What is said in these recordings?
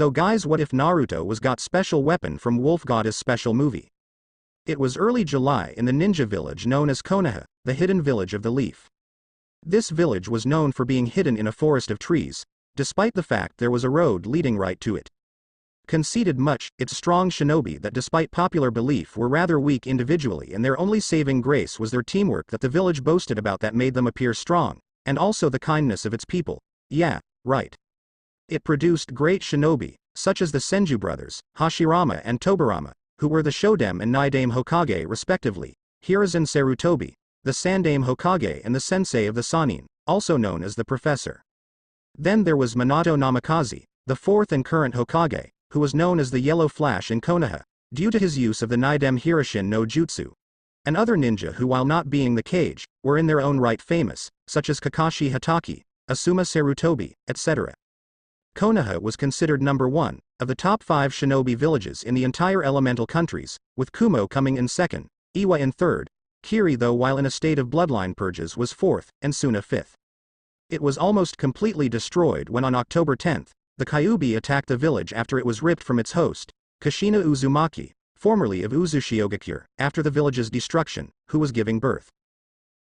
So guys, what if Naruto was got special weapon from Wolf Goddess special movie? It was early July in the ninja village known as Konoha, the hidden village of the leaf. This village was known for being hidden in a forest of trees, despite the fact there was a road leading right to it. Conceded much, its strong shinobi that despite popular belief were rather weak individually and their only saving grace was their teamwork that the village boasted about that made them appear strong, and also the kindness of its people. Yeah, right. It produced great shinobi, such as the Senju brothers, Hashirama and Tobirama, who were the Shodame and Naidame Hokage respectively, Hiruzen Sarutobi, the Sandame Hokage and the Sensei of the Sannin, also known as the Professor. Then there was Minato Namikaze, the fourth and current Hokage, who was known as the Yellow Flash in Konoha, due to his use of the Naidame Hiroshin no Jutsu. And other ninja who while not being the Kage, were in their own right famous, such as Kakashi Hatake, Asuma Sarutobi, etc. Konoha was considered number 1 of the top 5 shinobi villages in the entire elemental countries, with Kumo coming in second, Iwa in third, Kiri though while in a state of bloodline purges was fourth, and Suna fifth. It was almost completely destroyed when on October 10th, the Kyuubi attacked the village after it was ripped from its host, Kushina Uzumaki, formerly of Uzushiogakure, after the village's destruction, who was giving birth.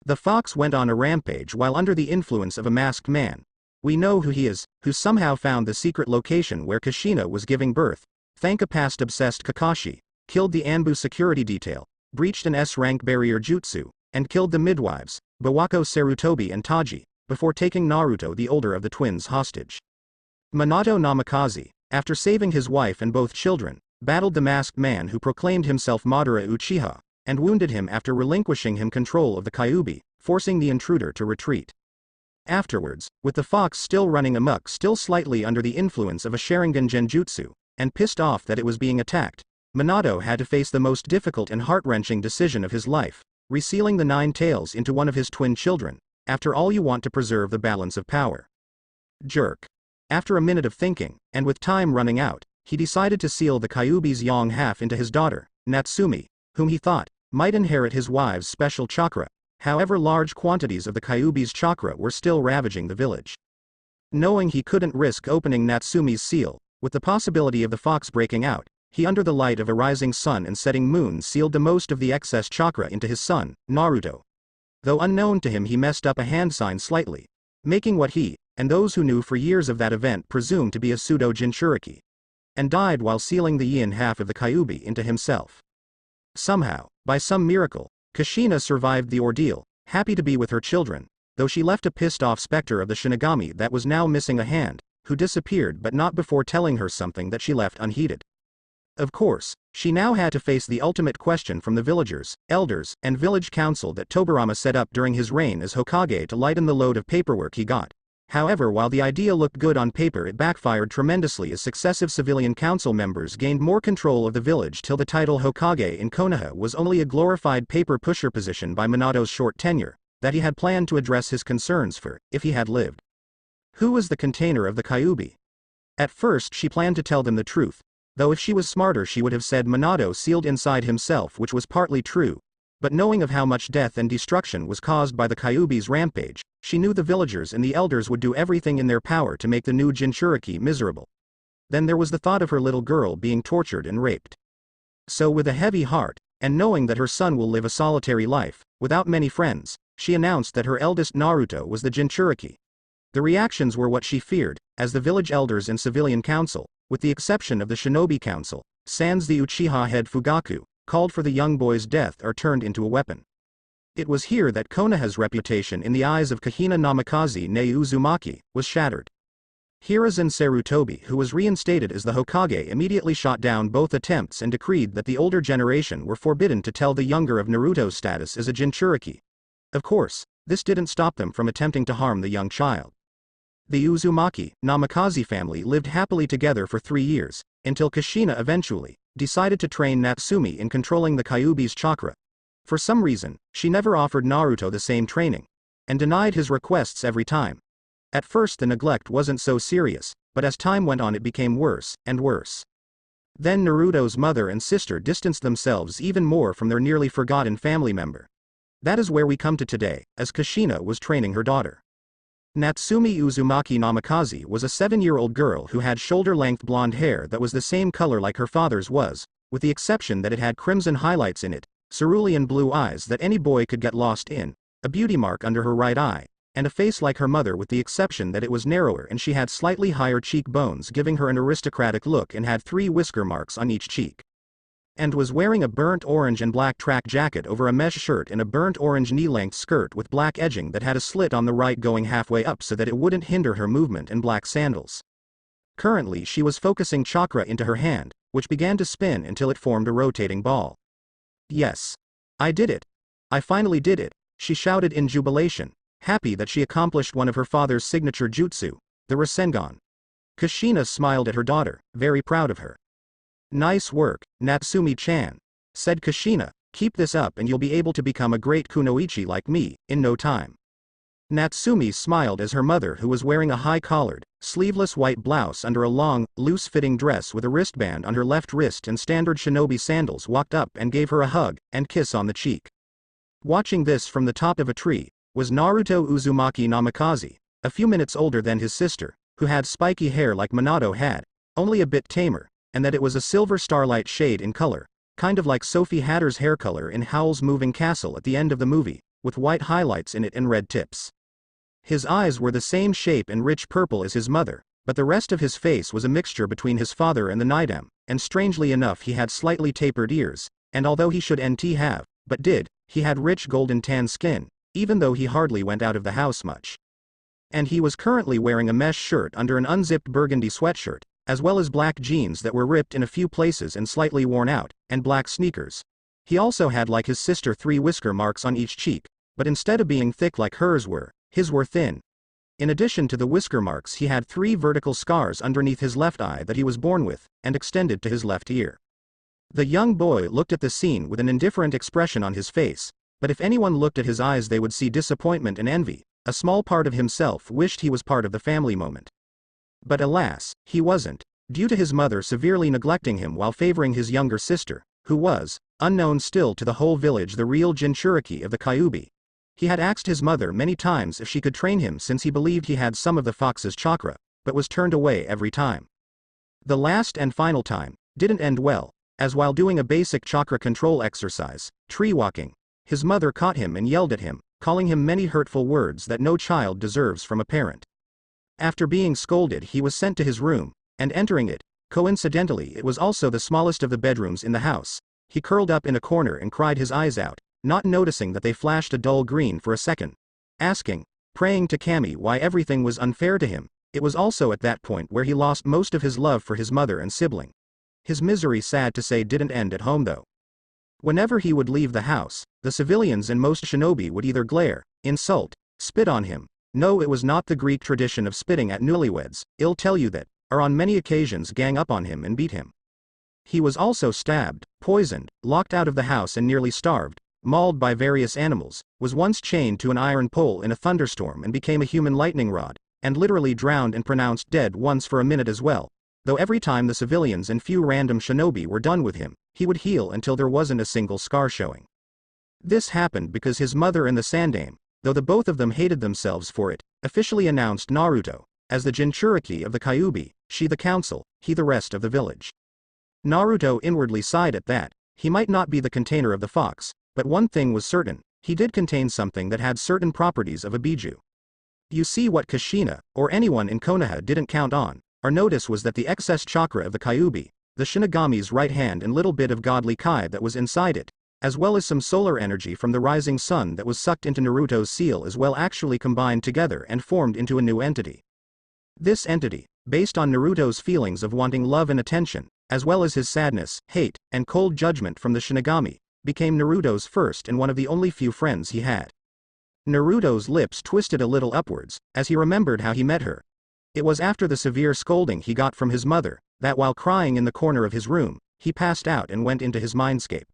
The fox went on a rampage while under the influence of a masked man. We know who he is, who somehow found the secret location where Kushina was giving birth, thank a past obsessed Kakashi, killed the Anbu security detail, breached an S-rank barrier jutsu, and killed the midwives, Bawako Sarutobi and Taji, before taking Naruto the older of the twins hostage. Minato Namikaze, after saving his wife and both children, battled the masked man who proclaimed himself Madara Uchiha, and wounded him after relinquishing him control of the Kyuubi, forcing the intruder to retreat. Afterwards, with the fox still running amok, still slightly under the influence of a Sharingan genjutsu, and pissed off that it was being attacked, Minato had to face the most difficult and heart-wrenching decision of his life, resealing the 9 tails into one of his twin children. After all, you want to preserve the balance of power. Jerk. After a minute of thinking, and with time running out, he decided to seal the Kyuubi's young half into his daughter, Natsumi, whom he thought might inherit his wife's special chakra. However, large quantities of the Kyuubi's chakra were still ravaging the village. Knowing he couldn't risk opening Natsumi's seal, with the possibility of the fox breaking out, he under the light of a rising sun and setting moon sealed the most of the excess chakra into his son, Naruto. Though unknown to him, he messed up a hand sign slightly, making what he, and those who knew for years of that event, presumed to be a pseudo Jinchuriki, and died while sealing the yin half of the Kyuubi into himself. Somehow, by some miracle, Kushina survived the ordeal, happy to be with her children, though she left a pissed-off specter of the Shinigami that was now missing a hand, who disappeared but not before telling her something that she left unheeded. Of course, she now had to face the ultimate question from the villagers, elders, and village council that Tobirama set up during his reign as Hokage to lighten the load of paperwork he got. However, while the idea looked good on paper, it backfired tremendously as successive civilian council members gained more control of the village till the title Hokage in Konoha was only a glorified paper pusher position by Minato's short tenure, that he had planned to address his concerns for, if he had lived. Who was the container of the Kyuubi? At first she planned to tell them the truth, though if she was smarter she would have said Minato sealed inside himself, which was partly true. But knowing of how much death and destruction was caused by the Kyuubi's rampage, she knew the villagers and the elders would do everything in their power to make the new Jinchuriki miserable. Then there was the thought of her little girl being tortured and raped. So with a heavy heart, and knowing that her son will live a solitary life, without many friends, she announced that her eldest Naruto was the Jinchuriki. The reactions were what she feared, as the village elders and civilian council, with the exception of the Shinobi Council, sans the Uchiha head Fugaku, called for the young boy's death or turned into a weapon. It was here that Konoha's reputation in the eyes of Kushina Namikaze ne Uzumaki was shattered. Hiruzen Sarutobi, who was reinstated as the Hokage, immediately shot down both attempts and decreed that the older generation were forbidden to tell the younger of Naruto's status as a Jinchuriki. Of course, this didn't stop them from attempting to harm the young child. The Uzumaki Namikaze family lived happily together for 3 years, until Kushina eventually decided to train Natsumi in controlling the Kyuubi's chakra. For some reason, she never offered Naruto the same training, and denied his requests every time. At first the neglect wasn't so serious, but as time went on it became worse and worse. Then Naruto's mother and sister distanced themselves even more from their nearly forgotten family member. That is where we come to today, as Kushina was training her daughter. Natsumi Uzumaki Namikaze was a 7-year-old girl who had shoulder-length blonde hair that was the same color like her father's was, with the exception that it had crimson highlights in it, cerulean blue eyes that any boy could get lost in, a beauty mark under her right eye, and a face like her mother with the exception that it was narrower and she had slightly higher cheekbones giving her an aristocratic look and had 3 whisker marks on each cheek. And was wearing a burnt orange and black track jacket over a mesh shirt and a burnt orange knee-length skirt with black edging that had a slit on the right going halfway up so that it wouldn't hinder her movement, and black sandals. Currently she was focusing chakra into her hand, which began to spin until it formed a rotating ball. Yes. I did it. I finally did it, she shouted in jubilation, happy that she accomplished one of her father's signature jutsu, the Rasengan. Kushina smiled at her daughter, very proud of her. Nice work, Natsumi-chan, said Kushina, keep this up and you'll be able to become a great kunoichi like me, in no time. Natsumi smiled as her mother, who was wearing a high-collared, sleeveless white blouse under a long, loose-fitting dress with a wristband on her left wrist and standard shinobi sandals, walked up and gave her a hug and kiss on the cheek. Watching this from the top of a tree was Naruto Uzumaki Namikaze, a few minutes older than his sister, who had spiky hair like Minato had, only a bit tamer, and that it was a silver starlight shade in color, kind of like Sophie Hatter's hair color in Howl's Moving Castle at the end of the movie, with white highlights in it and red tips. His eyes were the same shape and rich purple as his mother, but the rest of his face was a mixture between his father and the Nidam, and strangely enough he had slightly tapered ears, and although he should nt have, but did, he had rich golden tan skin, even though he hardly went out of the house much. And he was currently wearing a mesh shirt under an unzipped burgundy sweatshirt, as well as black jeans that were ripped in a few places and slightly worn out, and black sneakers. He also had, like his sister, 3 whisker marks on each cheek, but instead of being thick like hers were, his were thin. In addition to the whisker marks, he had 3 vertical scars underneath his left eye that he was born with, and extended to his left ear. The young boy looked at the scene with an indifferent expression on his face, but if anyone looked at his eyes they would see disappointment and envy. A small part of himself wished he was part of the family moment. But alas, he wasn't, due to his mother severely neglecting him while favoring his younger sister, who was, unknown still to the whole village, the real Jinchuriki of the Kyuubi. He had asked his mother many times if she could train him since he believed he had some of the fox's chakra, but was turned away every time. The last and final time didn't end well, as while doing a basic chakra control exercise, tree walking, his mother caught him and yelled at him, calling him many hurtful words that no child deserves from a parent. After being scolded, he was sent to his room, and entering it, coincidentally it was also the smallest of the bedrooms in the house, he curled up in a corner and cried his eyes out, not noticing that they flashed a dull green for a second. Asking, praying to Kami why everything was unfair to him. It was also at that point where he lost most of his love for his mother and sibling. His misery, sad to say, didn't end at home though. Whenever he would leave the house, the civilians and most shinobi would either glare, insult, spit on him. No, it was not the Greek tradition of spitting at newlyweds, I'll tell you that, or on many occasions gang up on him and beat him. He was also stabbed, poisoned, locked out of the house and nearly starved, mauled by various animals, was once chained to an iron pole in a thunderstorm and became a human lightning rod, and literally drowned and pronounced dead once for a minute as well, though every time the civilians and few random shinobi were done with him, he would heal until there wasn't a single scar showing. This happened because his mother and the Sandame, though the both of them hated themselves for it, officially announced Naruto as the Jinchuriki of the Kyuubi, she the council, he the rest of the village. Naruto inwardly sighed at that. He might not be the container of the fox, but one thing was certain, he did contain something that had certain properties of a biju. You see, what Kushina, or anyone in Konoha, didn't count on, or notice was that the excess chakra of the Kyuubi, the Shinigami's right hand and little bit of godly kai that was inside it, as well as some solar energy from the rising sun that was sucked into Naruto's seal as well, actually combined together and formed into a new entity. This entity, based on Naruto's feelings of wanting love and attention, as well as his sadness, hate, and cold judgment from the Shinigami, became Naruto's first and one of the only few friends he had. Naruto's lips twisted a little upwards, as he remembered how he met her. It was after the severe scolding he got from his mother, that while crying in the corner of his room, he passed out and went into his mindscape.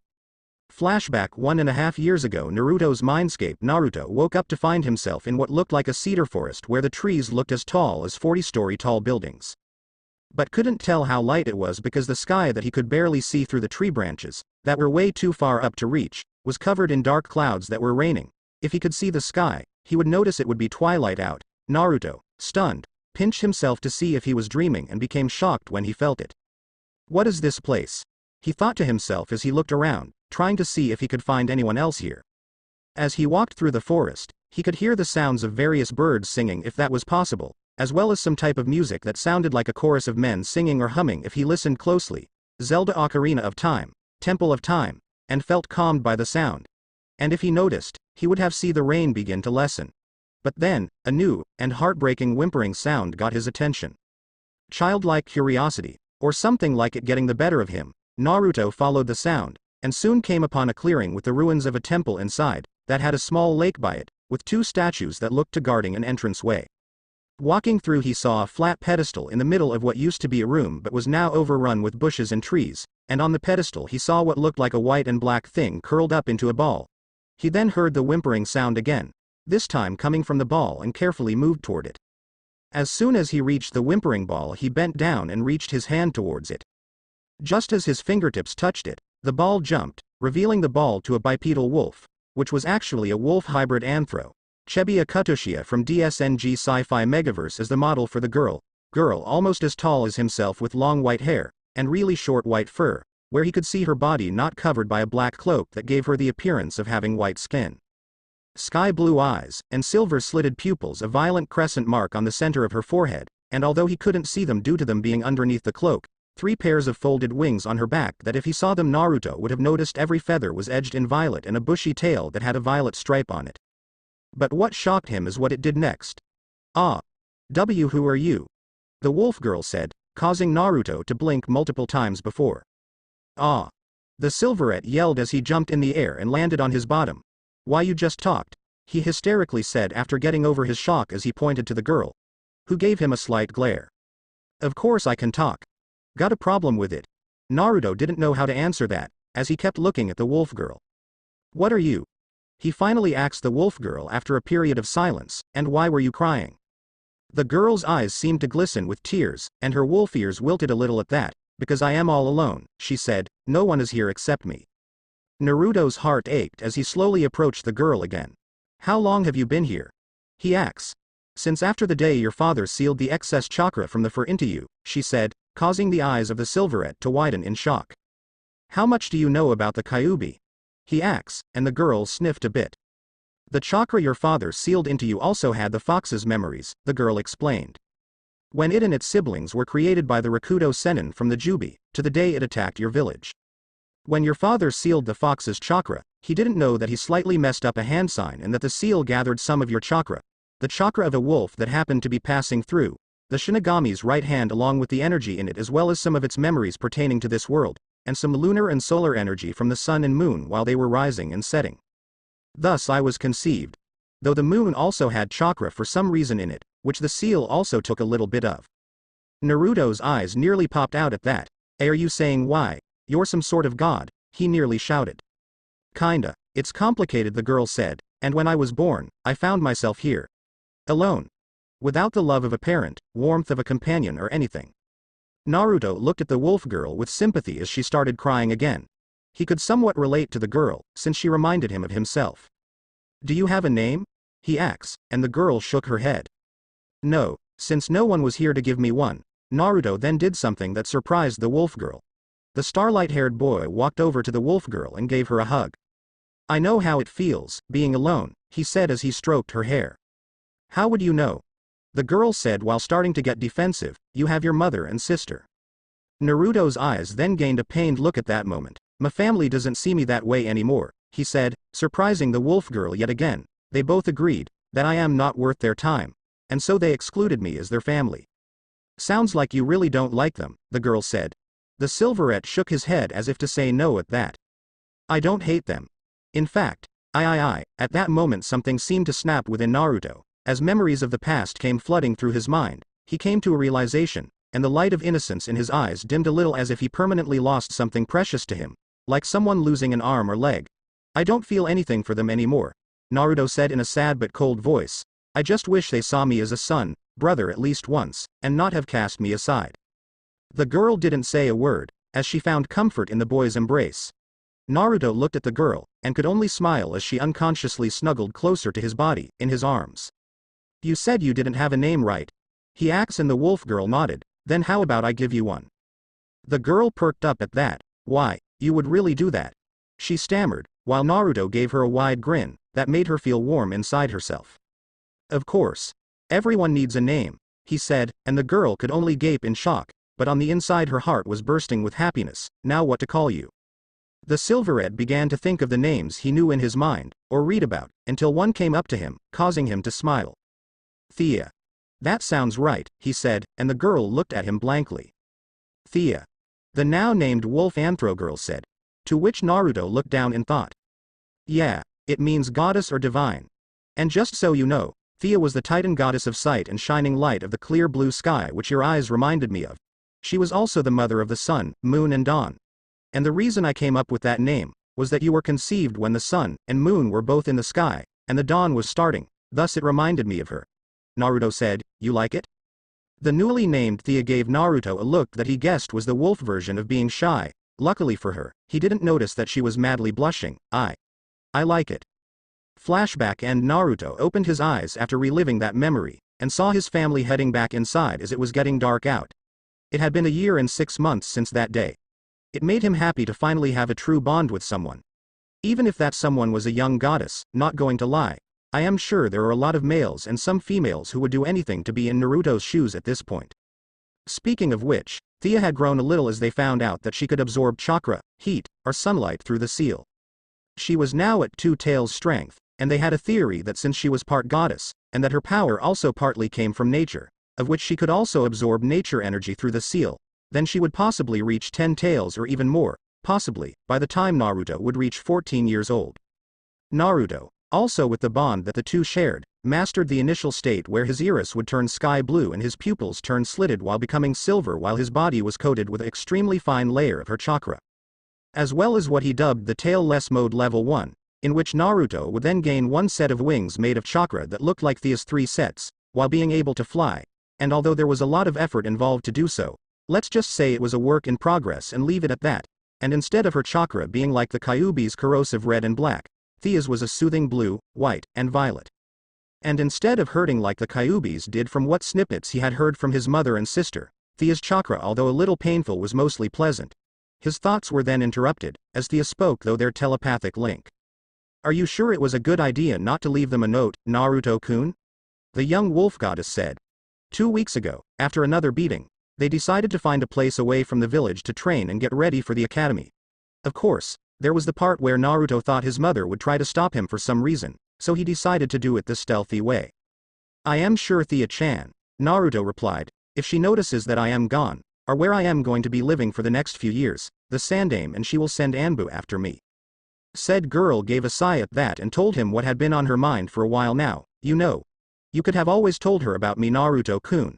Flashback 1.5 years ago, Naruto's mindscape. Naruto woke up to find himself in what looked like a cedar forest where the trees looked as tall as 40-story tall buildings. But couldn't tell how light it was because the sky that he could barely see through the tree branches, that were way too far up to reach, was covered in dark clouds that were raining. If he could see the sky, he would notice it would be twilight out, Naruto, stunned, pinched himself to see if he was dreaming and became shocked when he felt it. What is this place? He thought to himself as he looked around, trying to see if he could find anyone else here. As he walked through the forest, he could hear the sounds of various birds singing if that was possible, as well as some type of music that sounded like a chorus of men singing or humming if he listened closely. Zelda Ocarina of Time, Temple of Time, and felt calmed by the sound. And if he noticed, he would have seen the rain begin to lessen. But then, a new, and heartbreaking whimpering sound got his attention. Childlike curiosity, or something like it getting the better of him, Naruto followed the sound, and soon came upon a clearing with the ruins of a temple inside, that had a small lake by it, with two statues that looked to guarding an entranceway. Walking through he saw a flat pedestal in the middle of what used to be a room but was now overrun with bushes and trees, and on the pedestal he saw what looked like a white and black thing curled up into a ball. He then heard the whimpering sound again, this time coming from the ball, and carefully moved toward it. As soon as he reached the whimpering ball he bent down and reached his hand towards it. Just as his fingertips touched it, the ball jumped, revealing the ball to a bipedal wolf, which was actually a wolf hybrid anthro. Chibiya Kutoshia from DSNG Sci-Fi Megaverse as the model for the girl almost as tall as himself with long white hair, and really short white fur, where he could see her body not covered by a black cloak that gave her the appearance of having white skin. Sky blue eyes, and silver slitted pupils, a violent crescent mark on the center of her forehead, and although he couldn't see them due to them being underneath the cloak, 3 pairs of folded wings on her back that if he saw them Naruto would have noticed every feather was edged in violet, and a bushy tail that had a violet stripe on it. But what shocked him is what it did next. "Ah. Who are you?" the wolf girl said, causing Naruto to blink multiple times before. "Ah." the silverette yelled as he jumped in the air and landed on his bottom. "Why, you just talked," he hysterically said after getting over his shock as he pointed to the girl, who gave him a slight glare. "Of course I can talk. Got a problem with it?" Naruto didn't know how to answer that, as he kept looking at the wolf girl. "What are you?" he finally asked the wolf girl after a period of silence, "and why were you crying?" The girl's eyes seemed to glisten with tears, and her wolf ears wilted a little at that. "Because I am all alone," she said, "no one is here except me." Naruto's heart ached as he slowly approached the girl again. "How long have you been here?" he asked. "Since after the day your father sealed the excess chakra from the fur into you," she said, causing the eyes of the silverette to widen in shock. "How much do you know about the Kyuubi?" he asked, and the girl sniffed a bit. "The chakra your father sealed into you also had the fox's memories," the girl explained. "When it and its siblings were created by the Rakudo Sennin from the Jubi, to the day it attacked your village. When your father sealed the fox's chakra, he didn't know that he slightly messed up a hand sign and that the seal gathered some of your chakra, the chakra of a wolf that happened to be passing through the Shinigami's right hand, along with the energy in it as well as some of its memories pertaining to this world, and some lunar and solar energy from the sun and moon while they were rising and setting. Thus I was conceived. Though the moon also had chakra for some reason in it, which the seal also took a little bit of." Naruto's eyes nearly popped out at that. "Are you saying why? You're some sort of god?" he nearly shouted. "Kinda. It's complicated," the girl said, "and when I was born, I found myself here. Alone. Without the love of a parent, warmth of a companion or anything." Naruto looked at the wolf girl with sympathy as she started crying again. He could somewhat relate to the girl, since she reminded him of himself. "Do you have a name?" he asked, and the girl shook her head. "No, since no one was here to give me one." Naruto then did something that surprised the wolf girl. The starlight-haired boy walked over to the wolf girl and gave her a hug. "I know how it feels, being alone," he said as he stroked her hair. "How would you know?" the girl said while starting to get defensive. "You have your mother and sister." Naruto's eyes then gained a pained look at that moment. "My family doesn't see me that way anymore," he said, surprising the wolf girl yet again. "They both agreed that I am not worth their time, and so they excluded me as their family." "Sounds like you really don't like them," the girl said. The silverette shook his head as if to say no at that. "I don't hate them. In fact, I. At that moment something seemed to snap within Naruto. As memories of the past came flooding through his mind, he came to a realization, and the light of innocence in his eyes dimmed a little as if he permanently lost something precious to him, like someone losing an arm or leg. "I don't feel anything for them anymore," Naruto said in a sad but cold voice. "I just wish they saw me as a son, brother at least once, and not have cast me aside." The girl didn't say a word, as she found comfort in the boy's embrace. Naruto looked at the girl, and could only smile as she unconsciously snuggled closer to his body, in his arms. You said you didn't have a name, right? He asked, and the wolf girl nodded. Then how about I give you one? The girl perked up at that. Why, you would really do that? She stammered, while Naruto gave her a wide grin that made her feel warm inside herself. Of course. Everyone needs a name, he said, and the girl could only gape in shock, but on the inside her heart was bursting with happiness. Now what to call you? The Silvered began to think of the names he knew in his mind, or read about, until one came up to him, causing him to smile. Thea. That sounds right, he said, and the girl looked at him blankly. Thea. The now named wolf anthro girl said. To which Naruto looked down in thought. Yeah, it means goddess or divine. And just so you know, Thea was the Titan goddess of sight and shining light of the clear blue sky which your eyes reminded me of. She was also the mother of the sun, moon and dawn. And the reason I came up with that name was that you were conceived when the sun and moon were both in the sky, and the dawn was starting, thus it reminded me of her. Naruto said, you like it? The newly named Thea gave Naruto a look that he guessed was the wolf version of being shy. Luckily for her, he didn't notice that she was madly blushing. I like it. Flashback, and Naruto opened his eyes after reliving that memory, and saw his family heading back inside as it was getting dark out. It had been a year and 6 months since that day. It made him happy to finally have a true bond with someone. Even if that someone was a young goddess, not going to lie, I am sure there are a lot of males and some females who would do anything to be in Naruto's shoes at this point. Speaking of which, Thea had grown a little as they found out that she could absorb chakra, heat, or sunlight through the seal. She was now at 2 tails strength, and they had a theory that since she was part goddess, and that her power also partly came from nature, of which she could also absorb nature energy through the seal, then she would possibly reach 10 tails or even more, possibly, by the time Naruto would reach 14 years old. Naruto, also with the bond that the two shared, mastered the initial state where his iris would turn sky blue and his pupils turn slitted while becoming silver while his body was coated with an extremely fine layer of her chakra. As well as what he dubbed the tailless mode level 1, in which Naruto would then gain 1 set of wings made of chakra that looked like Thea's 3 sets, while being able to fly, and although there was a lot of effort involved to do so, let's just say it was a work in progress and leave it at that, and instead of her chakra being like the Kyuubi's corrosive red and black, Thea's was a soothing blue, white, and violet. And instead of hurting like the Kyuubi's did from what snippets he had heard from his mother and sister, Thea's chakra, although a little painful, was mostly pleasant. His thoughts were then interrupted, as Thea spoke through their telepathic link. Are you sure it was a good idea not to leave them a note, Naruto-kun? The young wolf goddess said. 2 weeks ago, after another beating, they decided to find a place away from the village to train and get ready for the academy. Of course, there was the part where Naruto thought his mother would try to stop him for some reason, so he decided to do it the stealthy way. I am sure Thea-chan, Naruto replied, if she notices that I am gone, or where I am going to be living for the next few years, the Sandaime and she will send Anbu after me. Said girl gave a sigh at that and told him what had been on her mind for a while now. You know, you could have always told her about me, Naruto-kun.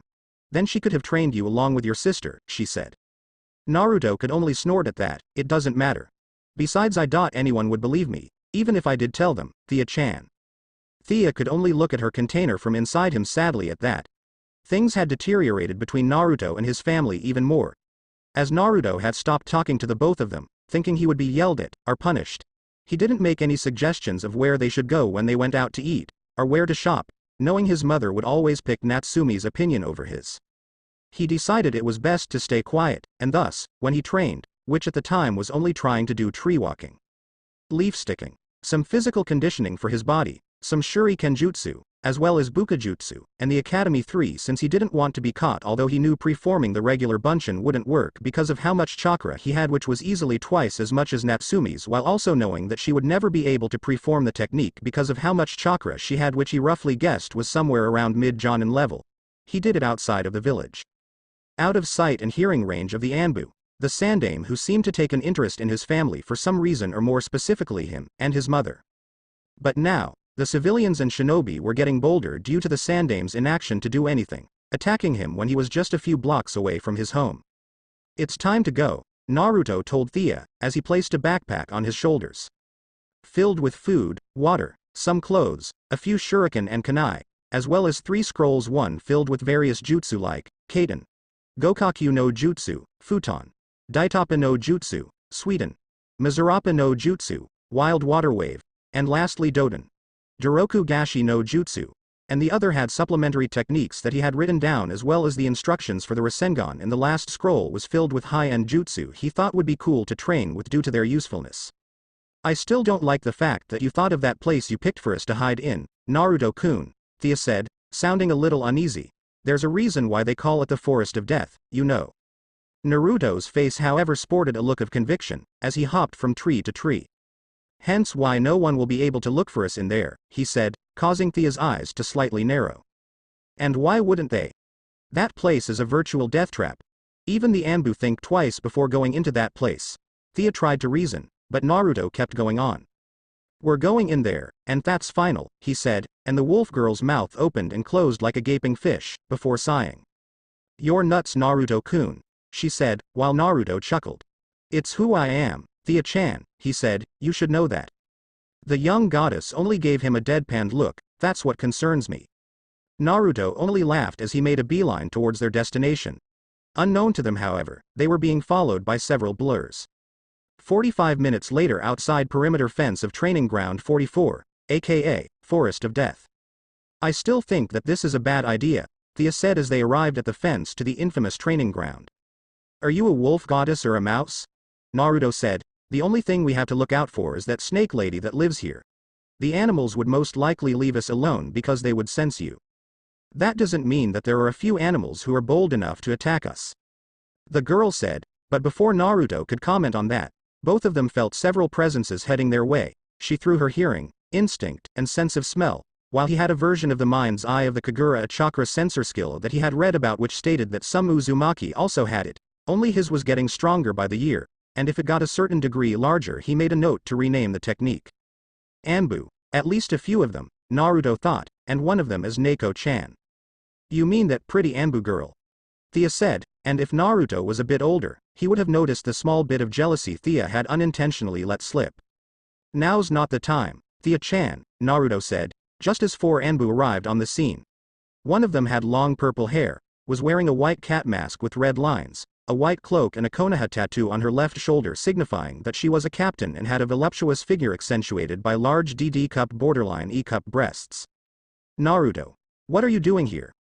Then she could have trained you along with your sister, she said. Naruto could only snort at that. It doesn't matter. Besides, anyone would believe me, even if I did tell them, Thea-chan. Thea could only look at her container from inside him sadly at that. Things had deteriorated between Naruto and his family even more. As Naruto had stopped talking to the both of them, thinking he would be yelled at, or punished. He didn't make any suggestions of where they should go when they went out to eat, or where to shop, knowing his mother would always pick Natsumi's opinion over his. He decided it was best to stay quiet, and thus, when he trained, which at the time was only trying to do tree walking, leaf sticking, some physical conditioning for his body, some shuriken jutsu, as well as bukajutsu, and the Academy 3 since he didn't want to be caught, although he knew preforming the regular bunshin wouldn't work because of how much chakra he had, which was easily twice as much as Natsumi's, while also knowing that she would never be able to preform the technique because of how much chakra she had, which he roughly guessed was somewhere around mid-jonin level. He did it outside of the village. Out of sight and hearing range of the Anbu, the Sandaime, who seemed to take an interest in his family for some reason, or more specifically him, and his mother. But now, the civilians and shinobi were getting bolder due to the Sandaime's inaction to do anything, attacking him when he was just a few blocks away from his home. It's time to go, Naruto told Thea, as he placed a backpack on his shoulders. Filled with food, water, some clothes, a few shuriken and kunai, as well as 3 scrolls, one filled with various jutsu like, Kaiten, Gokakyu no Jutsu, Futon, Daitapa no Jutsu, Suiten, Mizurapa no Jutsu, Wild Water Wave, and lastly Doden. Jiroku Gashi no Jutsu, and the other had supplementary techniques that he had written down, as well as the instructions for the Rasengan, and the last scroll was filled with high-end jutsu he thought would be cool to train with due to their usefulness. I still don't like the fact that you thought of that place you picked for us to hide in, Naruto-kun, Thea said, sounding a little uneasy. There's a reason why they call it the Forest of Death, you know. Naruto's face, however, sported a look of conviction, as he hopped from tree to tree. Hence why no one will be able to look for us in there, he said, causing Thea's eyes to slightly narrow. And why wouldn't they? That place is a virtual death trap. Even the Anbu think twice before going into that place. Thea tried to reason, but Naruto kept going on. We're going in there, and that's final, he said, and the wolf girl's mouth opened and closed like a gaping fish, before sighing. You're nuts, Naruto-kun, she said, while Naruto chuckled. It's who I am, Thea-chan, he said, you should know that. The young goddess only gave him a deadpan look. That's what concerns me. Naruto only laughed as he made a beeline towards their destination. Unknown to them, however, they were being followed by several blurs. 45 minutes later, outside perimeter fence of training ground 44, aka Forest of Death. I still think that this is a bad idea, Thea said as they arrived at the fence to the infamous training ground. Are you a wolf goddess or a mouse? Naruto said, the only thing we have to look out for is that snake lady that lives here. The animals would most likely leave us alone because they would sense you. That doesn't mean that there are a few animals who are bold enough to attack us. The girl said, but before Naruto could comment on that, both of them felt several presences heading their way. She threw her hearing, instinct, and sense of smell, while he had a version of the mind's eye of the Kagura, a chakra sensor skill that he had read about, which stated that some Uzumaki also had it, only his was getting stronger by the year, and if it got a certain degree larger, he made a note to rename the technique. Anbu, at least a few of them, Naruto thought, and one of them is Neko-chan. You mean that pretty Anbu girl? Thea said, and if Naruto was a bit older, he would have noticed the small bit of jealousy Thea had unintentionally let slip. Now's not the time, Thea-chan, Naruto said, just as 4 Anbu arrived on the scene. One of them had long purple hair, was wearing a white cat mask with red lines, a white cloak, and a Konoha tattoo on her left shoulder signifying that she was a captain, and had a voluptuous figure accentuated by large DD cup borderline E cup breasts. Naruto. What are you doing here?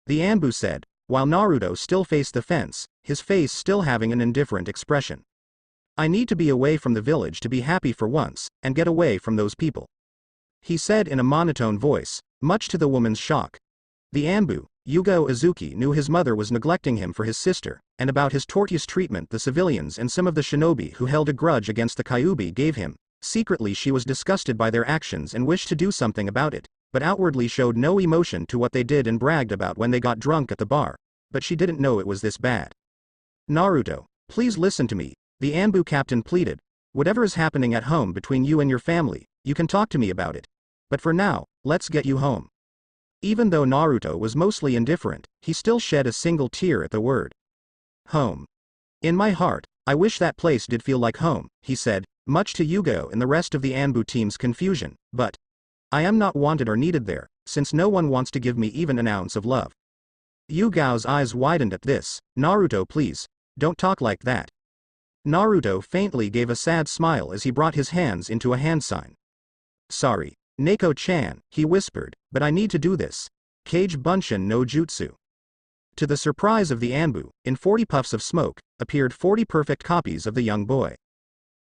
The Anbu said, while Naruto still faced the fence, his face still having an indifferent expression. I need to be away from the village to be happy for once, and get away from those people. He said in a monotone voice, much to the woman's shock. The Anbu, Yugo Izuki, knew his mother was neglecting him for his sister, and about his tortuous treatment the civilians and some of the shinobi who held a grudge against the Kyuubi gave him. Secretly she was disgusted by their actions and wished to do something about it, but outwardly showed no emotion to what they did and bragged about when they got drunk at the bar, but she didn't know it was this bad. Naruto, please listen to me, the Anbu captain pleaded. Whatever is happening at home between you and your family, you can talk to me about it. But for now, let's get you home. Even though Naruto was mostly indifferent, he still shed a single tear at the word. Home. In my heart, I wish that place did feel like home, he said, much to Yugo and the rest of the Anbu team's confusion, but I am not wanted or needed there, since no one wants to give me even an ounce of love. Yugo's eyes widened at this. Naruto, please, don't talk like that. Naruto faintly gave a sad smile as he brought his hands into a hand sign. Sorry, Neko-chan, he whispered, but I need to do this. Kage Bunshin no Jutsu. To the surprise of the Anbu, in 40 puffs of smoke, appeared 40 perfect copies of the young boy.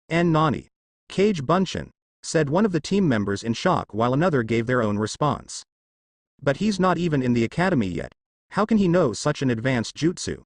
En Nani. Kage Bunshin, said one of the team members in shock while another gave their own response. But he's not even in the academy yet. How can he know such an advanced jutsu?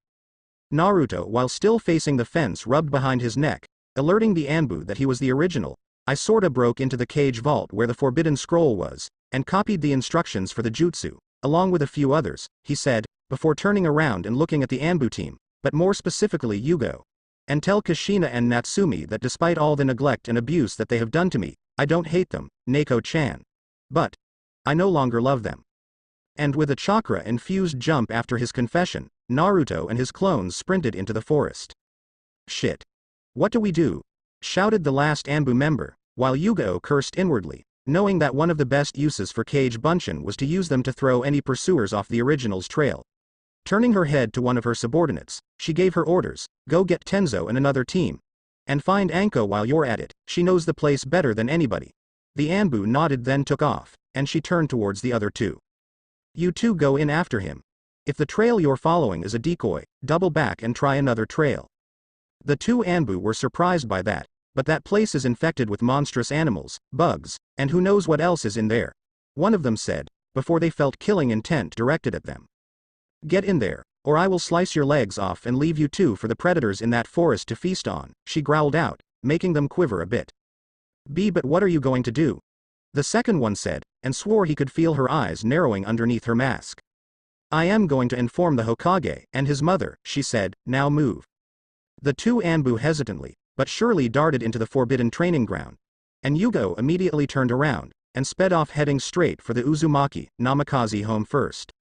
Naruto, while still facing the fence, rubbed behind his neck, alerting the Anbu that he was the original. I sorta broke into the cage vault where the forbidden scroll was, and copied the instructions for the jutsu, along with a few others, he said, before turning around and looking at the Anbu team, but more specifically Yugo. And tell Kushina and Natsumi that despite all the neglect and abuse that they have done to me, I don't hate them, Neko-chan. But I no longer love them. And with a chakra-infused jump after his confession, Naruto and his clones sprinted into the forest. Shit. What do we do? Shouted the last Anbu member, while Yugo cursed inwardly, knowing that one of the best uses for Kage Bunshin was to use them to throw any pursuers off the original's trail. Turning her head to one of her subordinates, she gave her orders, go get Tenzo and another team. And find Anko while you're at it, she knows the place better than anybody. The Anbu nodded, then took off, and she turned towards the other two. You two go in after him. If the trail you're following is a decoy, double back and try another trail. The two Anbu were surprised by that, but that place is infected with monstrous animals, bugs, and who knows what else is in there. One of them said, before they felt killing intent directed at them. Get in there, or I will slice your legs off and leave you two for the predators in that forest to feast on, she growled out, making them quiver a bit. But what are you going to do? The second one said, and swore he could feel her eyes narrowing underneath her mask. I am going to inform the Hokage and his mother, she said, now move. The two Anbu hesitantly, but surely darted into the forbidden training ground. And Yugo immediately turned around, and sped off heading straight for the Uzumaki, Namikaze home first.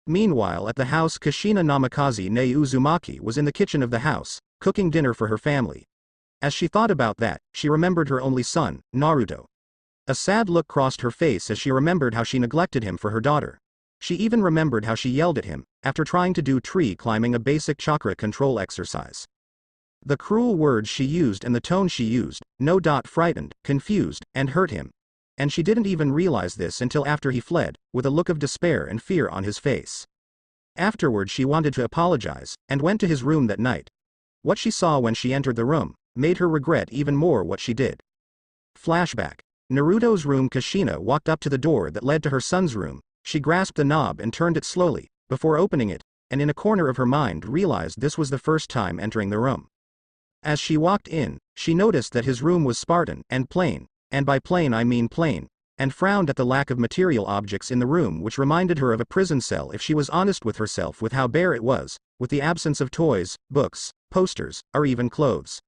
Meanwhile at the house Kushina Namikaze ne Uzumaki was in the kitchen of the house, cooking dinner for her family. As she thought about that, she remembered her only son, Naruto. A sad look crossed her face as she remembered how she neglected him for her daughter. She even remembered how she yelled at him, after trying to do tree climbing, a basic chakra control exercise. The cruel words she used and the tone she used, frightened, confused, and hurt him. And she didn't even realize this until after he fled, with a look of despair and fear on his face. Afterward she wanted to apologize, and went to his room that night. What she saw when she entered the room made her regret even more what she did. Flashback. Naruto's room. Kushina walked up to the door that led to her son's room. She grasped the knob and turned it slowly, before opening it, and in a corner of her mind realized this was the first time entering the room. As she walked in, she noticed that his room was Spartan and plain, and by plain I mean plain, and frowned at the lack of material objects in the room, which reminded her of a prison cell if she was honest with herself with how bare it was, with the absence of toys, books, posters, or even clothes.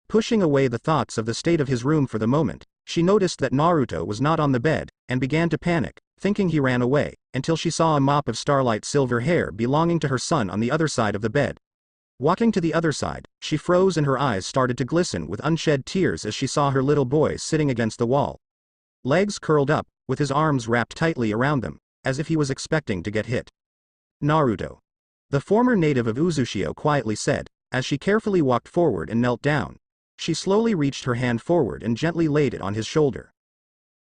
Pushing away the thoughts of the state of his room for the moment, she noticed that Naruto was not on the bed, and began to panic, thinking he ran away, until she saw a mop of starlight silver hair belonging to her son on the other side of the bed. Walking to the other side, she froze and her eyes started to glisten with unshed tears as she saw her little boy sitting against the wall. Legs curled up, with his arms wrapped tightly around them, as if he was expecting to get hit. Naruto. The former native of Uzushio quietly said, as she carefully walked forward and knelt down. She slowly reached her hand forward and gently laid it on his shoulder.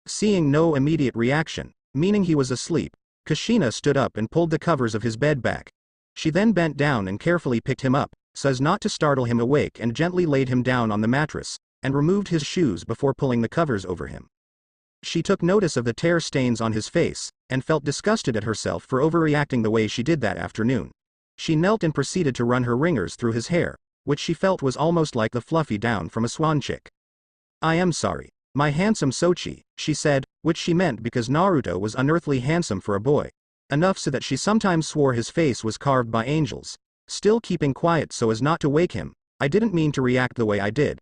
Seeing no immediate reaction, meaning he was asleep, Kushina stood up and pulled the covers of his bed back. She then bent down and carefully picked him up, so as not to startle him awake, and gently laid him down on the mattress, and removed his shoes before pulling the covers over him. She took notice of the tear stains on his face, and felt disgusted at herself for overreacting the way she did that afternoon. She knelt and proceeded to run her ringers through his hair, which she felt was almost like the fluffy down from a swan chick. I am sorry, my handsome Sochi, she said, which she meant because Naruto was unearthly handsome for a boy. Enough so that she sometimes swore his face was carved by angels. Still keeping quiet so as not to wake him, I didn't mean to react the way I did.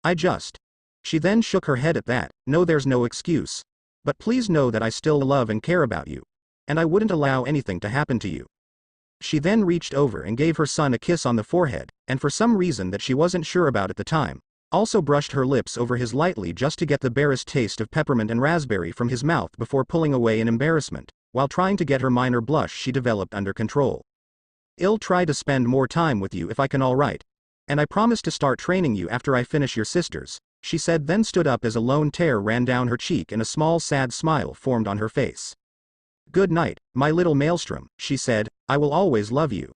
I just. She then shook her head at that. No, there's no excuse. But please know that I still love and care about you. And I wouldn't allow anything to happen to you. She then reached over and gave her son a kiss on the forehead, and for some reason that she wasn't sure about at the time, also brushed her lips over his lightly just to get the barest taste of peppermint and raspberry from his mouth before pulling away in embarrassment, while trying to get her minor blush she developed under control. I'll try to spend more time with you if I can, all right. And I promise to start training you after I finish your sisters, she said, then stood up as a lone tear ran down her cheek and a small sad smile formed on her face. Good night, my little maelstrom, she said, I will always love you.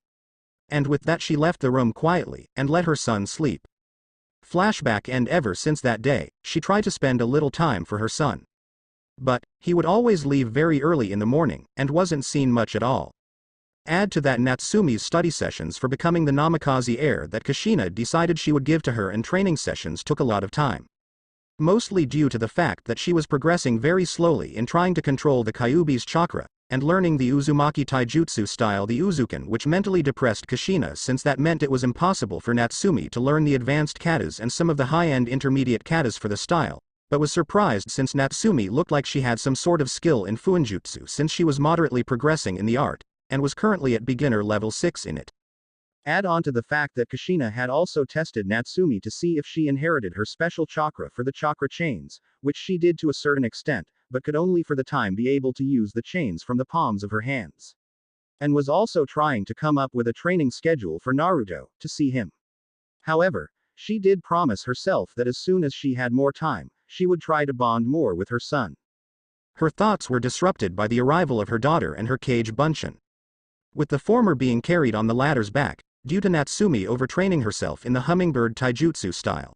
And with that she left the room quietly, and let her son sleep. Flashback. And ever since that day, she tried to spend a little time for her son. But, he would always leave very early in the morning, and wasn't seen much at all. Add to that Natsumi's study sessions for becoming the Namikaze heir that Kushina decided she would give to her, and training sessions took a lot of time. Mostly due to the fact that she was progressing very slowly in trying to control the Kyuubi's chakra, and learning the Uzumaki taijutsu style, the Uzuken, which mentally depressed Kushina since that meant it was impossible for Natsumi to learn the advanced katas and some of the high-end intermediate katas for the style, but was surprised since Natsumi looked like she had some sort of skill in fuinjutsu since she was moderately progressing in the art, and was currently at beginner level 6 in it. Add on to the fact that Kushina had also tested Natsumi to see if she inherited her special chakra for the chakra chains, which she did to a certain extent, but could only for the time be able to use the chains from the palms of her hands. And was also trying to come up with a training schedule for Naruto, to see him. However, she did promise herself that as soon as she had more time, she would try to bond more with her son. Her thoughts were disrupted by the arrival of her daughter and her kage Bunshin. With the former being carried on the latter's back, due to Natsumi overtraining herself in the hummingbird taijutsu style.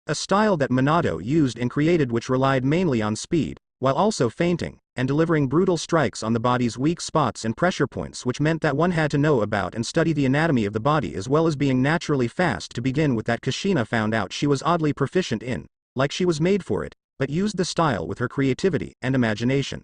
A style that Minato used and created, which relied mainly on speed, while also feinting, and delivering brutal strikes on the body's weak spots and pressure points, which meant that one had to know about and study the anatomy of the body as well as being naturally fast to begin with. That Kushina found out she was oddly proficient in, like she was made for it, but used the style with her creativity and imagination.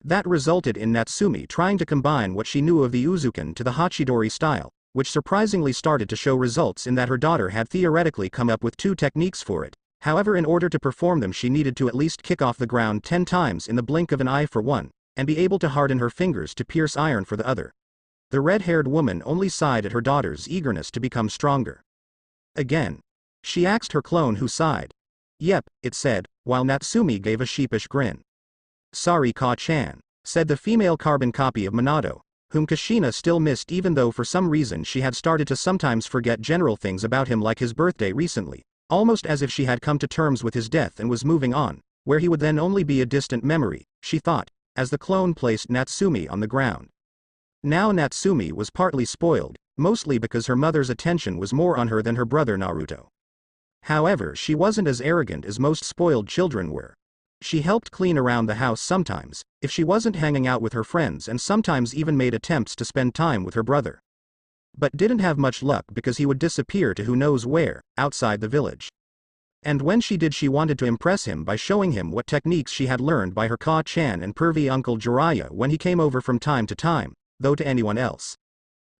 That resulted in Natsumi trying to combine what she knew of the Uzukan to the Hachidori style, which surprisingly started to show results in that her daughter had theoretically come up with 2 techniques for it. However, in order to perform them, she needed to at least kick off the ground 10 times in the blink of an eye for one, and be able to harden her fingers to pierce iron for the other. The red-haired woman only sighed at her daughter's eagerness to become stronger. Again, she asked her clone, who sighed. "Yep," it said, while Natsumi gave a sheepish grin. "Sorry, Ka-chan," said the female carbon copy of Minato, whom Kushina still missed even though for some reason she had started to sometimes forget general things about him, like his birthday recently. Almost as if she had come to terms with his death and was moving on, where he would then only be a distant memory, she thought, as the clone placed Natsumi on the ground. Now Natsumi was partly spoiled, mostly because her mother's attention was more on her than her brother Naruto. However, she wasn't as arrogant as most spoiled children were. She helped clean around the house sometimes, if she wasn't hanging out with her friends, and sometimes even made attempts to spend time with her brother. But didn't have much luck because he would disappear to who knows where, outside the village. And when she did, she wanted to impress him by showing him what techniques she had learned by her Ka-chan and pervy uncle Jiraiya when he came over from time to time, though to anyone else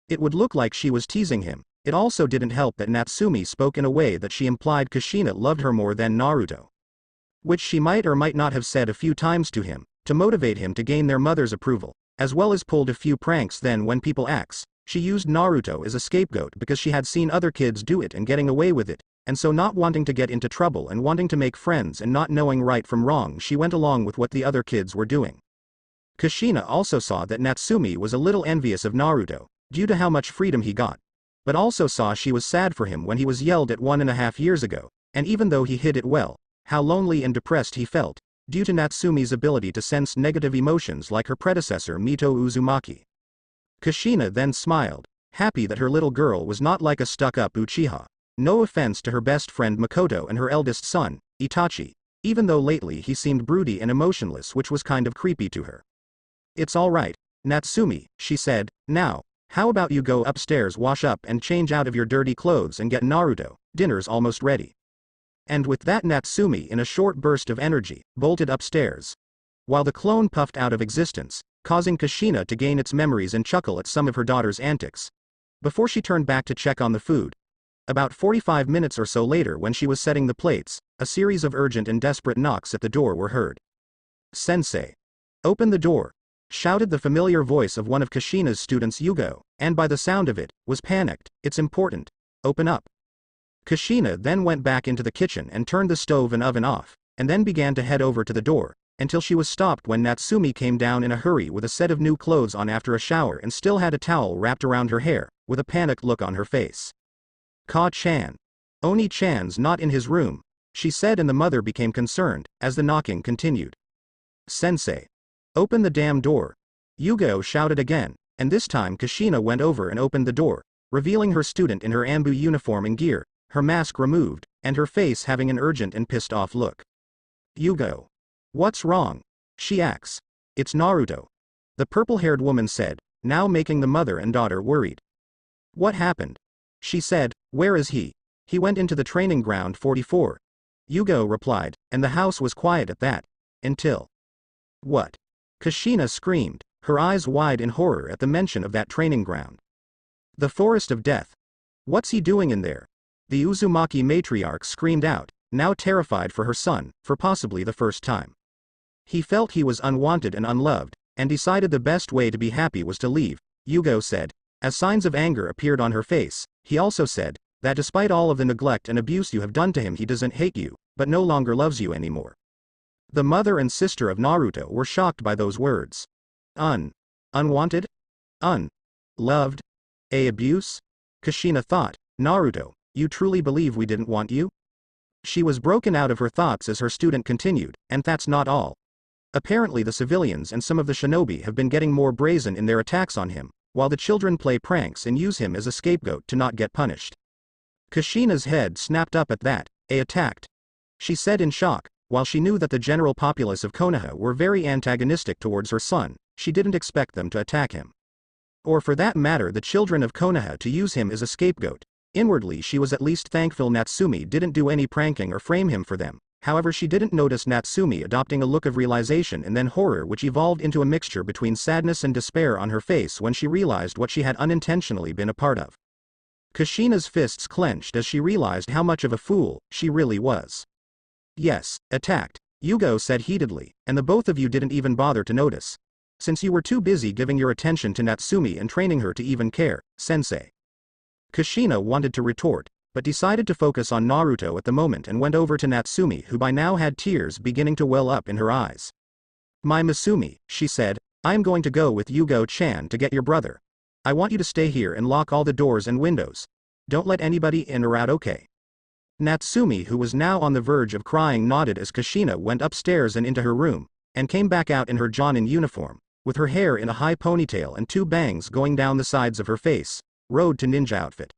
it would look like she was teasing him. It also didn't help that Natsumi spoke in a way that she implied Kushina loved her more than Naruto. Which she might or might not have said a few times to him, to motivate him to gain their mother's approval, as well as pulled a few pranks. Then when people asked, she used Naruto as a scapegoat because she had seen other kids do it and getting away with it, and so not wanting to get into trouble and wanting to make friends and not knowing right from wrong, she went along with what the other kids were doing. Kushina also saw that Natsumi was a little envious of Naruto, due to how much freedom he got, but also saw she was sad for him when he was yelled at 1.5 years ago, and even though he hid it well, how lonely and depressed he felt, due to Natsumi's ability to sense negative emotions like her predecessor Mito Uzumaki. Kushina then smiled, happy that her little girl was not like a stuck-up Uchiha. No offense to her best friend Makoto and her eldest son, Itachi, even though lately he seemed broody and emotionless, which was kind of creepy to her. "It's alright, Natsumi," she said. "Now, how about you go upstairs, wash up and change out of your dirty clothes and get Naruto, dinner's almost ready." And with that, Natsumi, in a short burst of energy, bolted upstairs, while the clone puffed out of existence, causing Kushina to gain its memories and chuckle at some of her daughter's antics, before she turned back to check on the food. About 45 minutes or so later, when she was setting the plates, a series of urgent and desperate knocks at the door were heard. "Sensei, open the door," shouted the familiar voice of one of Kushina's students, Yugo, and by the sound of it, was panicked. "It's important. Open up." Kushina then went back into the kitchen and turned the stove and oven off, and then began to head over to the door, until she was stopped when Natsumi came down in a hurry with a set of new clothes on after a shower and still had a towel wrapped around her hair, with a panicked look on her face. "Ka-chan. Oni-chan's not in his room," she said, and the mother became concerned, as the knocking continued. "Sensei, open the damn door," Yugo shouted again, and this time Kushina went over and opened the door, revealing her student in her Ambu uniform and gear, her mask removed, and her face having an urgent and pissed off look. "Yugo. What's wrong?" she asks. "It's Naruto," the purple-haired woman said, now making the mother and daughter worried. "What happened?" she said. "Where is he?" "He went into the training ground 44. Yugo replied, and the house was quiet at that. Until. "What?" Kushina screamed, her eyes wide in horror at the mention of that training ground. "The Forest of Death. What's he doing in there?" The Uzumaki matriarch screamed out, now terrified for her son, for possibly the first time. "He felt he was unwanted and unloved, and decided the best way to be happy was to leave," Yugo said, as signs of anger appeared on her face. "He also said that despite all of the neglect and abuse you have done to him, he doesn't hate you, but no longer loves you anymore." The mother and sister of Naruto were shocked by those words. Unwanted? Loved? Abuse? Kushina thought. "Naruto, you truly believe we didn't want you?" She was broken out of her thoughts as her student continued, "And that's not all. Apparently the civilians and some of the shinobi have been getting more brazen in their attacks on him, while the children play pranks and use him as a scapegoat to not get punished. Kushina's head snapped up at that. Attacked? She said in shock. While she knew that the general populace of Konoha were very antagonistic towards her son, she didn't expect them to attack him. Or for that matter the children of Konoha to use him as a scapegoat. Inwardly she was at least thankful Natsumi didn't do any pranking or frame him for them. However, she didn't notice Natsumi adopting a look of realization and then horror which evolved into a mixture between sadness and despair on her face when she realized what she had unintentionally been a part of. Kushina's fists clenched as she realized how much of a fool she really was. Yes, attacked, Yugo said heatedly, and the both of you didn't even bother to notice. Since you were too busy giving your attention to Natsumi and training her to even care, sensei. Kushina wanted to retort, but decided to focus on Naruto at the moment and went over to Natsumi, who by now had tears beginning to well up in her eyes. My Masumi, she said, I am going to go with Yugo-chan to get your brother. I want you to stay here and lock all the doors and windows. Don't let anybody in or out, okay? Natsumi, who was now on the verge of crying, nodded as Kushina went upstairs and into her room, and came back out in her Jonin uniform, with her hair in a high ponytail and two bangs going down the sides of her face, road to ninja outfit.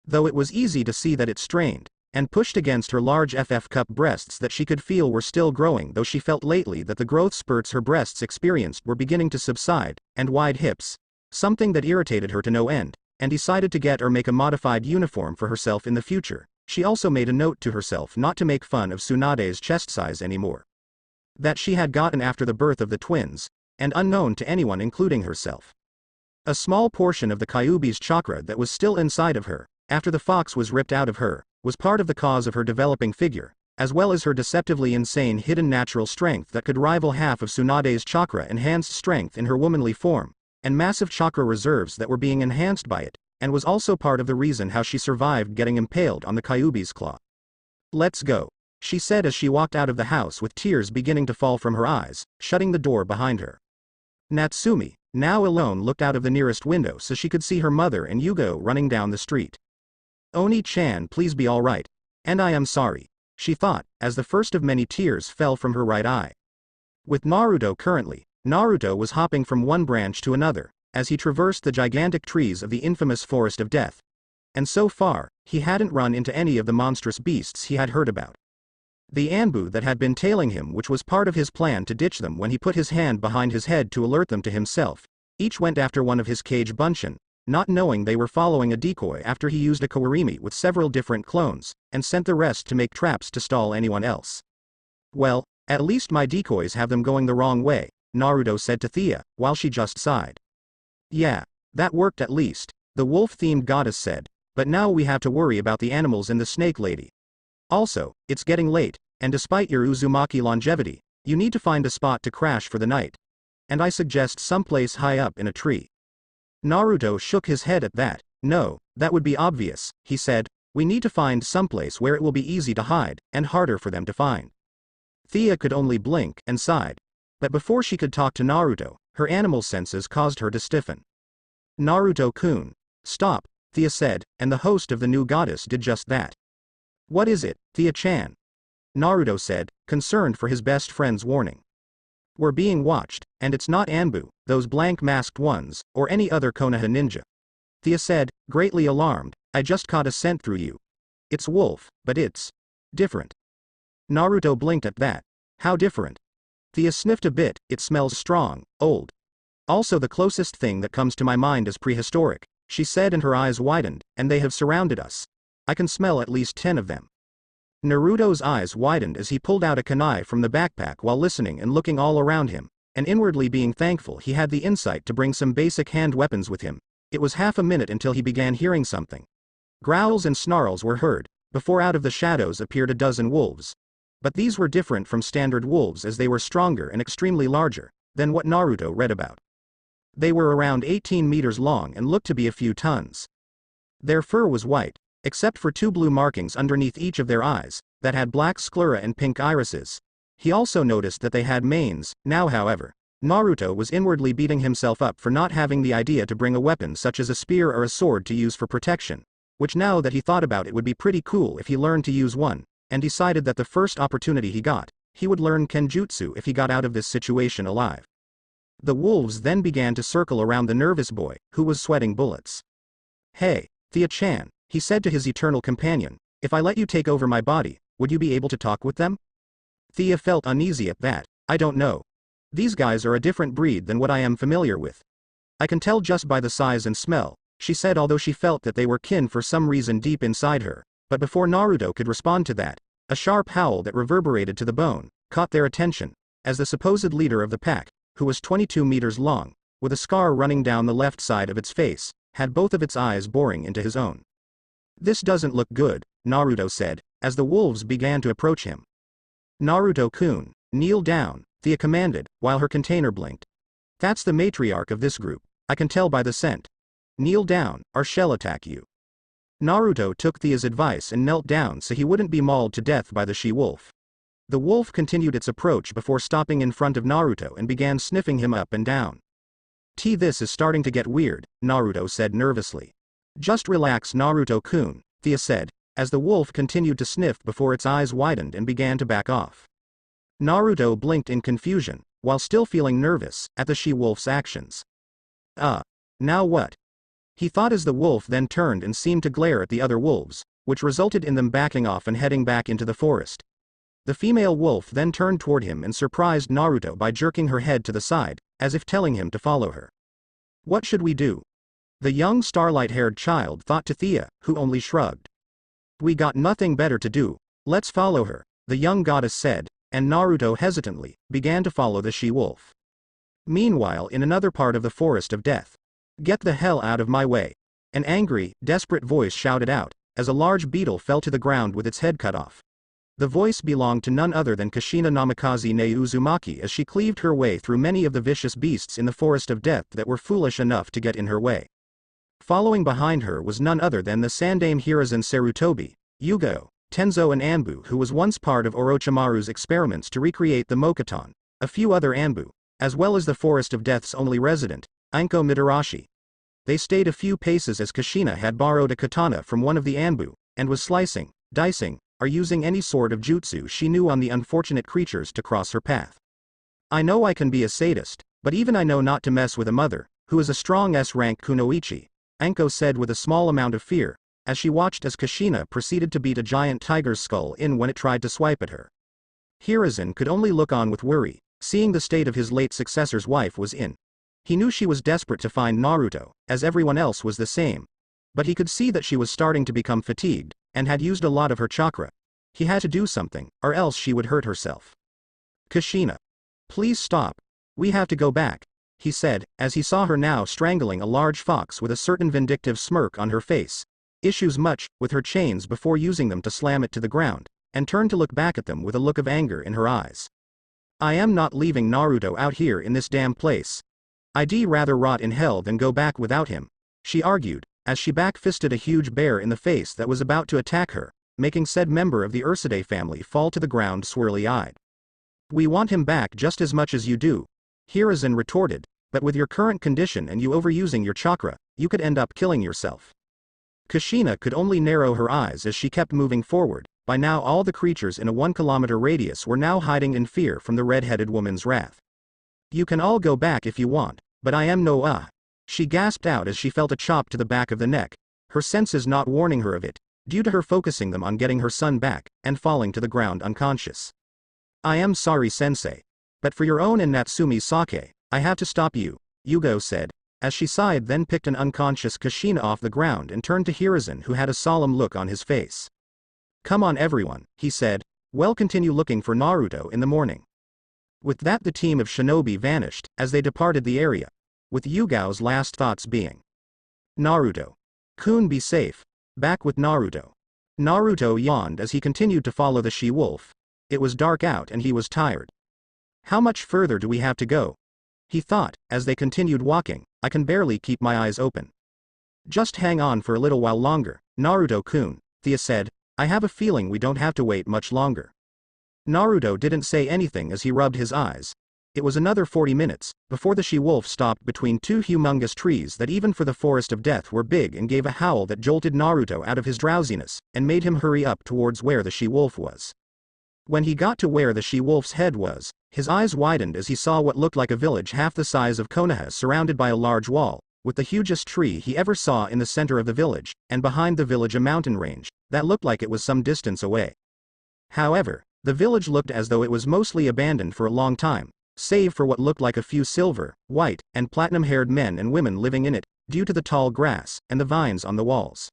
Though it was easy to see that it strained, and pushed against her large FF cup breasts that she could feel were still growing, though she felt lately that the growth spurts her breasts experienced were beginning to subside, and wide hips, something that irritated her to no end, and decided to get or make a modified uniform for herself in the future. She also made a note to herself not to make fun of Tsunade's chest size anymore. That she had gotten after the birth of the twins, and unknown to anyone including herself. A small portion of the Kyuubi's chakra that was still inside of her, after the fox was ripped out of her, was part of the cause of her developing figure, as well as her deceptively insane hidden natural strength that could rival half of Tsunade's chakra enhanced strength in her womanly form, and massive chakra reserves that were being enhanced by it, and was also part of the reason how she survived getting impaled on the Kyuubi's claw. Let's go, she said as she walked out of the house with tears beginning to fall from her eyes, shutting the door behind her. Natsumi, now alone, looked out of the nearest window so she could see her mother and Yugo running down the street. Oni-chan, please be alright. And I am sorry, she thought, as the first of many tears fell from her right eye. With Naruto currently, Naruto was hopping from one branch to another, as he traversed the gigantic trees of the infamous Forest of Death. And so far, he hadn't run into any of the monstrous beasts he had heard about. The Anbu that had been tailing him, which was part of his plan to ditch them when he put his hand behind his head to alert them to himself, each went after one of his cage bunshin, not knowing they were following a decoy after he used a kawarimi with several different clones, and sent the rest to make traps to stall anyone else. Well, at least my decoys have them going the wrong way, Naruto said to Thea, while she just sighed. Yeah, that worked at least, the wolf-themed goddess said, but now we have to worry about the animals and the snake lady. Also, it's getting late, and despite your Uzumaki longevity, you need to find a spot to crash for the night. And I suggest someplace high up in a tree. Naruto shook his head at that. No, that would be obvious, he said. We need to find someplace where it will be easy to hide, and harder for them to find. Thea could only blink and sighed. But before she could talk to Naruto, her animal senses caused her to stiffen. Naruto-kun. Stop, Thea said, and the host of the new goddess did just that. What is it, Thea-chan? Naruto said, concerned for his best friend's warning. We're being watched, and it's not Anbu, those blank masked ones, or any other Konoha ninja. Thea said, greatly alarmed, I just caught a scent through you. It's wolf, but it's different. Naruto blinked at that. How different? Thea sniffed a bit, it smells strong, old. Also the closest thing that comes to my mind is prehistoric, she said, and her eyes widened, and they have surrounded us. I can smell at least 10 of them. Naruto's eyes widened as he pulled out a kunai from the backpack while listening and looking all around him, and inwardly being thankful he had the insight to bring some basic hand weapons with him. It was half a minute until he began hearing something. Growls and snarls were heard, before out of the shadows appeared a dozen wolves. But these were different from standard wolves as they were stronger and extremely larger than what Naruto read about. They were around 18 meters long and looked to be a few tons. Their fur was white, except for 2 blue markings underneath each of their eyes, that had black sclera and pink irises. He also noticed that they had manes. Now however, Naruto was inwardly beating himself up for not having the idea to bring a weapon such as a spear or a sword to use for protection, which now that he thought about it would be pretty cool if he learned to use one, and decided that the first opportunity he got, He would learn Kenjutsu if he got out of this situation alive. The wolves then began to circle around the nervous boy, who was sweating bullets. "Hey, Thea-chan," he said to his eternal companion, "if I let you take over my body, would you be able to talk with them?" Thea felt uneasy at that. "I don't know. These guys are a different breed than what I am familiar with. I can tell just by the size and smell," she said, although she felt that they were kin for some reason deep inside her. But before Naruto could respond to that, a sharp howl that reverberated to the bone caught their attention, as the supposed leader of the pack, who was 22 meters long, with a scar running down the left side of its face, had both of its eyes boring into his own. "This doesn't look good," Naruto said, as the wolves began to approach him. "Naruto-kun, kneel down," Thea commanded, while her container blinked. "That's the matriarch of this group, I can tell by the scent. Kneel down, or she'll attack you." Naruto took Thea's advice and knelt down so he wouldn't be mauled to death by the she-wolf. The wolf continued its approach before stopping in front of Naruto and began sniffing him up and down. "This is starting to get weird," Naruto said nervously. "Just relax, Naruto-kun," Thea said, as the wolf continued to sniff before its eyes widened and began to back off. Naruto blinked in confusion, while still feeling nervous at the she-wolf's actions. Now what?" he thought as the wolf then turned and seemed to glare at the other wolves, which resulted in them backing off and heading back into the forest. The female wolf then turned toward him and surprised Naruto by jerking her head to the side, as if telling him to follow her. "What should we do?" the young starlight-haired child thought to Thea, who only shrugged. "We got nothing better to do, let's follow her," the young goddess said, and Naruto hesitantly began to follow the she-wolf. Meanwhile, in another part of the Forest of Death, "Get the hell out of my way," an angry, desperate voice shouted out, as a large beetle fell to the ground with its head cut off. The voice belonged to none other than Kushina Namikaze ne Uzumaki, as she cleaved her way through many of the vicious beasts in the Forest of Death that were foolish enough to get in her way. Following behind her was none other than the Sandaime Hiruzen Sarutobi, Yugo, Tenzo and Anbu, who was once part of Orochimaru's experiments to recreate the Mokuton, a few other Anbu, as well as the Forest of Death's only resident, Anko Mitarashi. They stayed a few paces as Kushina had borrowed a katana from one of the Anbu, and was slicing, dicing, or using any sort of jutsu she knew on the unfortunate creatures to cross her path. "I know I can be a sadist, but even I know not to mess with a mother, who is a strong S-rank kunoichi," Anko said with a small amount of fear, as she watched as Kushina proceeded to beat a giant tiger's skull in when it tried to swipe at her. Hiruzen could only look on with worry, seeing the state of his late successor's wife was in. He knew she was desperate to find Naruto, as everyone else was the same. But he could see that she was starting to become fatigued, and had used a lot of her chakra. He had to do something, or else she would hurt herself. "Kushina. Please stop. We have to go back," he said, as he saw her now strangling a large fox with a certain vindictive smirk on her face. Issues much with her chains before using them to slam it to the ground, and turned to look back at them with a look of anger in her eyes. "I am not leaving Naruto out here in this damn place. I'd rather rot in hell than go back without him," she argued, as she back-fisted a huge bear in the face that was about to attack her, making said member of the Ursidae family fall to the ground swirly-eyed. "We want him back just as much as you do," Hiruzen retorted, "but with your current condition and you overusing your chakra, you could end up killing yourself." Kushina could only narrow her eyes as she kept moving forward. By now all the creatures in a 1-kilometer radius were now hiding in fear from the red-headed woman's wrath. "You can all go back if you want, but I am no she gasped out as she felt a chop to the back of the neck, her senses not warning her of it, due to her focusing them on getting her son back, and falling to the ground unconscious. "I am sorry, sensei. But for your own and Natsumi's sake, I have to stop you," Yugo said, as she sighed, then picked an unconscious Kushina off the ground and turned to Hiruzen, who had a solemn look on his face. "Come on everyone," he said, "we'll continue looking for Naruto in the morning." With that the team of shinobi vanished, as they departed the area, with Yugo's last thoughts being, "Naruto-kun, be safe, back with Naruto." Naruto yawned as he continued to follow the she-wolf. It was dark out and he was tired. "How much further do we have to go?" he thought, as they continued walking. "I can barely keep my eyes open." "Just hang on for a little while longer, Naruto-kun," Thea said, "I have a feeling we don't have to wait much longer." Naruto didn't say anything as he rubbed his eyes. It was another 40 minutes, before the she-wolf stopped between two humongous trees that even for the Forest of Death were big, and gave a howl that jolted Naruto out of his drowsiness, and made him hurry up towards where the she-wolf was. When he got to where the she-wolf's head was, his eyes widened as he saw what looked like a village half the size of Konoha surrounded by a large wall, with the hugest tree he ever saw in the center of the village, and behind the village a mountain range, that looked like it was some distance away. However, the village looked as though it was mostly abandoned for a long time, save for what looked like a few silver, white, and platinum-haired men and women living in it, due to the tall grass and the vines on the walls.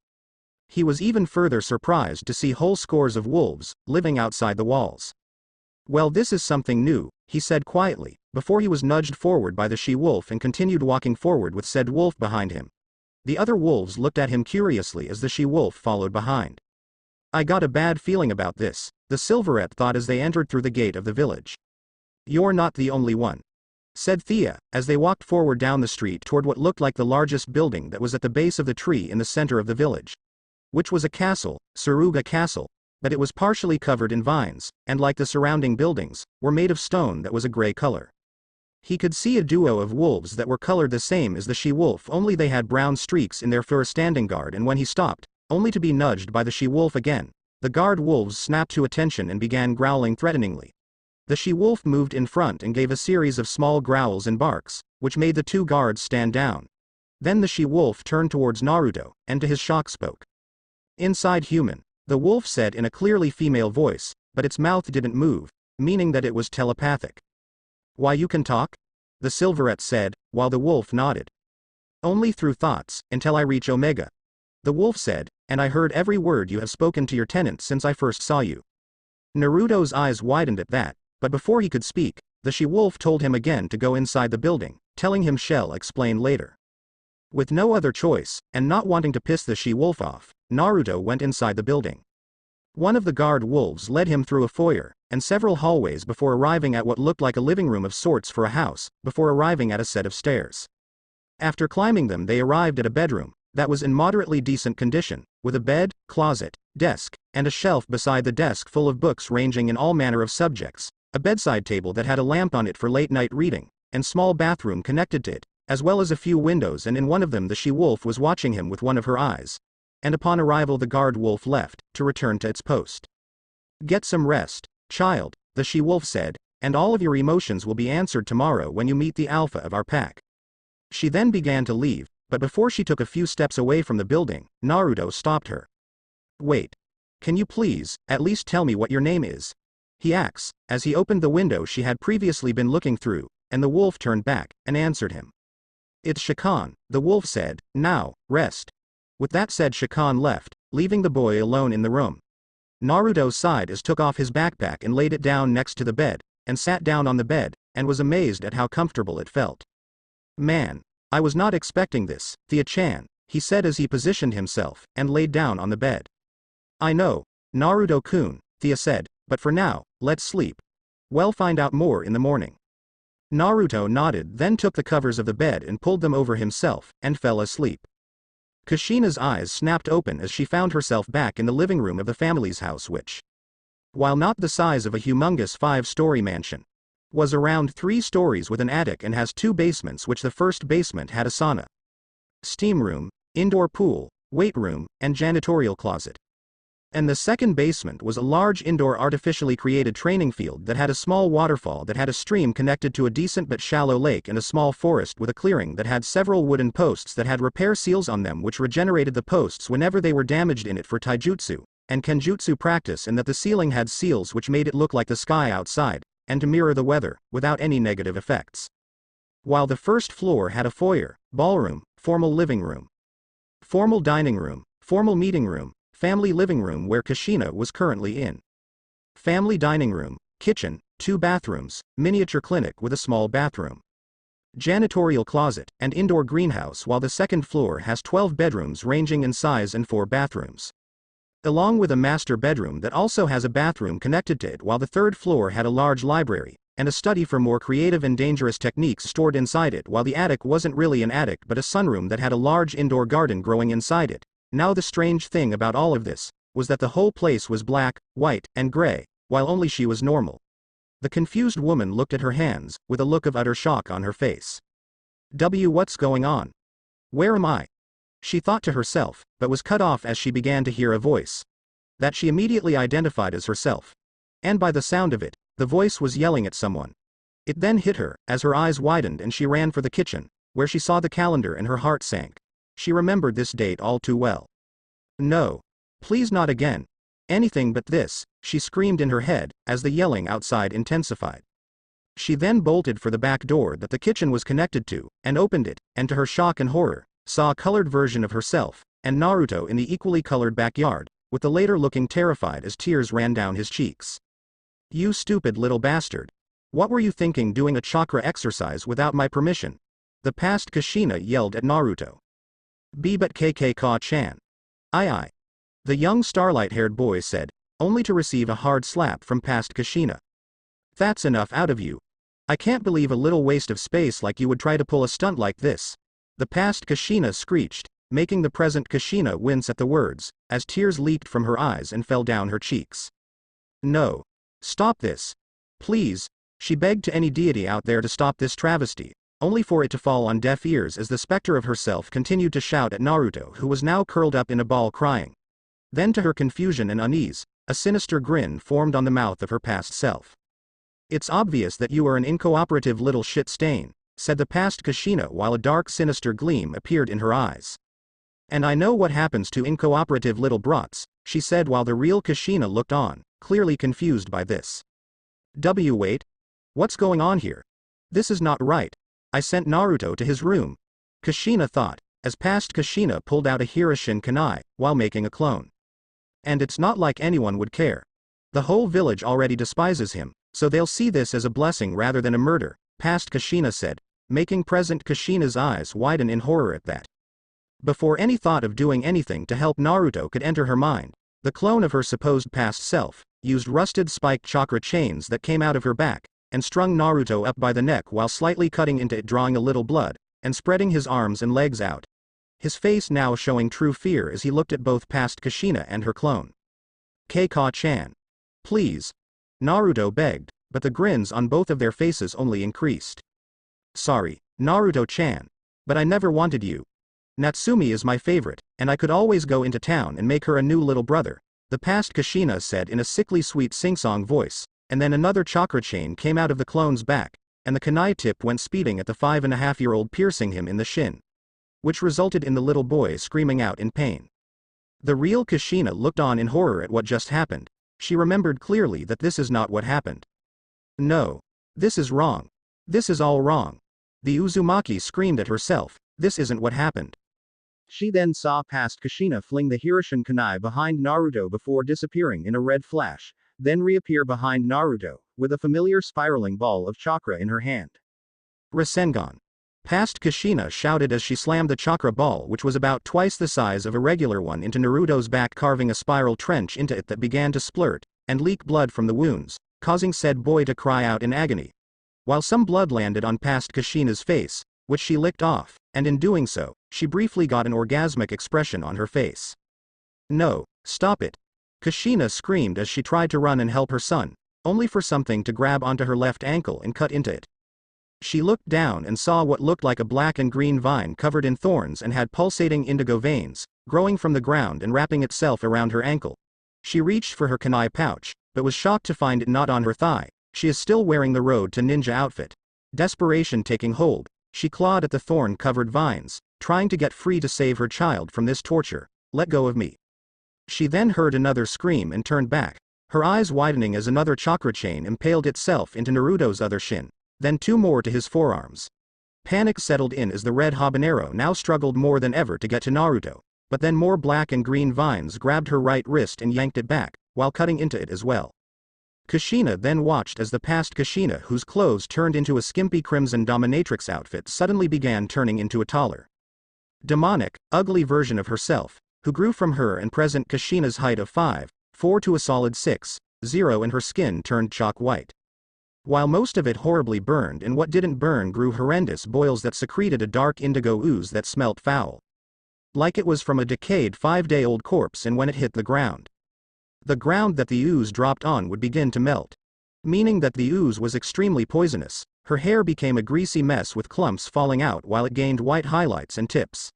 He was even further surprised to see whole scores of wolves living outside the walls. Well, this is something new, he said quietly, before he was nudged forward by the she-wolf and continued walking forward with said wolf behind him. The other wolves looked at him curiously as the she-wolf followed behind. I got a bad feeling about this, the Silverette thought as they entered through the gate of the village. You're not the only one, said Thea, as they walked forward down the street toward what looked like the largest building that was at the base of the tree in the center of the village. Which was a castle, Saruga Castle, but it was partially covered in vines, and like the surrounding buildings, were made of stone that was a gray color. He could see a duo of wolves that were colored the same as the she-wolf, only they had brown streaks in their fur standing guard, and when he stopped, only to be nudged by the she-wolf again, the guard wolves snapped to attention and began growling threateningly. The she-wolf moved in front and gave a series of small growls and barks, which made the two guards stand down. Then the she-wolf turned towards Naruto, and to his shock spoke. Inside human, the wolf said in a clearly female voice, but its mouth didn't move, meaning that it was telepathic. Why, you can talk? The Silverette said, while the wolf nodded. Only through thoughts, until I reach Omega. The wolf said, and I heard every word you have spoken to your tenant since I first saw you. Naruto's eyes widened at that, but before he could speak, the she-wolf told him again to go inside the building, telling him she'll explain later. With no other choice, and not wanting to piss the she-wolf off, Naruto went inside the building. One of the guard wolves led him through a foyer, and several hallways before arriving at what looked like a living room of sorts for a house, before arriving at a set of stairs. After climbing them they arrived at a bedroom, that was in moderately decent condition, with a bed, closet, desk, and a shelf beside the desk full of books ranging in all manner of subjects, a bedside table that had a lamp on it for late-night reading, and small bathroom connected to it, as well as a few windows, and in one of them the she-wolf was watching him with one of her eyes. And upon arrival the guard wolf left, to return to its post. Get some rest, child, the she-wolf said, and all of your emotions will be answered tomorrow when you meet the alpha of our pack. She then began to leave, but before she took a few steps away from the building, Naruto stopped her. Wait. Can you please, at least tell me what your name is? He asked, as he opened the window she had previously been looking through, and the wolf turned back, and answered him. It's Shakan, the wolf said, now, rest. With that said Shakan left, leaving the boy alone in the room. Naruto sighed as took off his backpack and laid it down next to the bed, and sat down on the bed, and was amazed at how comfortable it felt. Man. I was not expecting this, Thea-chan, he said as he positioned himself, and laid down on the bed. I know, Naruto-kun, Thea said, but for now, let's sleep. We'll find out more in the morning. Naruto nodded, then took the covers of the bed and pulled them over himself, and fell asleep. Kushina's eyes snapped open as she found herself back in the living room of the family's house, which, while not the size of a humongous 5-story mansion, was around 3 stories with an attic and has 2 basements, which the first basement had a sauna, steam room, indoor pool, weight room, and janitorial closet. And the second basement was a large indoor artificially created training field that had a small waterfall that had a stream connected to a decent but shallow lake, and a small forest with a clearing that had several wooden posts that had repair seals on them which regenerated the posts whenever they were damaged in it for taijutsu and kenjutsu practice, and that the ceiling had seals which made it look like the sky outside, and to mirror the weather, without any negative effects. While the first floor had a foyer, ballroom, formal living room, formal dining room, formal meeting room, family living room where Kushina was currently in, family dining room, kitchen, 2 bathrooms, miniature clinic with a small bathroom, janitorial closet, and indoor greenhouse, while the second floor has 12 bedrooms ranging in size and 4 bathrooms, along with a master bedroom that also has a bathroom connected to it, while the third floor had a large library, and a study for more creative and dangerous techniques stored inside it, while the attic wasn't really an attic but a sunroom that had a large indoor garden growing inside it. Now the strange thing about all of this was that the whole place was black, white, and gray, while only she was normal. The confused woman looked at her hands, with a look of utter shock on her face. What's going on? Where am I? She thought to herself, but was cut off as she began to hear a voice that she immediately identified as herself. And by the sound of it, the voice was yelling at someone. It then hit her, as her eyes widened and she ran for the kitchen, where she saw the calendar and her heart sank. She remembered this date all too well. No. Please not again. Anything but this, she screamed in her head, as the yelling outside intensified. She then bolted for the back door that the kitchen was connected to, and opened it, and to her shock and horror, saw a colored version of herself, and Naruto in the equally colored backyard, with the latter looking terrified as tears ran down his cheeks. You stupid little bastard. What were you thinking doing a chakra exercise without my permission? The past Kushina yelled at Naruto. But Ka-chan. Aye. The young starlight-haired boy said, only to receive a hard slap from past Kushina. That's enough out of you. I can't believe a little waste of space like you would try to pull a stunt like this. The past Kushina screeched, making the present Kushina wince at the words, as tears leaked from her eyes and fell down her cheeks. No. Stop this. Please, she begged to any deity out there to stop this travesty, only for it to fall on deaf ears as the specter of herself continued to shout at Naruto, who was now curled up in a ball crying. Then to her confusion and unease, a sinister grin formed on the mouth of her past self. It's obvious that you are an incooperative little shit stain, said the past Kushina while a dark sinister gleam appeared in her eyes. And I know what happens to incooperative little brats, she said while the real Kushina looked on, clearly confused by this. Wait. What's going on here? This is not right. I sent Naruto to his room. Kushina thought, as past Kushina pulled out a Hiroshin kunai, while making a clone. And it's not like anyone would care. The whole village already despises him, so they'll see this as a blessing rather than a murder, past Kushina said, making present Kushina's eyes widen in horror at that. Before any thought of doing anything to help Naruto could enter her mind, the clone of her supposed past self, used rusted spiked chakra chains that came out of her back, and strung Naruto up by the neck while slightly cutting into it, drawing a little blood, and spreading his arms and legs out. His face now showing true fear as he looked at both past Kushina and her clone. Ka-chan. Please. Naruto begged, but the grins on both of their faces only increased. Sorry, Naruto-chan. But I never wanted you. Natsumi is my favorite, and I could always go into town and make her a new little brother, the past Kushina said in a sickly sweet sing-song voice, and then another chakra chain came out of the clone's back, and the kunai tip went speeding at the 5.5-year-old, piercing him in the shin, which resulted in the little boy screaming out in pain. The real Kushina looked on in horror at what just happened. She remembered clearly that this is not what happened. No. This is wrong. This is all wrong. The Uzumaki screamed at herself, this isn't what happened. She then saw past Kushina fling the Hiroshin kunai behind Naruto before disappearing in a red flash, then reappear behind Naruto, with a familiar spiraling ball of chakra in her hand. Rasengan. Past Kushina shouted as she slammed the chakra ball, which was about twice the size of a regular one, into Naruto's back, carving a spiral trench into it that began to splurt and leak blood from the wounds, causing said boy to cry out in agony. While some blood landed on past Kushina's face, which she licked off, and in doing so, she briefly got an orgasmic expression on her face. No, stop it. Kushina screamed as she tried to run and help her son, only for something to grab onto her left ankle and cut into it. She looked down and saw what looked like a black and green vine covered in thorns and had pulsating indigo veins, growing from the ground and wrapping itself around her ankle. She reached for her kunai pouch, but was shocked to find it not on her thigh. She is still wearing the Road to Ninja outfit. Desperation taking hold, she clawed at the thorn-covered vines, trying to get free to save her child from this torture. Let go of me. She then heard another scream and turned back, her eyes widening as another chakra chain impaled itself into Naruto's other shin, then two more to his forearms. Panic settled in as the red habanero now struggled more than ever to get to Naruto, but then more black and green vines grabbed her right wrist and yanked it back, while cutting into it as well. Kushina then watched as the past Kushina, whose clothes turned into a skimpy crimson dominatrix outfit, suddenly began turning into a taller, demonic, ugly version of herself, who grew from her and present Kushina's height of 5'4" to a solid 6'0", and her skin turned chalk white. While most of it horribly burned, and what didn't burn grew horrendous boils that secreted a dark indigo ooze that smelt foul, like it was from a decayed 5-day-old corpse, and when it hit the ground that the ooze dropped on would begin to melt, meaning that the ooze was extremely poisonous. Her hair became a greasy mess with clumps falling out while it gained white highlights and tips.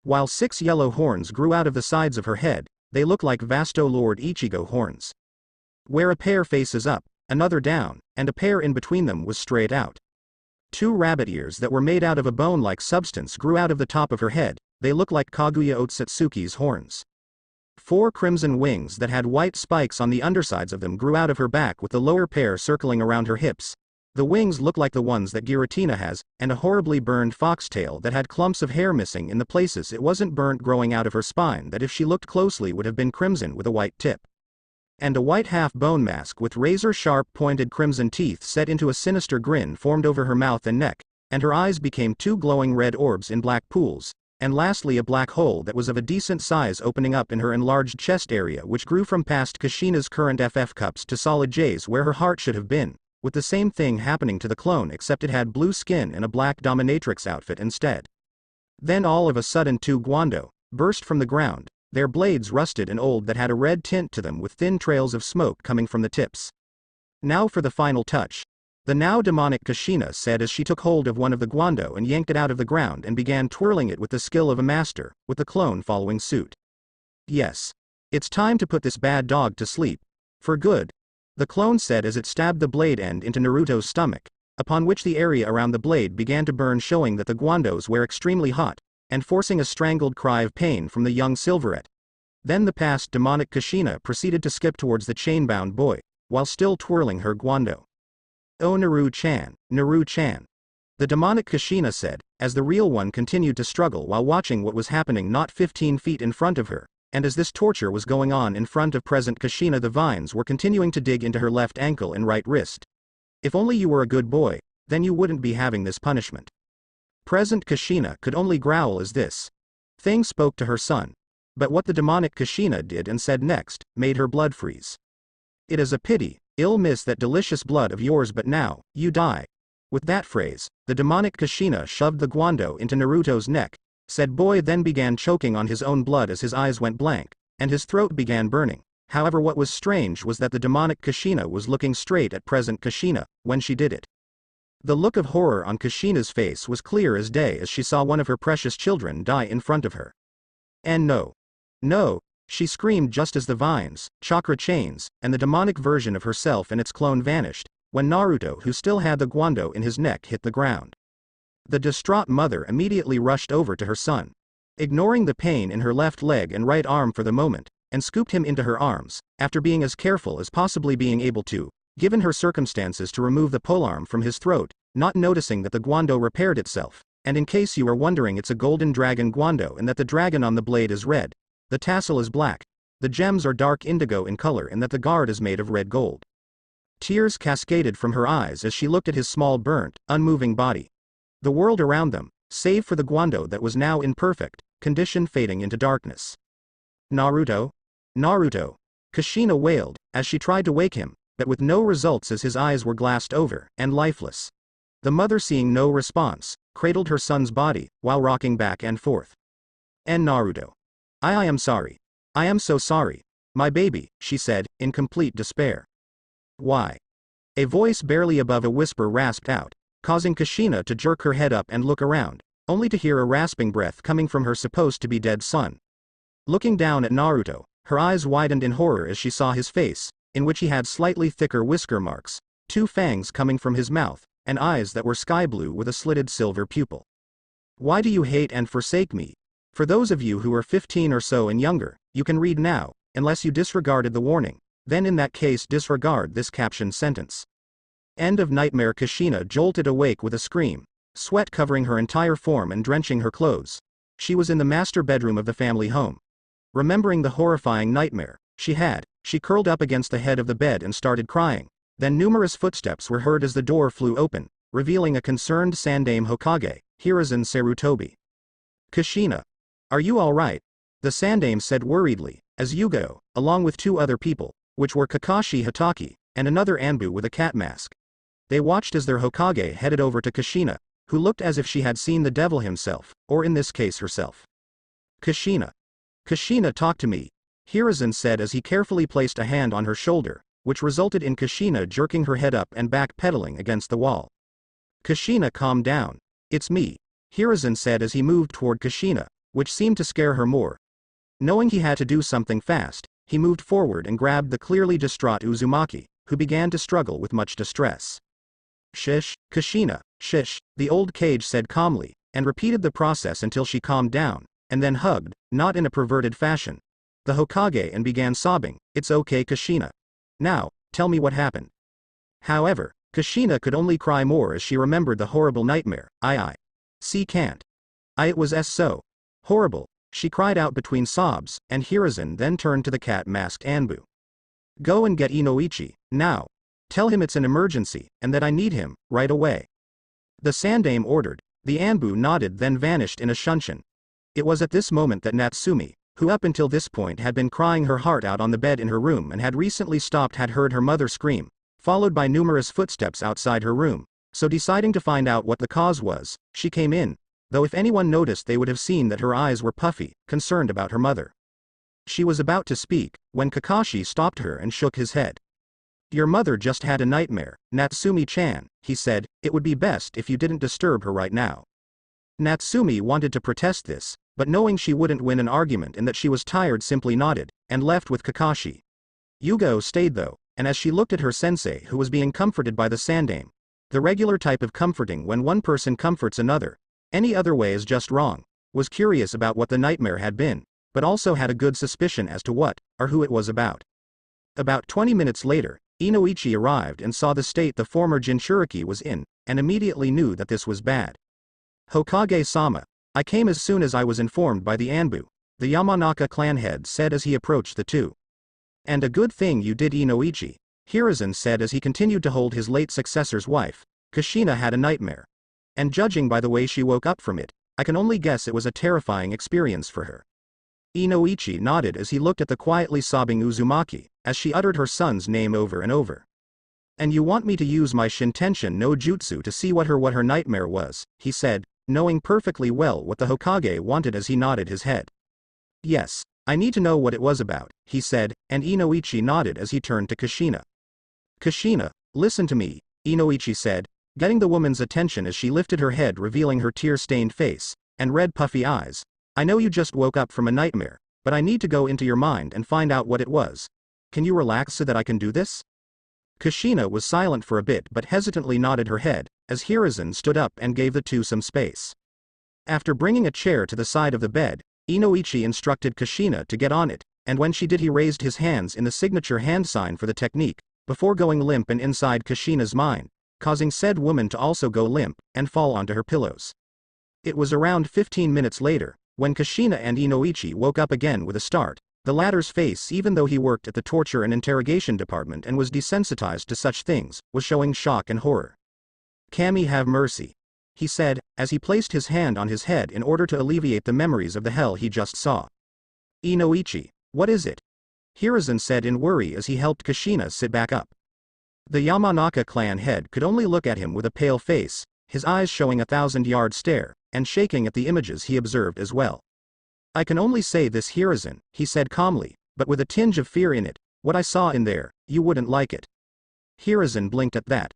While 6 yellow horns grew out of the sides of her head, they looked like Vasto Lord Ichigo horns. Where a pair faces up, another down, and a pair in between them was straight out. 2 rabbit ears that were made out of a bone-like substance grew out of the top of her head. They looked like Kaguya Otsutsuki's horns. 4 crimson wings that had white spikes on the undersides of them grew out of her back with the lower pair circling around her hips. The wings looked like the ones that Giratina has, and a horribly burned foxtail that had clumps of hair missing in the places it wasn't burnt growing out of her spine that if she looked closely would have been crimson with a white tip. And a white half-bone mask with razor-sharp pointed crimson teeth set into a sinister grin formed over her mouth and neck, and her eyes became 2 glowing red orbs in black pools, and lastly a black hole that was of a decent size opening up in her enlarged chest area which grew from past Kushina's current FF cups to solid J's where her heart should have been, with the same thing happening to the clone except it had blue skin and a black dominatrix outfit instead. Then all of a sudden 2 guando burst from the ground, their blades rusted and old that had a red tint to them with thin trails of smoke coming from the tips. Now for the final touch. The now demonic Kushina said as she took hold of one of the guando and yanked it out of the ground and began twirling it with the skill of a master, with the clone following suit. Yes. It's time to put this bad dog to sleep. For good. The clone said as it stabbed the blade end into Naruto's stomach, upon which the area around the blade began to burn showing that the guandos were extremely hot, and forcing a strangled cry of pain from the young silverette. Then the past demonic Kushina proceeded to skip towards the chain-bound boy, while still twirling her guando. Oh Naru-chan, Naru-chan. The demonic Kushina said, as the real one continued to struggle while watching what was happening not 15 feet in front of her, and as this torture was going on in front of present Kushina the vines were continuing to dig into her left ankle and right wrist. If only you were a good boy, then you wouldn't be having this punishment. Present Kushina could only growl as this thing spoke to her son. But what the demonic Kushina did and said next, made her blood freeze. It is a pity, I'll miss that delicious blood of yours but now, you die. With that phrase, the demonic Kushina shoved the guando into Naruto's neck, said boy then began choking on his own blood as his eyes went blank, and his throat began burning. However what was strange was that the demonic Kushina was looking straight at present Kushina, when she did it. The look of horror on Kushina's face was clear as day as she saw one of her precious children die in front of her. And no. No, she screamed just as the vines, chakra chains, and the demonic version of herself and its clone vanished, when Naruto who still had the guando in his neck hit the ground. The distraught mother immediately rushed over to her son, ignoring the pain in her left leg and right arm for the moment, and scooped him into her arms, after being as careful as possibly being able to, given her circumstances to remove the polearm from his throat, not noticing that the guando repaired itself, and in case you are wondering it's a golden dragon guando and that the dragon on the blade is red, the tassel is black, the gems are dark indigo in color and that the guard is made of red gold. Tears cascaded from her eyes as she looked at his small burnt, unmoving body. The world around them, save for the guando that was now in perfect condition fading into darkness. Naruto? Naruto! Kushina wailed, as she tried to wake him, but with no results as his eyes were glassed over, and lifeless. The mother seeing no response, cradled her son's body, while rocking back and forth. And Naruto. I am sorry. I am so sorry. My baby, she said, in complete despair. Why? A voice barely above a whisper rasped out, causing Kushina to jerk her head up and look around, only to hear a rasping breath coming from her supposed to be dead son. Looking down at Naruto, her eyes widened in horror as she saw his face, in which he had slightly thicker whisker marks, 2 fangs coming from his mouth, and eyes that were sky blue with a slitted silver pupil. Why do you hate and forsake me? For those of you who are 15 or so and younger, you can read now, unless you disregarded the warning, then in that case disregard this captioned sentence. End of nightmare. Kushina jolted awake with a scream, sweat covering her entire form and drenching her clothes. She was in the master bedroom of the family home. Remembering the horrifying nightmare she curled up against the head of the bed and started crying. Then numerous footsteps were heard as the door flew open, revealing a concerned Sandame Hokage, Hiruzen Sarutobi. Kushina. Are you alright? The Sandame said worriedly, as Yugo, along with 2 other people, which were Kakashi Hatake, and another Anbu with a cat mask. They watched as their Hokage headed over to Kushina, who looked as if she had seen the devil himself, or in this case herself. Kushina. Kushina, talk to me. Hiruzen said as he carefully placed a hand on her shoulder, which resulted in Kushina jerking her head up and back pedaling against the wall. Kushina, calm down. It's me. Hiruzen said as he moved toward Kushina, which seemed to scare her more. Knowing he had to do something fast, he moved forward and grabbed the clearly distraught Uzumaki, who began to struggle with much distress. Shish, Kushina, shish, the old cage said calmly, and repeated the process until she calmed down, and then hugged, not in a perverted fashion, the Hokage and began sobbing. It's okay, Kushina. Now, tell me what happened. However, Kushina could only cry more as she remembered the horrible nightmare. See can't. It was so horrible, she cried out between sobs, and Hiruzen then turned to the cat-masked Anbu. Go and get Inoichi, now. Tell him it's an emergency, and that I need him, right away. The Sandaime ordered. The Anbu nodded then vanished in a shunshin. It was at this moment that Natsumi, who up until this point had been crying her heart out on the bed in her room and had recently stopped, had heard her mother scream, followed by numerous footsteps outside her room, so deciding to find out what the cause was, she came in, though if anyone noticed they would have seen that her eyes were puffy, concerned about her mother. She was about to speak, when Kakashi stopped her and shook his head. Your mother just had a nightmare, Natsumi-chan, he said, it would be best if you didn't disturb her right now. Natsumi wanted to protest this, but knowing she wouldn't win an argument and that she was tired simply nodded, and left with Kakashi. Yugo stayed though, and as she looked at her sensei who was being comforted by the Sandaime, the regular type of comforting when one person comforts another, any other way is just wrong, was curious about what the nightmare had been, but also had a good suspicion as to what, or who it was about. About 20 minutes later, Inoichi arrived and saw the state the former Jinchuriki was in, and immediately knew that this was bad. Hokage-sama, I came as soon as I was informed by the Anbu, the Yamanaka clan head said as he approached the two. And a good thing you did, Inoichi, Hiruzen said as he continued to hold his late successor's wife. Kushina had a nightmare. And judging by the way she woke up from it, I can only guess it was a terrifying experience for her. Inoichi nodded as he looked at the quietly sobbing Uzumaki, as she uttered her son's name over and over. And you want me to use my Shintenshin no Jutsu to see what her nightmare was, he said, knowing perfectly well what the Hokage wanted as he nodded his head. Yes, I need to know what it was about, he said, and Inoichi nodded as he turned to Kushina. Kushina, listen to me, Inoichi said, getting the woman's attention as she lifted her head revealing her tear-stained face, and red puffy eyes. I know you just woke up from a nightmare, but I need to go into your mind and find out what it was. Can you relax so that I can do this? Kushina was silent for a bit but hesitantly nodded her head, as Hiruzen stood up and gave the two some space. After bringing a chair to the side of the bed, Inoichi instructed Kushina to get on it, and when she did he raised his hands in the signature hand sign for the technique, before going limp and inside Kushina's mind, causing said woman to also go limp, and fall onto her pillows. It was around 15 minutes later, when Kushina and Inoichi woke up again with a start, the latter's face, even though he worked at the torture and interrogation department and was desensitized to such things, was showing shock and horror. Kami have mercy, he said, as he placed his hand on his head in order to alleviate the memories of the hell he just saw. Inoichi, what is it? Hiruzen said in worry as he helped Kushina sit back up. The Yamanaka clan head could only look at him with a pale face, his eyes showing 1,000-yard stare, and shaking at the images he observed as well. I can only say this, Hiruzen, he said calmly, but with a tinge of fear in it, what I saw in there, you wouldn't like it. Hiruzen blinked at that.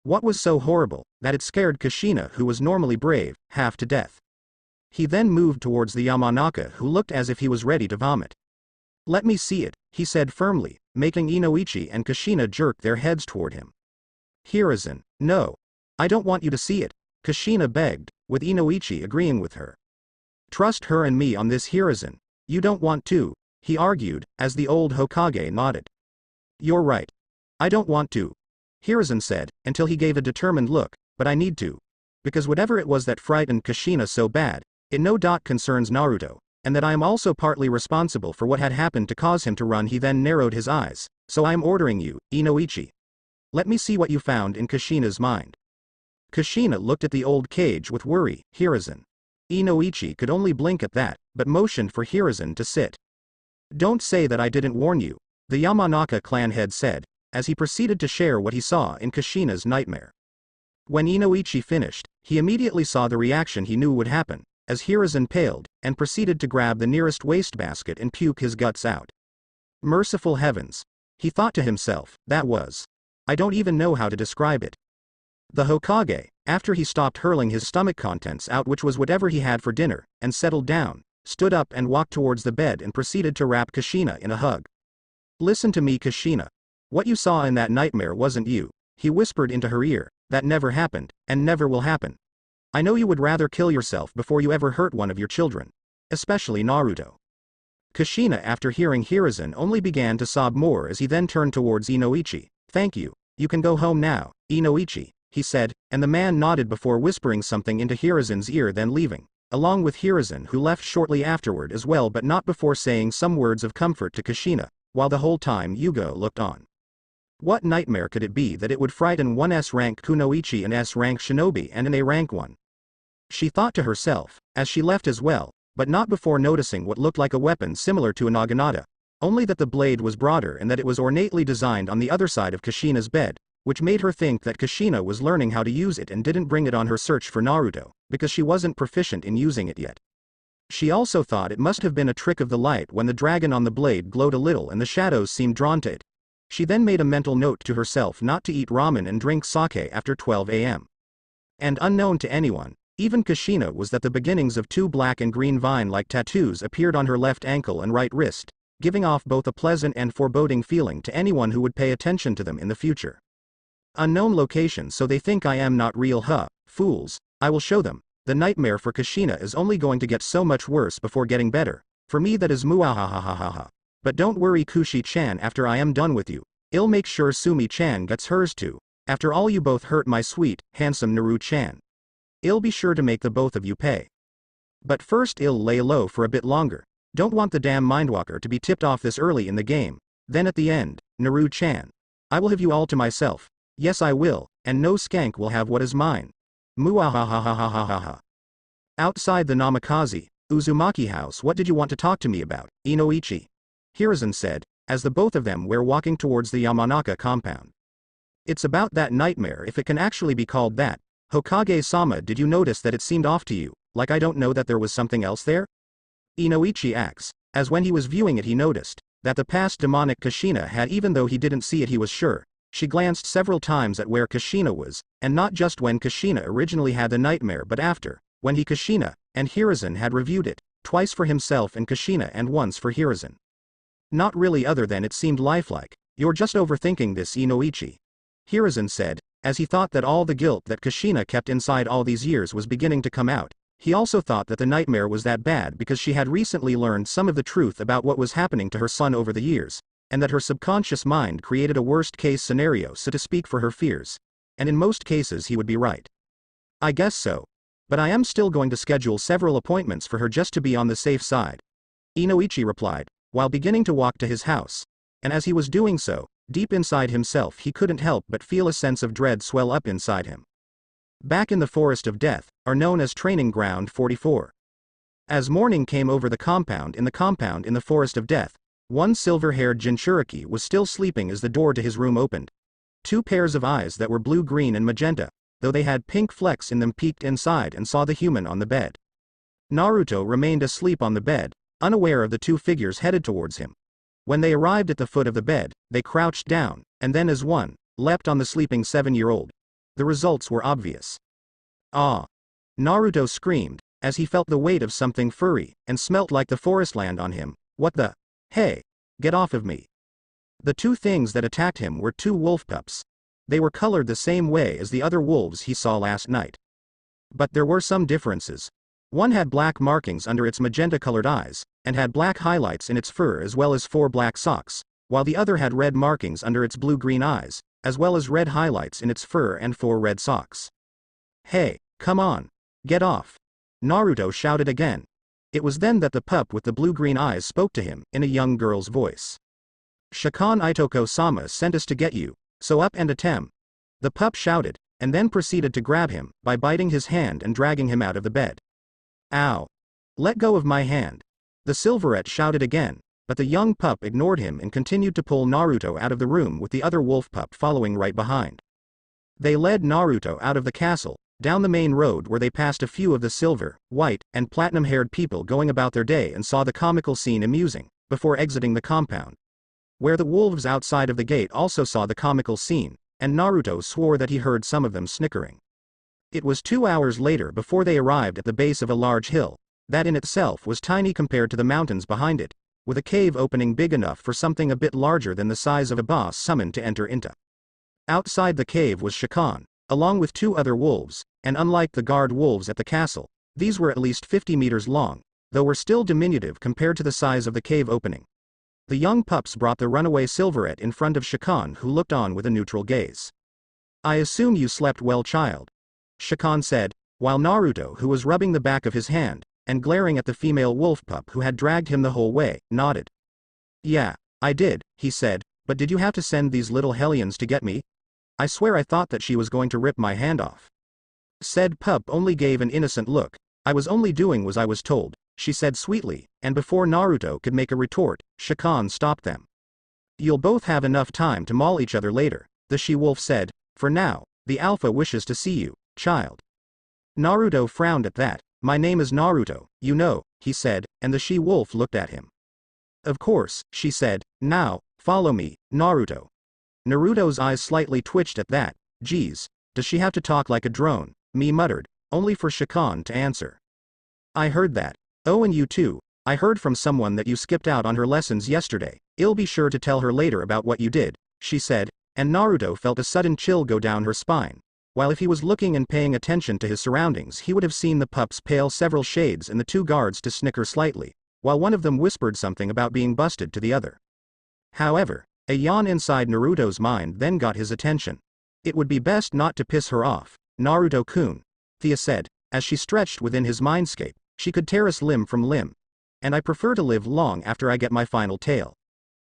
What was so horrible, that it scared Kushina, who was normally brave, half to death. He then moved towards the Yamanaka, who looked as if he was ready to vomit. Let me see it, he said firmly, making Inoichi and Kushina jerk their heads toward him. Hiruzen, no. I don't want you to see it, Kushina begged, with Inoichi agreeing with her. Trust her and me on this, Hiruzen. You don't want to, he argued, as the old Hokage nodded. You're right. I don't want to, Hiruzen said, until he gave a determined look, but I need to. Because whatever it was that frightened Kushina so bad, it no doubt concerns Naruto, and that I am also partly responsible for what had happened to cause him to run. He then narrowed his eyes, so I am ordering you, Inoichi. Let me see what you found in Kushina's mind. Kushina looked at the old cage with worry. Hiruzen. Inoichi could only blink at that, but motioned for Hiruzen to sit. Don't say that I didn't warn you, the Yamanaka clan head said, as he proceeded to share what he saw in Kushina's nightmare. When Inoichi finished, he immediately saw the reaction he knew would happen, as Hiruzen paled, and proceeded to grab the nearest wastebasket and puke his guts out. Merciful heavens. He thought to himself, that was. I don't even know how to describe it. The Hokage, after he stopped hurling his stomach contents out, which was whatever he had for dinner, and settled down, stood up and walked towards the bed and proceeded to wrap Kushina in a hug. Listen to me, Kushina. What you saw in that nightmare wasn't you, he whispered into her ear. That never happened, and never will happen. I know you would rather kill yourself before you ever hurt one of your children. Especially Naruto. Kushina, after hearing Hiruzen, only began to sob more as he then turned towards Inoichi. Thank you. You can go home now, Inoichi, he said, and the man nodded before whispering something into Hiruzen's ear, then leaving, along with Hiruzen, who left shortly afterward as well, but not before saying some words of comfort to Kushina, while the whole time Yugo looked on. What nightmare could it be that it would frighten one S-rank kunoichi, an S-rank shinobi, and an A-rank one? She thought to herself, as she left as well, but not before noticing what looked like a weapon similar to a naginata, only that the blade was broader and that it was ornately designed on the other side of Kushina's bed, which made her think that Kushina was learning how to use it and didn't bring it on her search for Naruto, because she wasn't proficient in using it yet. She also thought it must have been a trick of the light when the dragon on the blade glowed a little and the shadows seemed drawn to it. She then made a mental note to herself not to eat ramen and drink sake after 12 a.m. And unknown to anyone, even Kushina, was that the beginnings of two black and green vine-like tattoos appeared on her left ankle and right wrist, giving off both a pleasant and foreboding feeling to anyone who would pay attention to them in the future. Unknown location, so they think I am not real, huh, fools, I will show them. The nightmare for Kushina is only going to get so much worse before getting better. For me that is muahahahaha. But don't worry, Kushi-chan, after I am done with you, I'll make sure Sumi-chan gets hers too. After all, you both hurt my sweet, handsome Naru-chan. I'll be sure to make the both of you pay. But first I'll lay low for a bit longer. Don't want the damn Mindwalker to be tipped off this early in the game. Then at the end, Naru-chan, I will have you all to myself. Yes I will, and no skank will have what is mine. Muahahahahahaha. Outside the Namikaze, Uzumaki house, what did you want to talk to me about, Inoichi? Hiruzen said, as the both of them were walking towards the Yamanaka compound. It's about that nightmare, if it can actually be called that. Hokage-sama, did you notice that it seemed off to you, like I don't know that there was something else there? Inoichi asks, as when he was viewing it he noticed that the past demonic Kushina had, even though he didn't see it he was sure. She glanced several times at where Kushina was, and not just when Kushina originally had the nightmare but after, when he Kushina, and Hiruzen had reviewed it, twice for himself and Kushina and once for Hiruzen. Not really, other than it seemed lifelike. You're just overthinking this, Inoichi. Hiruzen said, as he thought that all the guilt that Kushina kept inside all these years was beginning to come out. He also thought that the nightmare was that bad because she had recently learned some of the truth about what was happening to her son over the years, and that her subconscious mind created a worst-case scenario, so to speak, for her fears. And in most cases he would be right. I guess so. But I am still going to schedule several appointments for her just to be on the safe side. Inoichi replied, while beginning to walk to his house. And as he was doing so, deep inside himself he couldn't help but feel a sense of dread swell up inside him. Back in the Forest of Death, are known as Training Ground 44. As morning came over the compound in the Forest of Death, one silver-haired Jinchuriki was still sleeping as the door to his room opened. Two pairs of eyes that were blue, green and magenta, though they had pink flecks in them, peeked inside and saw the human on the bed. Naruto remained asleep on the bed, unaware of the two figures headed towards him. When they arrived at the foot of the bed, they crouched down, and then as one, leapt on the sleeping 7-year-old. The results were obvious. Ah! Naruto screamed, as he felt the weight of something furry, and smelt like the forest land on him. What the? Hey! Get off of me! The two things that attacked him were two wolf pups. They were colored the same way as the other wolves he saw last night. But there were some differences. One had black markings under its magenta-colored eyes, and had black highlights in its fur as well as 4 black socks, while the other had red markings under its blue-green eyes, as well as red highlights in its fur and 4 red socks. Hey, come on! Get off! Naruto shouted again. It was then that the pup with the blue-green eyes spoke to him, in a young girl's voice. Shakan Itoko-sama sent us to get you, so up and atem. The pup shouted, and then proceeded to grab him, by biting his hand and dragging him out of the bed. Ow! Let go of my hand! The silverette shouted again, but the young pup ignored him and continued to pull Naruto out of the room with the other wolf pup following right behind. They led Naruto out of the castle, down the main road where they passed a few of the silver, white, and platinum-haired people going about their day and saw the comical scene amusing, before exiting the compound. Where the wolves outside of the gate also saw the comical scene, and Naruto swore that he heard some of them snickering. It was 2 hours later before they arrived at the base of a large hill, that in itself was tiny compared to the mountains behind it, with a cave opening big enough for something a bit larger than the size of a boss summoned to enter into. Outside the cave was Shakan, along with 2 other wolves, and unlike the guard wolves at the castle, these were at least 50 meters long, though were still diminutive compared to the size of the cave opening. The young pups brought the runaway Silverette in front of Shakan, who looked on with a neutral gaze. "I assume you slept well, child," Shakan said, while Naruto, who was rubbing the back of his hand, and glaring at the female wolf pup who had dragged him the whole way, nodded. "Yeah, I did," he said, "but did you have to send these little hellions to get me? I swear I thought that she was going to rip my hand off." Said pup only gave an innocent look. "I was only doing as I was told," she said sweetly, and before Naruto could make a retort, Shakan stopped them. "You'll both have enough time to maul each other later," the she-wolf said. "For now, the alpha wishes to see you, child." Naruto frowned at that. "My name is Naruto, you know," he said, and the she-wolf looked at him. "Of course," she said. "Now, follow me, Naruto." Naruto's eyes slightly twitched at that. "Geez, does she have to talk like a drone?" he muttered, only for Shakan to answer. "I heard that. Oh, and you too. I heard from someone that you skipped out on her lessons yesterday. I'll be sure to tell her later about what you did," she said, and Naruto felt a sudden chill go down her spine. While if he was looking and paying attention to his surroundings, he would have seen the pups pale several shades and the 2 guards to snicker slightly, while one of them whispered something about being busted to the other. However, a yawn inside Naruto's mind then got his attention. "It would be best not to piss her off, Naruto-kun," Thea said, as she stretched within his mindscape. "She could tear us limb from limb. And I prefer to live long after I get my final tail."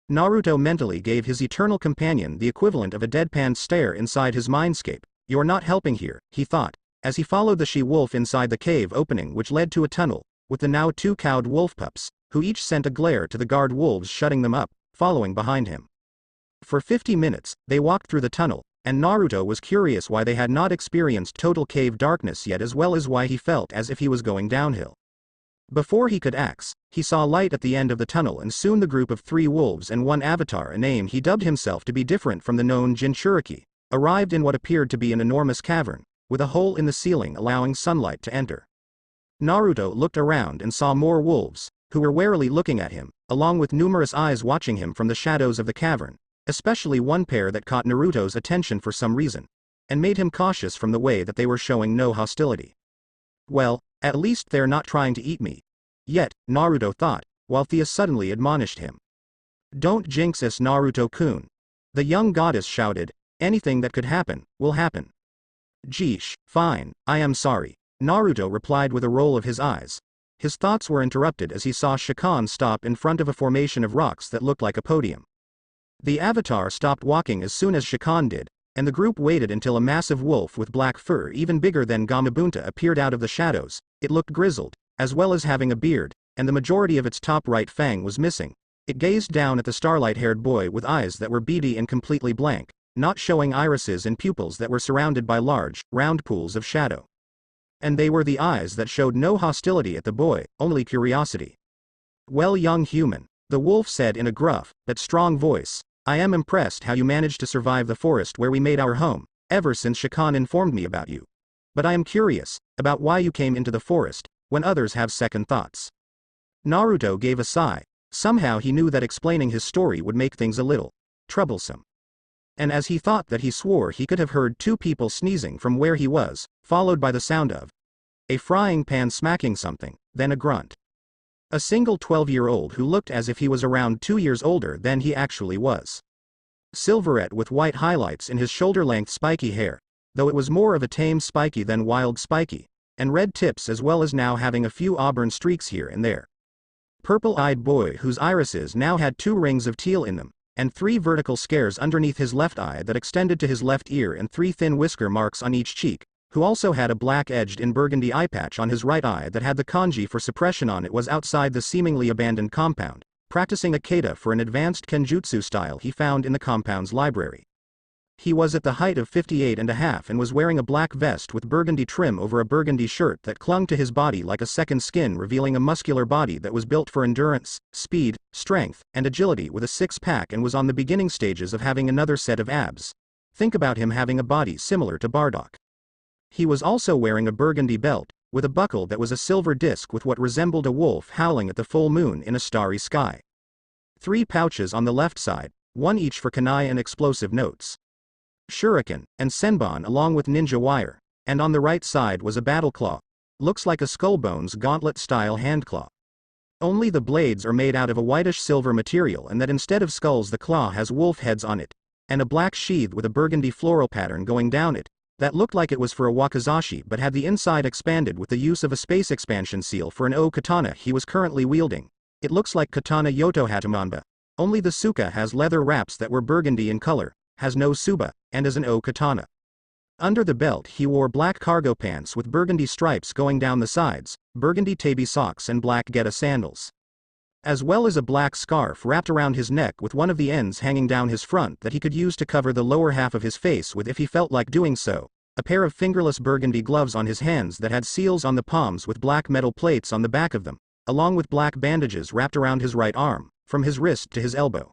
Naruto mentally gave his eternal companion the equivalent of a deadpan stare inside his mindscape. "You're not helping here," he thought, as he followed the she-wolf inside the cave opening which led to a tunnel, with the now 2 cowed wolf pups, who each sent a glare to the guard wolves shutting them up, following behind him. For 50 minutes, they walked through the tunnel, and Naruto was curious why they had not experienced total cave darkness yet, as well as why he felt as if he was going downhill. Before he could ask, he saw light at the end of the tunnel, and soon the group of 3 wolves and 1 avatar, a name he dubbed himself to be different from the known Jinchuriki, arrived in what appeared to be an enormous cavern, with a hole in the ceiling allowing sunlight to enter. Naruto looked around and saw more wolves, who were warily looking at him, along with numerous eyes watching him from the shadows of the cavern, especially one pair that caught Naruto's attention for some reason, and made him cautious from the way that they were showing no hostility. "Well, at least they're not trying to eat me. Yet," Naruto thought, while Thea suddenly admonished him. "Don't jinx us, Naruto-kun," the young goddess shouted. "Anything that could happen, will happen." "Geesh, fine, I am sorry," Naruto replied with a roll of his eyes. His thoughts were interrupted as he saw Shakan stop in front of a formation of rocks that looked like a podium. The avatar stopped walking as soon as Shakan did, and the group waited until a massive wolf with black fur even bigger than Gamabunta appeared out of the shadows. It looked grizzled, as well as having a beard, and the majority of its top right fang was missing. It gazed down at the starlight-haired boy with eyes that were beady and completely blank, not showing irises and pupils that were surrounded by large, round pools of shadow. And they were the eyes that showed no hostility at the boy, only curiosity. "Well, young human," the wolf said in a gruff, but strong voice, "I am impressed how you managed to survive the forest where we made our home, ever since Shakan informed me about you. But I am curious, about why you came into the forest, when others have second thoughts." Naruto gave a sigh. Somehow he knew that explaining his story would make things a little troublesome. And as he thought that, he swore he could have heard 2 people sneezing from where he was, followed by the sound of a frying pan smacking something, then a grunt. A single 12-year-old who looked as if he was around 2 years older than he actually was. Silverette with white highlights in his shoulder-length spiky hair, though it was more of a tame spiky than wild spiky, and red tips, as well as now having a few auburn streaks here and there. Purple-eyed boy whose irises now had 2 rings of teal in them, and 3 vertical scars underneath his left eye that extended to his left ear, and 3 thin whisker marks on each cheek, who also had a black-edged in burgundy eye patch on his right eye that had the kanji for suppression on it, was outside the seemingly abandoned compound, practicing a kata for an advanced kenjutsu style he found in the compound's library. He was at the height of 58.5 and was wearing a black vest with burgundy trim over a burgundy shirt that clung to his body like a second skin, revealing a muscular body that was built for endurance, speed, strength, and agility, with a 6-pack, and was on the beginning stages of having another set of abs. Think about him having a body similar to Bardock. He was also wearing a burgundy belt, with a buckle that was a silver disc with what resembled a wolf howling at the full moon in a starry sky. 3 pouches on the left side, one each for kunai and explosive notes, shuriken, and senbon along with ninja wire, and on the right side was a battle claw. Looks like a skullbones gauntlet-style handclaw. Only the blades are made out of a whitish-silver material and that instead of skulls the claw has wolf heads on it, and a black sheath with a burgundy floral pattern going down it, that looked like it was for a wakizashi but had the inside expanded with the use of a space expansion seal for an katana he was currently wielding. It looks like katana yoto hatamanba. Only the suka has leather wraps that were burgundy in color, has no suba, and is an katana. Under the belt he wore black cargo pants with burgundy stripes going down the sides, burgundy tabi socks and black geta sandals, as well as a black scarf wrapped around his neck with one of the ends hanging down his front that he could use to cover the lower half of his face with if he felt like doing so, a pair of fingerless burgundy gloves on his hands that had seals on the palms with black metal plates on the back of them, along with black bandages wrapped around his right arm, from his wrist to his elbow.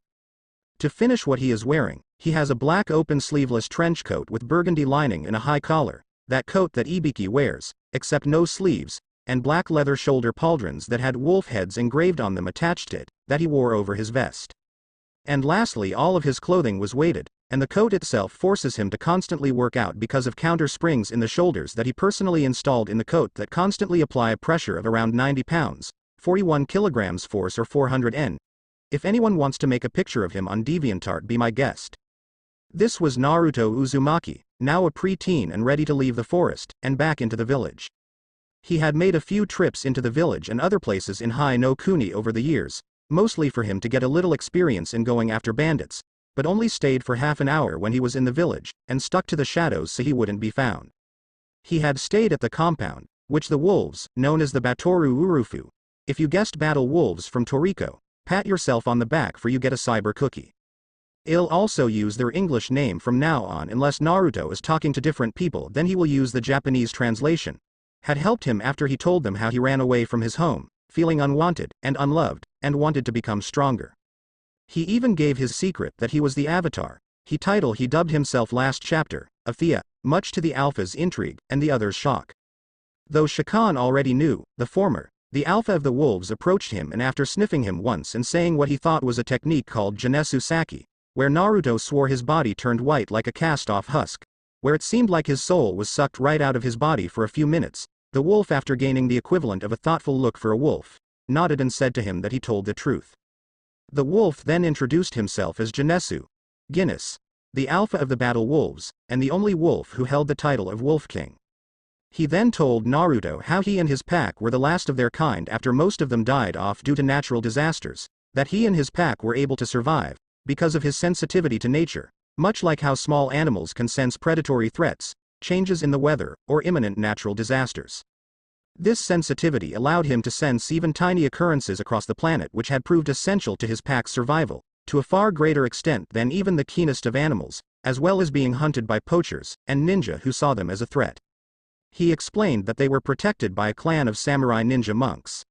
To finish what he is wearing, he has a black open sleeveless trench coat with burgundy lining and a high collar, that coat that Ibiki wears, except no sleeves, and black leather shoulder pauldrons that had wolf heads engraved on them attached to it, that he wore over his vest. And lastly, all of his clothing was weighted, and the coat itself forces him to constantly work out because of counter springs in the shoulders that he personally installed in the coat that constantly apply a pressure of around 90 pounds, 41 kilograms force or 400 N. If anyone wants to make a picture of him on DeviantArt, be my guest. This was Naruto Uzumaki, now a pre-teen and ready to leave the forest, and back into the village. He had made a few trips into the village and other places in Hai no Kuni over the years, mostly for him to get a little experience in going after bandits, but only stayed for half an hour when he was in the village, and stuck to the shadows so he wouldn't be found. He had stayed at the compound, which the wolves, known as the Batoru Urufu. If you guessed battle wolves from Toriko, pat yourself on the back for you get a cyber cookie. I'll also use their English name from now on unless Naruto is talking to different people, then he will use the Japanese translation. Had helped him after he told them how he ran away from his home, feeling unwanted and unloved, and wanted to become stronger. He even gave his secret that he was the Avatar, he dubbed himself last chapter, Athea, much to the Alpha's intrigue and the others' shock. Though Shakan already knew, the former, the Alpha of the Wolves approached him and after sniffing him once and saying what he thought was a technique called Jinesu Saki, where Naruto swore his body turned white like a cast-off husk, where it seemed like his soul was sucked right out of his body for a few minutes, the wolf, after gaining the equivalent of a thoughtful look for a wolf, nodded and said to him that he told the truth. The wolf then introduced himself as Jinesu, Guinness, the Alpha of the Battle Wolves, and the only wolf who held the title of Wolf King. He then told Naruto how he and his pack were the last of their kind after most of them died off due to natural disasters, that he and his pack were able to survive, because of his sensitivity to nature, much like how small animals can sense predatory threats, changes in the weather, or imminent natural disasters. This sensitivity allowed him to sense even tiny occurrences across the planet which had proved essential to his pack's survival, to a far greater extent than even the keenest of animals, as well as being hunted by poachers and ninja who saw them as a threat. He explained that they were protected by a clan of samurai ninja monks,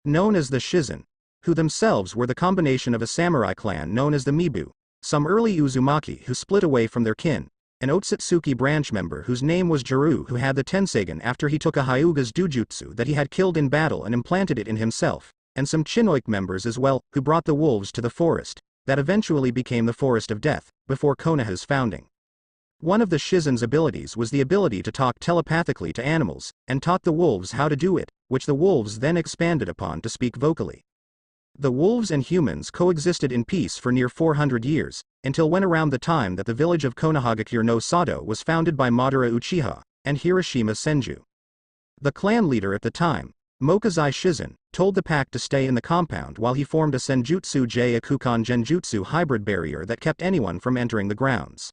known as the Shizen, who themselves were the combination of a samurai clan known as the Mibu, some early Uzumaki who split away from their kin, an Otsutsuki branch member whose name was Jiru who had the Tenseigan after he took a Hyuga's Dujutsu that he had killed in battle and implanted it in himself, and some Chinoik members as well, who brought the wolves to the forest, that eventually became the Forest of Death, before Konoha's founding. One of the Shizen's abilities was the ability to talk telepathically to animals, and taught the wolves how to do it, which the wolves then expanded upon to speak vocally. The wolves and humans coexisted in peace for near 400 years, until when around the time that the village of Konohagakure no Sado was founded by Madara Uchiha and Hiroshima Senju. The clan leader at the time, Mokuzai Shizen, told the pack to stay in the compound while he formed a Senjutsu Kukan Genjutsu hybrid barrier that kept anyone from entering the grounds,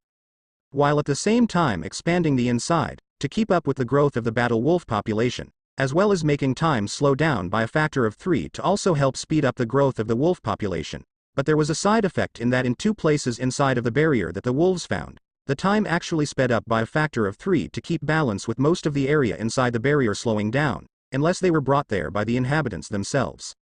while at the same time expanding the inside, to keep up with the growth of the battle wolf population, as well as making time slow down by a factor of 3 to also help speed up the growth of the wolf population. But there was a side effect in that in 2 places inside of the barrier that the wolves found, the time actually sped up by a factor of 3 to keep balance with most of the area inside the barrier slowing down, unless they were brought there by the inhabitants themselves.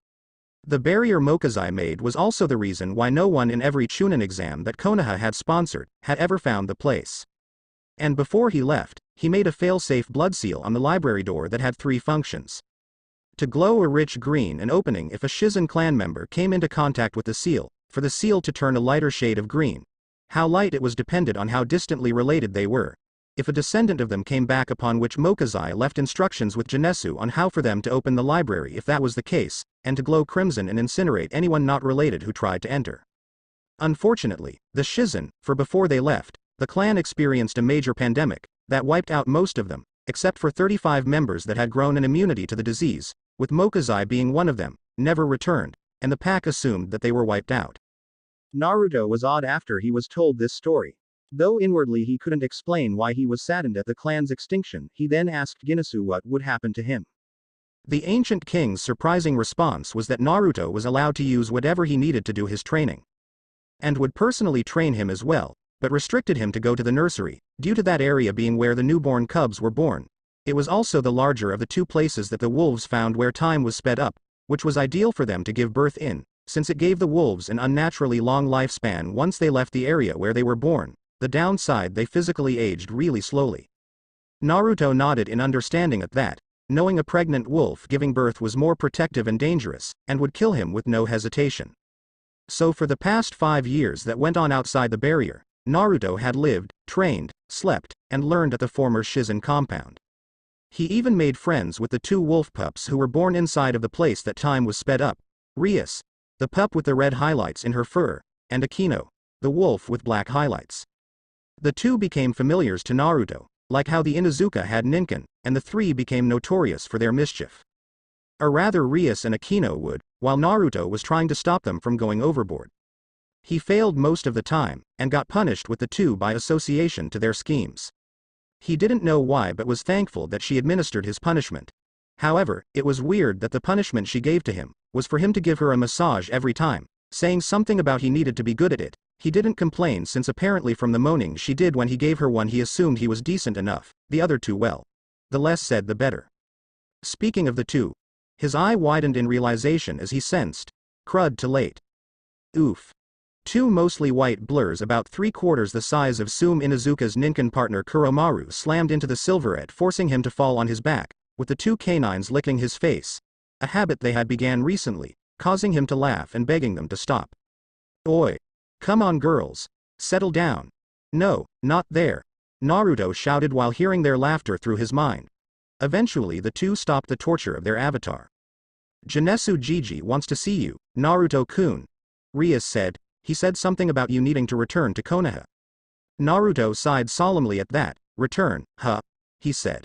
The barrier Mokuzai made was also the reason why no one in every Chunin exam that Konoha had sponsored had ever found the place. And before he left, he made a fail-safe blood seal on the library door that had 3 functions. to glow a rich green, an opening if a Shizen clan member came into contact with the seal, for the seal to turn a lighter shade of green. How light it was depended on how distantly related they were. If a descendant of them came back, upon which Mokuzai left instructions with Genesu on how for them to open the library if that was the case, and to glow crimson and incinerate anyone not related who tried to enter. Unfortunately, the Shizen, for before they left, the clan experienced a major pandemic that wiped out most of them, except for 35 members that had grown an immunity to the disease, with Mokuzai being one of them, never returned, and the pack assumed that they were wiped out. Naruto was awed after he was told this story. Though inwardly he couldn't explain why he was saddened at the clan's extinction, he then asked Genesu what would happen to him. The ancient king's surprising response was that Naruto was allowed to use whatever he needed to do his training, and would personally train him as well, but restricted him to go to the nursery, due to that area being where the newborn cubs were born. It was also the larger of the two places that the wolves found where time was sped up, which was ideal for them to give birth in, since it gave the wolves an unnaturally long lifespan once they left the area where they were born. The downside, they physically aged really slowly. Naruto nodded in understanding at that, knowing a pregnant wolf giving birth was more protective and dangerous, and would kill him with no hesitation. So for the past 5 years that went on outside the barrier, Naruto had lived, trained, slept, and learned at the former Shizen compound. He even made friends with the 2 wolf pups who were born inside of the place that time was sped up. Rias, the pup with the red highlights in her fur, and Akino, the wolf with black highlights. The 2 became familiars to Naruto, like how the Inuzuka had Ninken, and the 3 became notorious for their mischief. Or rather, Rias and Akino would, while Naruto was trying to stop them from going overboard. He failed most of the time, and got punished with the 2 by association to their schemes. He didn't know why but was thankful that she administered his punishment. However, it was weird that the punishment she gave to him was for him to give her a massage every time, saying something about he needed to be good at it. He didn't complain since apparently from the moaning she did when he gave her one he assumed he was decent enough, the other 2 well. The less said the better. Speaking of the 2, his eye widened in realization as he sensed, crud too late. Oof. 2 mostly white blurs about 3/4 the size of Sume Inuzuka's Ninken partner Kuromaru slammed into the silverette, forcing him to fall on his back, with the 2 canines licking his face, a habit they had began recently, causing him to laugh and begging them to stop. Oi! Come on girls, settle down. No, not there, Naruto shouted while hearing their laughter through his mind. Eventually the 2 stopped the torture of their avatar. Genesu Gigi wants to see you, Naruto-kun, Rias said. He said something about you needing to return to Konoha. Naruto sighed solemnly at that. Return, huh? He said.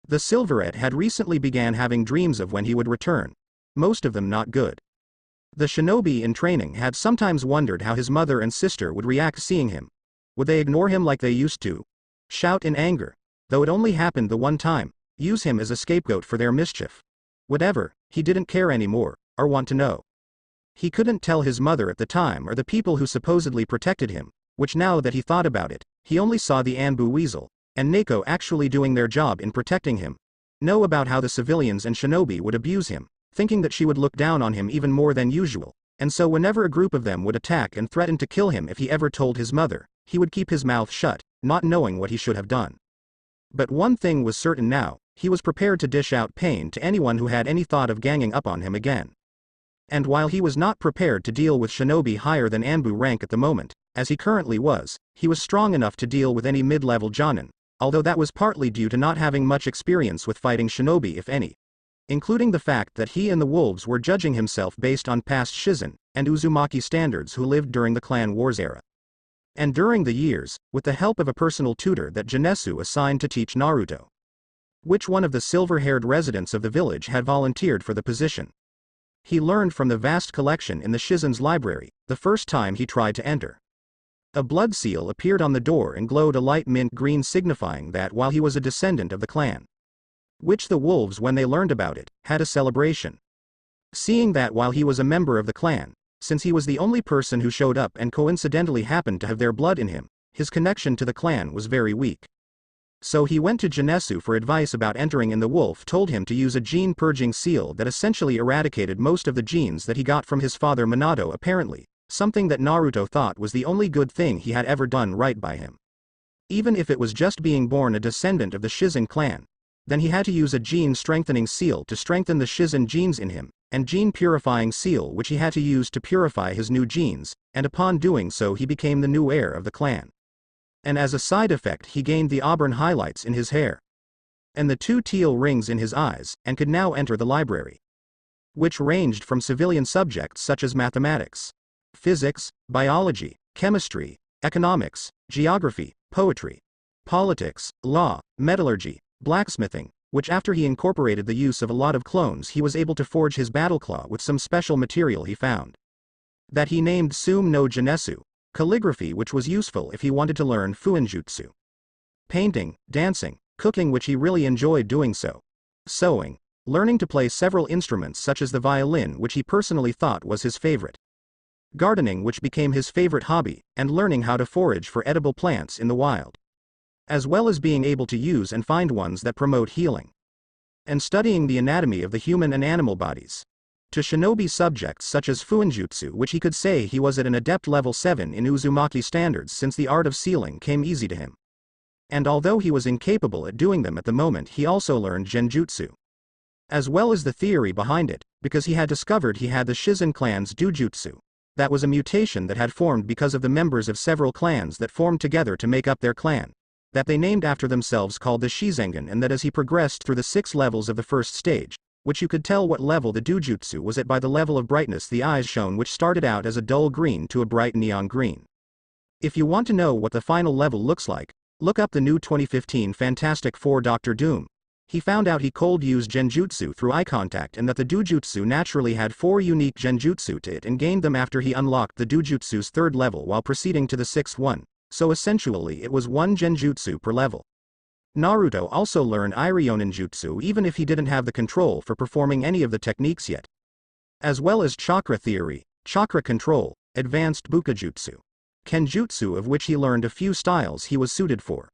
The silverette had recently began having dreams of when he would return, most of them not good. The shinobi in training had sometimes wondered how his mother and sister would react seeing him. Would they ignore him like they used to? Shout in anger, though it only happened the one time, use him as a scapegoat for their mischief? Whatever, he didn't care anymore, or want to know. He couldn't tell his mother at the time or the people who supposedly protected him, which now that he thought about it, he only saw the Anbu Weasel, and Neko actually doing their job in protecting him. Know about how the civilians and shinobi would abuse him, thinking that she would look down on him even more than usual, and so whenever a group of them would attack and threaten to kill him if he ever told his mother, he would keep his mouth shut, not knowing what he should have done. But one thing was certain now, he was prepared to dish out pain to anyone who had any thought of ganging up on him again. And while he was not prepared to deal with shinobi higher than Anbu rank at the moment, as he currently was, he was strong enough to deal with any mid-level jonin, although that was partly due to not having much experience with fighting shinobi if any. Including the fact that he and the wolves were judging himself based on past Shizen and Uzumaki standards who lived during the Clan Wars era. And during the years, with the help of a personal tutor that Genesu assigned to teach Naruto. Which one of the silver-haired residents of the village had volunteered for the position. He learned from the vast collection in the Shizen's library, the first time he tried to enter. A blood seal appeared on the door and glowed a light mint green, signifying that while he was a descendant of the clan. Which the wolves, when they learned about it, had a celebration. Seeing that while he was a member of the clan, since he was the only person who showed up and coincidentally happened to have their blood in him, his connection to the clan was very weak. So he went to Genesu for advice about entering, and the wolf told him to use a gene purging seal that essentially eradicated most of the genes that he got from his father Minato, apparently, something that Naruto thought was the only good thing he had ever done right by him. Even if it was just being born a descendant of the Shizen clan. then he had to use a gene-strengthening seal to strengthen the Shizen genes in him, and gene-purifying seal which he had to use to purify his new genes, and upon doing so he became the new heir of the clan. And as a side effect he gained the auburn highlights in his hair, and the 2 teal rings in his eyes, and could now enter the library, which ranged from civilian subjects such as mathematics, physics, biology, chemistry, economics, geography, poetry, politics, law, metallurgy, blacksmithing, which after he incorporated the use of a lot of clones he was able to forge his battle claw with some special material he found, that he named Sum no Jinesu, calligraphy which was useful if he wanted to learn Fuinjutsu, painting, dancing, cooking which he really enjoyed doing so, sewing, learning to play several instruments such as the violin which he personally thought was his favorite, gardening which became his favorite hobby, and learning how to forage for edible plants in the wild, as well as being able to use and find ones that promote healing, and studying the anatomy of the human and animal bodies. To shinobi subjects such as Fuinjutsu which he could say he was at an adept level 7 in Uzumaki standards since the art of sealing came easy to him. And although he was incapable at doing them at the moment he also learned Genjutsu, as well as the theory behind it, because he had discovered he had the Shizen clan's Dujutsu. That was a mutation that had formed because of the members of several clans that formed together to make up their clan, that they named after themselves called the Shizengan, and that as he progressed through the 6 levels of the first stage, which you could tell what level the Dujutsu was at by the level of brightness the eyes shone, which started out as a dull green to a bright neon green. If you want to know what the final level looks like, look up the new 2015 Fantastic Four Doctor Doom. He found out he cold used Genjutsu through eye contact and that the Dujutsu naturally had 4 unique Genjutsu to it and gained them after he unlocked the Dujutsu's 3rd level while proceeding to the 6th one, so essentially it was 1 Genjutsu per level. Naruto also learned Iryonin Jutsu even if he didn't have the control for performing any of the techniques yet, as well as chakra theory, chakra control, advanced Bukajutsu, Kenjutsu, of which he learned a few styles he was suited for,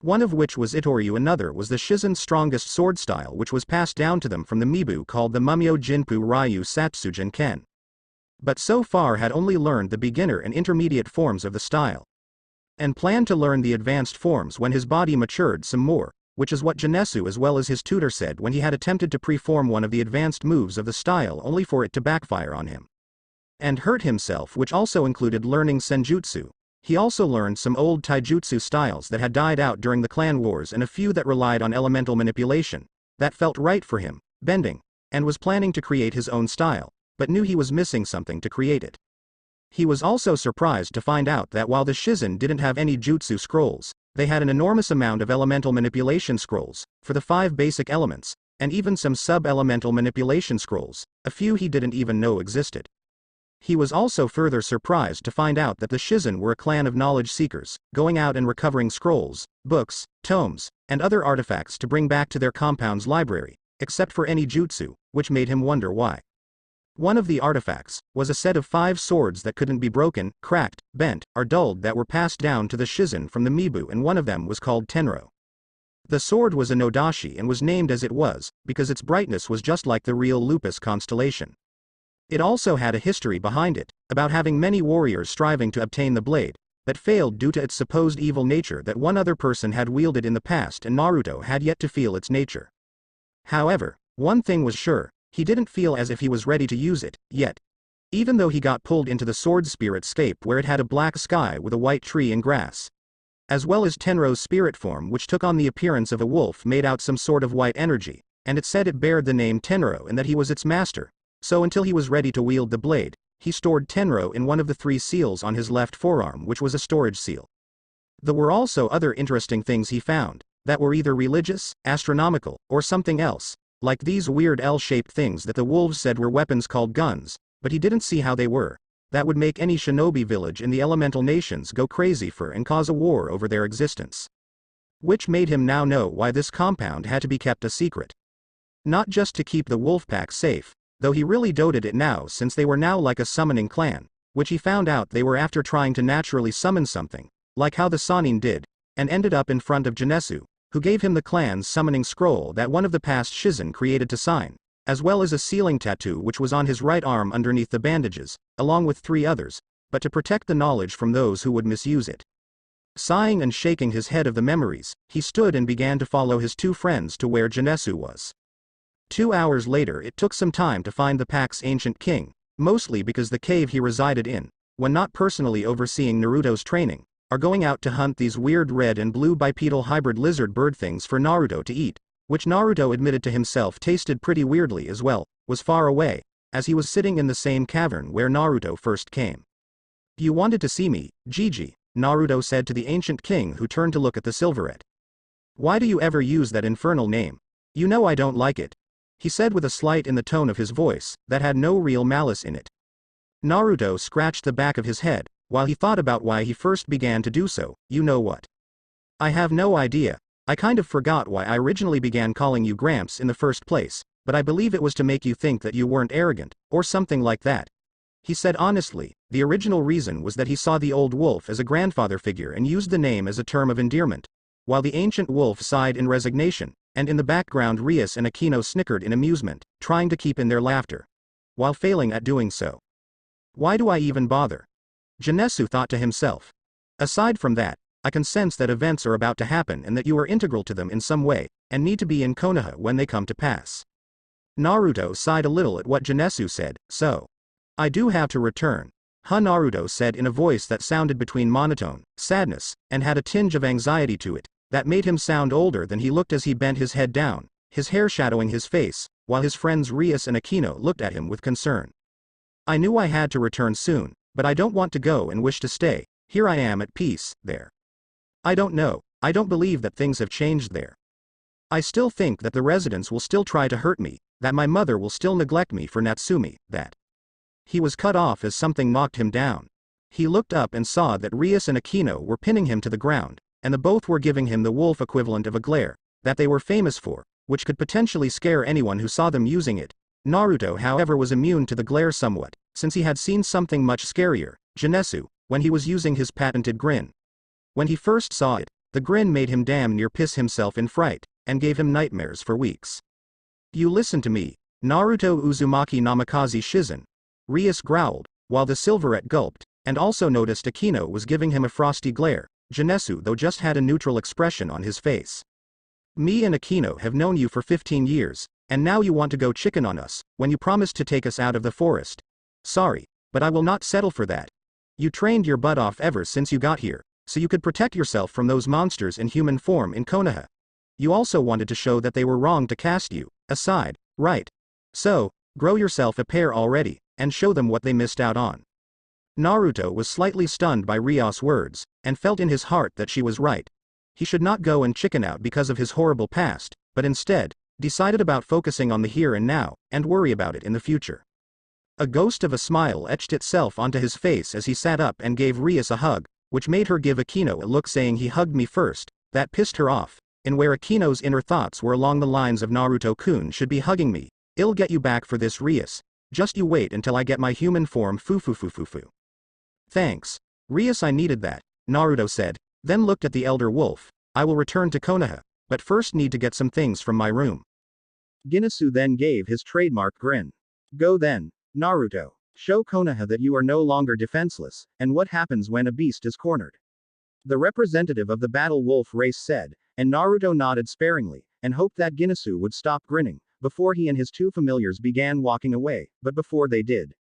one of which was Itoryu, another was the Shizen's strongest sword style which was passed down to them from the Mibu called the Mumyo Jinpu Ryu Satsujin Ken, but so far had only learned the beginner and intermediate forms of the style, and planned to learn the advanced forms when his body matured some more, which is what Jinesu as well as his tutor said when he had attempted to preform one of the advanced moves of the style only for it to backfire on him and hurt himself, which also included learning Senjutsu. He also learned some old taijutsu styles that had died out during the clan wars and a few that relied on elemental manipulation, that felt right for him, bending, and was planning to create his own style, but knew he was missing something to create it. He was also surprised to find out that while the Shizen didn't have any jutsu scrolls, they had an enormous amount of elemental manipulation scrolls, for the 5 basic elements, and even some sub-elemental manipulation scrolls, a few he didn't even know existed. He was also further surprised to find out that the Shizen were a clan of knowledge seekers, going out and recovering scrolls, books, tomes, and other artifacts to bring back to their compound's library, except for any jutsu, which made him wonder why. One of the artifacts was a set of 5 swords that couldn't be broken, cracked, bent, or dulled that were passed down to the Shizen from the Mibu, and one of them was called Tenro. The sword was a Nodashi and was named as it was, because its brightness was just like the real Lupus constellation. It also had a history behind it, about having many warriors striving to obtain the blade, that failed due to its supposed evil nature that one other person had wielded in the past and Naruto had yet to feel its nature. However, one thing was sure, he didn't feel as if he was ready to use it, yet. Even though he got pulled into the sword spirit scape where it had a black sky with a white tree and grass, as well as Tenro's spirit form which took on the appearance of a wolf made out some sort of white energy, and it said it bared the name Tenro and that he was its master. So until he was ready to wield the blade, he stored Tenro in one of the 3 seals on his left forearm, which was a storage seal. There were also other interesting things he found, that were either religious, astronomical, or something else, like these weird L-shaped things that the wolves said were weapons called guns, but he didn't see how they were. That would make any shinobi village in the elemental nations go crazy for and cause a war over their existence. Which made him now know why this compound had to be kept a secret. Not just to keep the wolf pack safe, though he really doubted it now since they were now like a summoning clan, which he found out they were after trying to naturally summon something, like how the Sannin did, and ended up in front of Jinesu, who gave him the clan's summoning scroll that one of the past Shizen created to sign, as well as a sealing tattoo which was on his right arm underneath the bandages, along with 3 others, but to protect the knowledge from those who would misuse it. Sighing and shaking his head of the memories, he stood and began to follow his two friends to where Genesu was. 2 hours later it took some time to find the pack's ancient king, mostly because the cave he resided in, when not personally overseeing Naruto's training, are going out to hunt these weird red and blue bipedal hybrid lizard bird things for Naruto to eat, which Naruto admitted to himself tasted pretty weirdly as well, was far away, as he was sitting in the same cavern where Naruto first came. You wanted to see me, Gigi, Naruto said to the ancient king who turned to look at the silverette. Why do you ever use that infernal name? You know I don't like it, he said with a slight in the tone of his voice that had no real malice in it. Naruto scratched the back of his head, while he thought about why he first began to do so. You know what? I have no idea. I kind of forgot why I originally began calling you Gramps in the first place, but I believe it was to make you think that you weren't arrogant, or something like that. He said honestly, the original reason was that he saw the old wolf as a grandfather figure and used the name as a term of endearment. While the ancient wolf sighed in resignation, and in the background Rias and Aquino snickered in amusement, trying to keep in their laughter, while failing at doing so. Why do I even bother? Genesu thought to himself. Aside from that, I can sense that events are about to happen and that you are integral to them in some way, and need to be in Konoha when they come to pass. Naruto sighed a little at what Genesu said, so. I do have to return. Naruto said in a voice that sounded between monotone, sadness, and had a tinge of anxiety to it, that made him sound older than he looked as he bent his head down, his hair shadowing his face, while his friends Rias and Aquino looked at him with concern. I knew I had to return soon, but I don't want to go and wish to stay. Here I am at peace, there. I don't know, I don't believe that things have changed there. I still think that the residents will still try to hurt me, that my mother will still neglect me for Natsumi, that. He was cut off as something knocked him down. He looked up and saw that Rias and Aquino were pinning him to the ground, and the both were giving him the wolf equivalent of a glare, that they were famous for, which could potentially scare anyone who saw them using it. Naruto however was immune to the glare somewhat, since he had seen something much scarier, Genesu, when he was using his patented grin. When he first saw it, the grin made him damn near piss himself in fright, and gave him nightmares for weeks. You listen to me, Naruto Uzumaki Namikaze Shizen. Rias growled, while the silverette gulped, and also noticed Aquino was giving him a frosty glare. Genesu though just had a neutral expression on his face. Me and Aquino have known you for 15 years, and now you want to go chicken on us, when you promised to take us out of the forest. Sorry, but I will not settle for that. You trained your butt off ever since you got here, so you could protect yourself from those monsters in human form in Konoha. You also wanted to show that they were wrong to cast you aside, right? So, grow yourself a pair already, and show them what they missed out on. Naruto was slightly stunned by Rias' words, and felt in his heart that she was right. He should not go and chicken out because of his horrible past, but instead, decided about focusing on the here and now, and worry about it in the future. A ghost of a smile etched itself onto his face as he sat up and gave Rias a hug, which made her give Aquino a look saying he hugged me first. That pissed her off, and where Aquino's inner thoughts were along the lines of Naruto-kun should be hugging me. I'll get you back for this, Rias. Just you wait until I get my human form. Foo. Thanks. Rias, I needed that, Naruto said, then looked at the elder wolf. I will return to Konoha, but first need to get some things from my room. Genesu then gave his trademark grin. Go then, Naruto. Show Konoha that you are no longer defenseless, and what happens when a beast is cornered. The representative of the battle wolf race said, and Naruto nodded sparingly, and hoped that Genesu would stop grinning, before he and his two familiars began walking away, but before they did.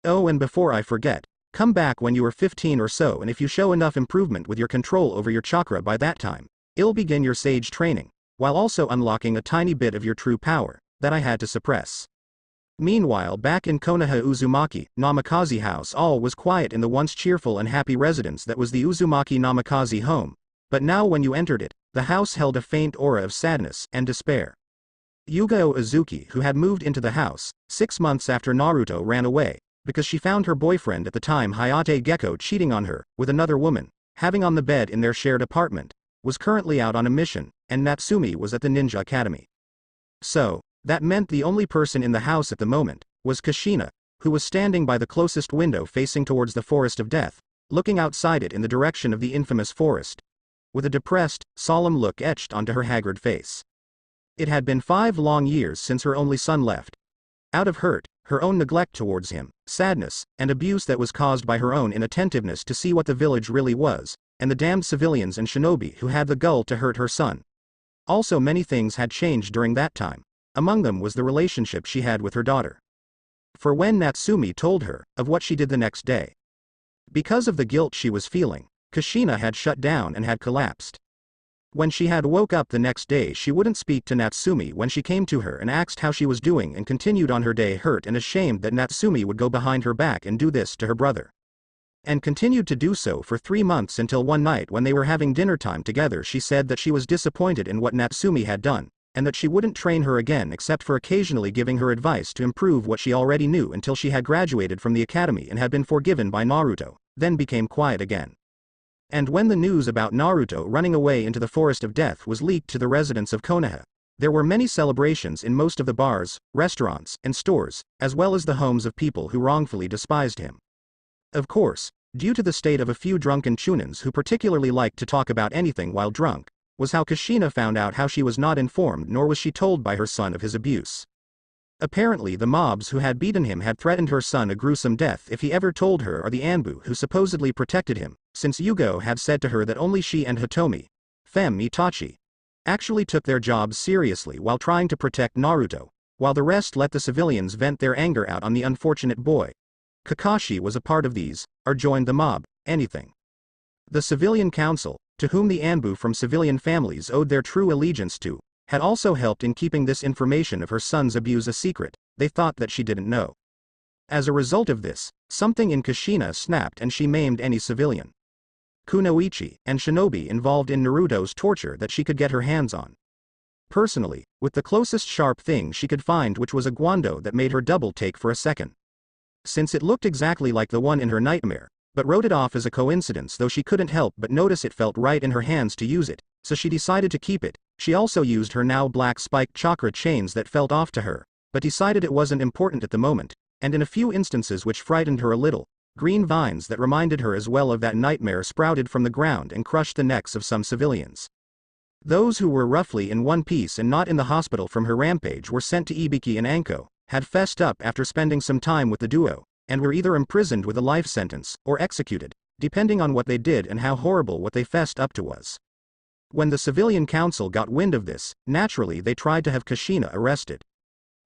Oh, and before I forget, come back when you are 15 or so, and if you show enough improvement with your control over your chakra by that time, I'll begin your sage training, while also unlocking a tiny bit of your true power, that I had to suppress. Meanwhile, back in Konoha Uzumaki Namikaze house, all was quiet in the once cheerful and happy residence that was the Uzumaki Namikaze home, but now when you entered it, the house held a faint aura of sadness and despair. Yugao Uzuki, who had moved into the house 6 months after Naruto ran away, because she found her boyfriend at the time Hayate Gecko cheating on her with another woman, having on the bed in their shared apartment, was currently out on a mission, and Natsumi was at the Ninja Academy. So, that meant the only person in the house at the moment was Kushina, who was standing by the closest window facing towards the Forest of Death, looking outside it in the direction of the infamous forest, with a depressed, solemn look etched onto her haggard face. It had been 5 long years since her only son left. Out of hurt, her own neglect towards him, sadness, and abuse that was caused by her own inattentiveness to see what the village really was, and the damned civilians and shinobi who had the gall to hurt her son. Also many things had changed during that time. Among them was the relationship she had with her daughter. For when Natsumi told her of what she did the next day, because of the guilt she was feeling, Kushina had shut down and had collapsed. When she had woke up the next day, she wouldn't speak to Natsumi when she came to her and asked how she was doing, and continued on her day, hurt and ashamed that Natsumi would go behind her back and do this to her brother. And continued to do so for 3 months, until one night when they were having dinner time together, she said that she was disappointed in what Natsumi had done, and that she wouldn't train her again except for occasionally giving her advice to improve what she already knew until she had graduated from the academy and had been forgiven by Naruto, then became quiet again. And when the news about Naruto running away into the forest of death was leaked to the residents of Konoha, there were many celebrations in most of the bars, restaurants, and stores, as well as the homes of people who wrongfully despised him. Of course, due to the state of a few drunken chunins who particularly liked to talk about anything while drunk, was how Kushina found out how she was not informed, nor was she told by her son of his abuse. Apparently the mobs who had beaten him had threatened her son a gruesome death if he ever told her, or the Anbu who supposedly protected him, since Yugo had said to her that only she and Hitomi, Femme Itachi, actually took their jobs seriously while trying to protect Naruto, while the rest let the civilians vent their anger out on the unfortunate boy. Kakashi was a part of these, or joined the mob, anything. The civilian council, to whom the Anbu from civilian families owed their true allegiance to, had also helped in keeping this information of her son's abuse a secret. They thought that she didn't know. As a result of this, something in Kushina snapped and she maimed any civilian, kunoichi, and shinobi involved in Naruto's torture that she could get her hands on. Personally, with the closest sharp thing she could find, which was a guando that made her double take for a second, since it looked exactly like the one in her nightmare, but wrote it off as a coincidence, though she couldn't help but notice it felt right in her hands to use it, so she decided to keep it. She also used her now black spiked chakra chains that felt off to her, but decided it wasn't important at the moment, and in a few instances which frightened her a little, green vines that reminded her as well of that nightmare sprouted from the ground and crushed the necks of some civilians. Those who were roughly in one piece and not in the hospital from her rampage were sent to Ibiki and Anko, had fessed up after spending some time with the duo, and were either imprisoned with a life sentence, or executed, depending on what they did and how horrible what they fessed up to was. When the civilian council got wind of this, naturally they tried to have Kushina arrested,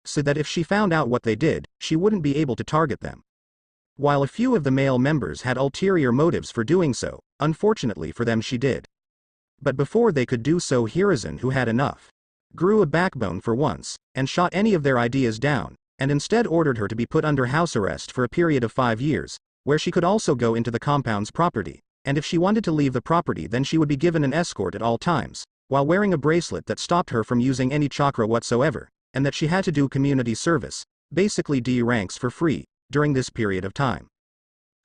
so that if she found out what they did, she wouldn't be able to target them. While a few of the male members had ulterior motives for doing so, unfortunately for them she did. But before they could do so, Hiruzen, who had enough, grew a backbone for once, and shot any of their ideas down, and instead ordered her to be put under house arrest for a period of 5 years, where she could also go into the compound's property, and if she wanted to leave the property then she would be given an escort at all times, while wearing a bracelet that stopped her from using any chakra whatsoever, and that she had to do community service, basically D ranks for free, during this period of time.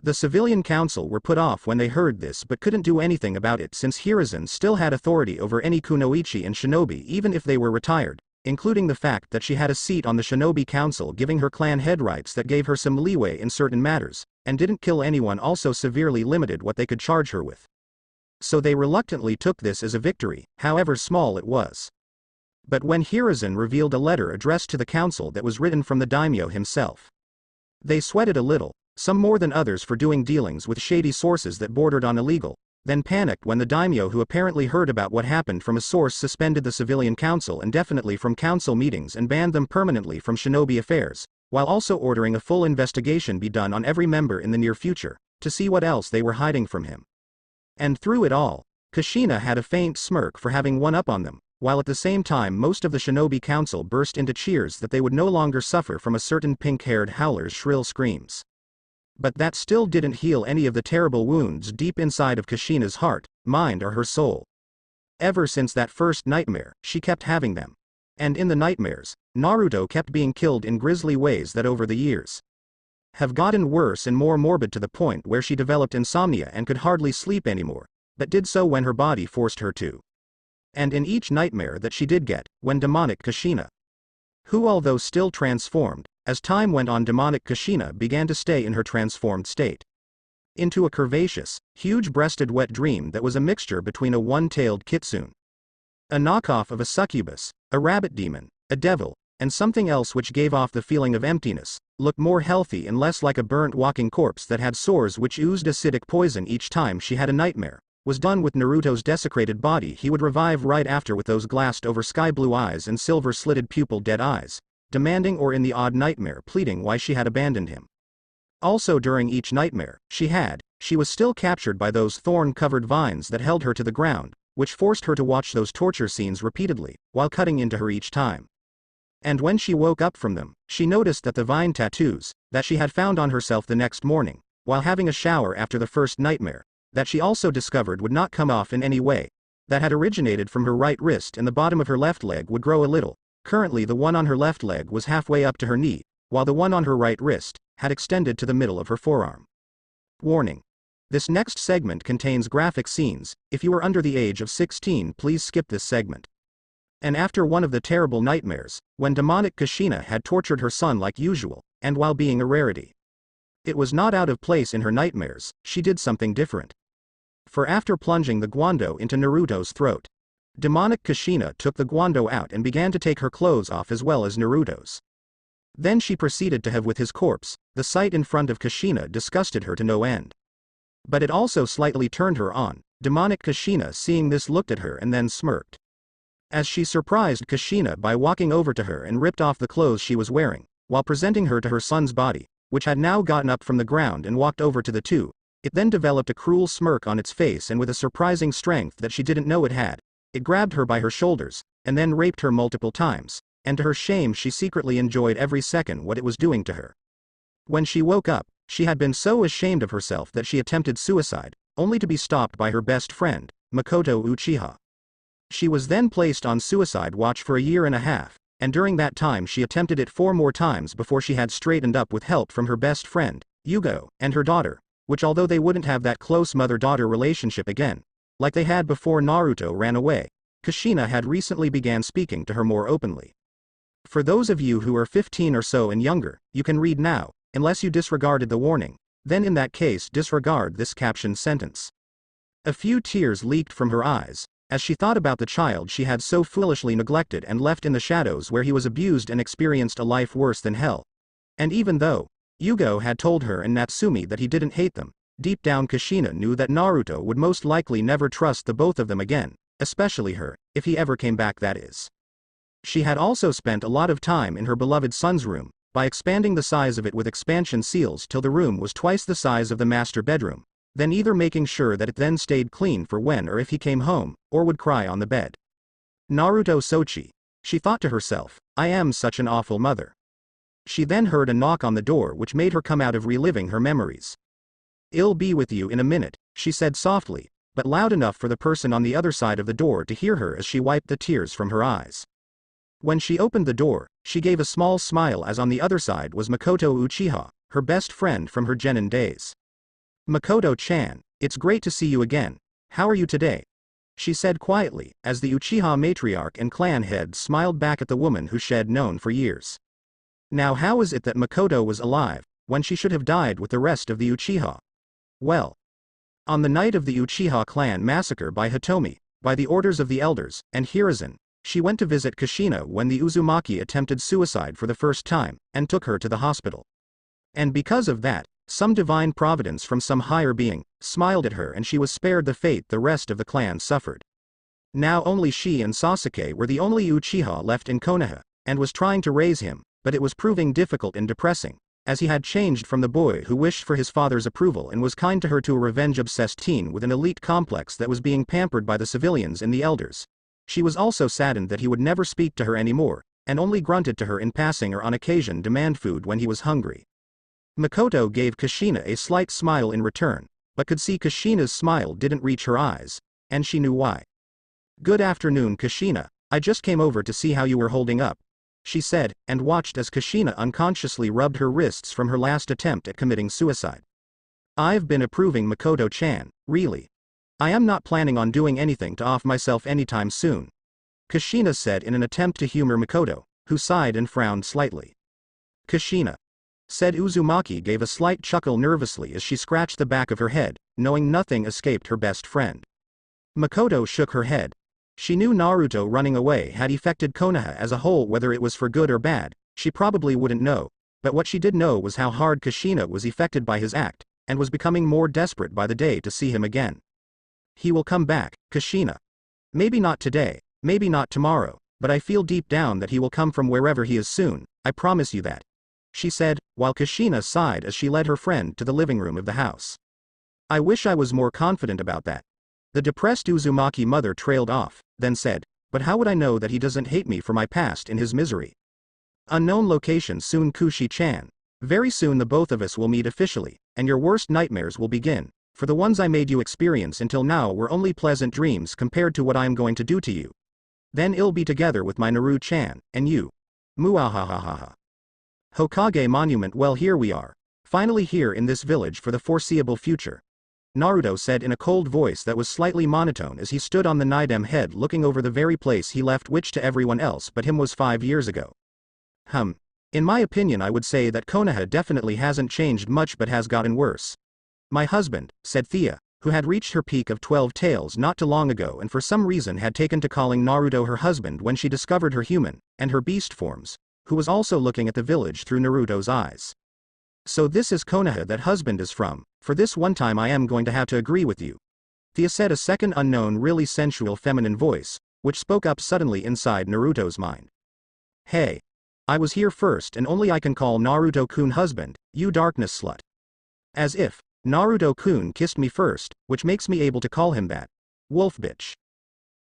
The civilian council were put off when they heard this, but couldn't do anything about it since Hiruzen still had authority over any kunoichi and shinobi even if they were retired, including the fact that she had a seat on the shinobi council, giving her clan head rights that gave her some leeway in certain matters, and didn't kill anyone, also severely limited what they could charge her with. So they reluctantly took this as a victory, however small it was. But when Hiruzen revealed a letter addressed to the council that was written from the daimyo himself, they sweated a little, some more than others for doing dealings with shady sources that bordered on illegal, then panicked when the daimyo, who apparently heard about what happened from a source, suspended the civilian council indefinitely from council meetings and banned them permanently from shinobi affairs, while also ordering a full investigation be done on every member in the near future, to see what else they were hiding from him. And through it all, Kushina had a faint smirk for having one up on them, while at the same time most of the shinobi council burst into cheers that they would no longer suffer from a certain pink-haired howler's shrill screams. But that still didn't heal any of the terrible wounds deep inside of Kushina's heart, mind, or her soul. Ever since that first nightmare, she kept having them. And in the nightmares, Naruto kept being killed in grisly ways that over the years have gotten worse and more morbid, to the point where she developed insomnia and could hardly sleep anymore, but did so when her body forced her to. And in each nightmare that she did get, when demonic Kushina, who although still transformed, as time went on, demonic Kushina began to stay in her transformed state into a curvaceous, huge-breasted wet dream that was a mixture between a one-tailed kitsune, a knockoff of a succubus, a rabbit demon, a devil, and something else which gave off the feeling of emptiness, looked more healthy and less like a burnt walking corpse that had sores which oozed acidic poison each time she had a nightmare, was done with Naruto's desecrated body, he would revive right after with those glassed-over sky-blue eyes and silver-slitted pupil dead eyes, demanding or in the odd nightmare pleading why she had abandoned him. Also during each nightmare, she was still captured by those thorn-covered vines that held her to the ground, which forced her to watch those torture scenes repeatedly, while cutting into her each time. And when she woke up from them, she noticed that the vine tattoos, that she had found on herself the next morning, while having a shower after the first nightmare, that she also discovered would not come off in any way, that had originated from her right wrist and the bottom of her left leg would grow a little. Currently the one on her left leg was halfway up to her knee, while the one on her right wrist had extended to the middle of her forearm. Warning. This next segment contains graphic scenes. If you are under the age of 16, please skip this segment. And after one of the terrible nightmares, when demonic Kushina had tortured her son like usual, and while being a rarity, it was not out of place in her nightmares, she did something different. For after plunging the guando into Naruto's throat, demonic Kushina took the guando out and began to take her clothes off as well as Naruto's. Then she proceeded to have with his corpse. The sight in front of Kushina disgusted her to no end. But it also slightly turned her on. Demonic Kushina seeing this looked at her and then smirked. As she surprised Kushina by walking over to her and ripped off the clothes she was wearing, while presenting her to her son's body, which had now gotten up from the ground and walked over to the two, it then developed a cruel smirk on its face, and with a surprising strength that she didn't know it had, it grabbed her by her shoulders, and then raped her multiple times, and to her shame she secretly enjoyed every second what it was doing to her. When she woke up, she had been so ashamed of herself that she attempted suicide, only to be stopped by her best friend, Makoto Uchiha. She was then placed on suicide watch for a year and a half, and during that time she attempted it 4 more times before she had straightened up with help from her best friend, Yugo, and her daughter, which although they wouldn't have that close mother-daughter relationship again, like they had before Naruto ran away, Kushina had recently began speaking to her more openly. For those of you who are 15 or so and younger, you can read now, unless you disregarded the warning, then in that case disregard this captioned sentence. A few tears leaked from her eyes, as she thought about the child she had so foolishly neglected and left in the shadows where he was abused and experienced a life worse than hell. And even though Yugo had told her and Natsumi that he didn't hate them, deep down Kushina knew that Naruto would most likely never trust the both of them again, especially her, if he ever came back, that is. She had also spent a lot of time in her beloved son's room, by expanding the size of it with expansion seals till the room was twice the size of the master bedroom, then either making sure that it then stayed clean for when or if he came home, or would cry on the bed. Naruto Sochi. She thought to herself, I am such an awful mother. She then heard a knock on the door which made her come out of reliving her memories. I'll be with you in a minute, she said softly, but loud enough for the person on the other side of the door to hear her as she wiped the tears from her eyes. When she opened the door, she gave a small smile as on the other side was Makoto Uchiha, her best friend from her genin days. Makoto-chan, it's great to see you again. How are you today? She said quietly, as the Uchiha matriarch and clan head smiled back at the woman who she had known for years. Now how is it that Makoto was alive, when she should have died with the rest of the Uchiha? Well, on the night of the Uchiha clan massacre by Hitomi, by the orders of the elders, and Hiruzen, she went to visit Kushina when the Uzumaki attempted suicide for the first time, and took her to the hospital. And because of that, some divine providence from some higher being, smiled at her and she was spared the fate the rest of the clan suffered. Now only she and Sasuke were the only Uchiha left in Konoha, and was trying to raise him, but it was proving difficult and depressing, as he had changed from the boy who wished for his father's approval and was kind to her to a revenge-obsessed teen with an elite complex that was being pampered by the civilians and the elders. She was also saddened that he would never speak to her anymore, and only grunted to her in passing or on occasion demand food when he was hungry. Makoto gave Kushina a slight smile in return, but could see Kushina's smile didn't reach her eyes, and she knew why. Good afternoon, Kushina, I just came over to see how you were holding up, she said, and watched as Kushina unconsciously rubbed her wrists from her last attempt at committing suicide. I've been approving, Makoto-chan, really. I am not planning on doing anything to off myself anytime soon, Kushina said in an attempt to humor Makoto, who sighed and frowned slightly. Kushina, said Uzumaki, gave a slight chuckle nervously as she scratched the back of her head, knowing nothing escaped her best friend. Makoto shook her head. She knew Naruto running away had affected Konoha as a whole. Whether it was for good or bad, she probably wouldn't know, but what she did know was how hard Kushina was affected by his act, and was becoming more desperate by the day to see him again. He will come back, Kushina. Maybe not today, maybe not tomorrow, but I feel deep down that he will come from wherever he is soon, I promise you that," she said, while Kushina sighed as she led her friend to the living room of the house. "I wish I was more confident about that." The depressed Uzumaki mother trailed off, then said, "But how would I know that he doesn't hate me for my past in his misery?" Unknown location soon, Kushi-chan. Very soon the both of us will meet officially, and your worst nightmares will begin, for the ones I made you experience until now were only pleasant dreams compared to what I am going to do to you. Then I'll be together with my Naru-chan, and you. Muahahaha. Hokage Monument. Well, here we are. Finally here in this village for the foreseeable future. Naruto said in a cold voice that was slightly monotone as he stood on the Nidem head looking over the very place he left, which to everyone else but him was 5 years ago. In my opinion I would say that Konoha definitely hasn't changed much but has gotten worse. My husband, said Thea, who had reached her peak of 12 tails not too long ago and for some reason had taken to calling Naruto her husband when she discovered her human, and her beast forms, who was also looking at the village through Naruto's eyes. So this is Konoha that husband is from, for this one time I am going to have to agree with you. Thea said, a second unknown really sensual feminine voice, which spoke up suddenly inside Naruto's mind. Hey. I was here first and only I can call Naruto-kun husband, you darkness slut. As if, Naruto-kun kissed me first, which makes me able to call him that. Wolf bitch.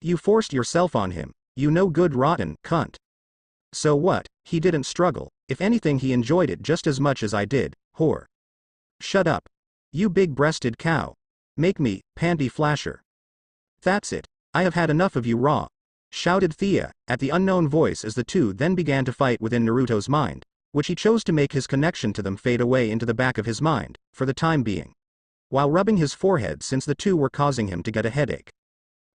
You forced yourself on him, you no good rotten cunt. So what, he didn't struggle, if anything he enjoyed it just as much as I did, whore. Shut up. You big-breasted cow. Make me, panty flasher. That's it, I have had enough of you raw. Shouted Thea, at the unknown voice as the two then began to fight within Naruto's mind, which he chose to make his connection to them fade away into the back of his mind, for the time being. While rubbing his forehead since the two were causing him to get a headache.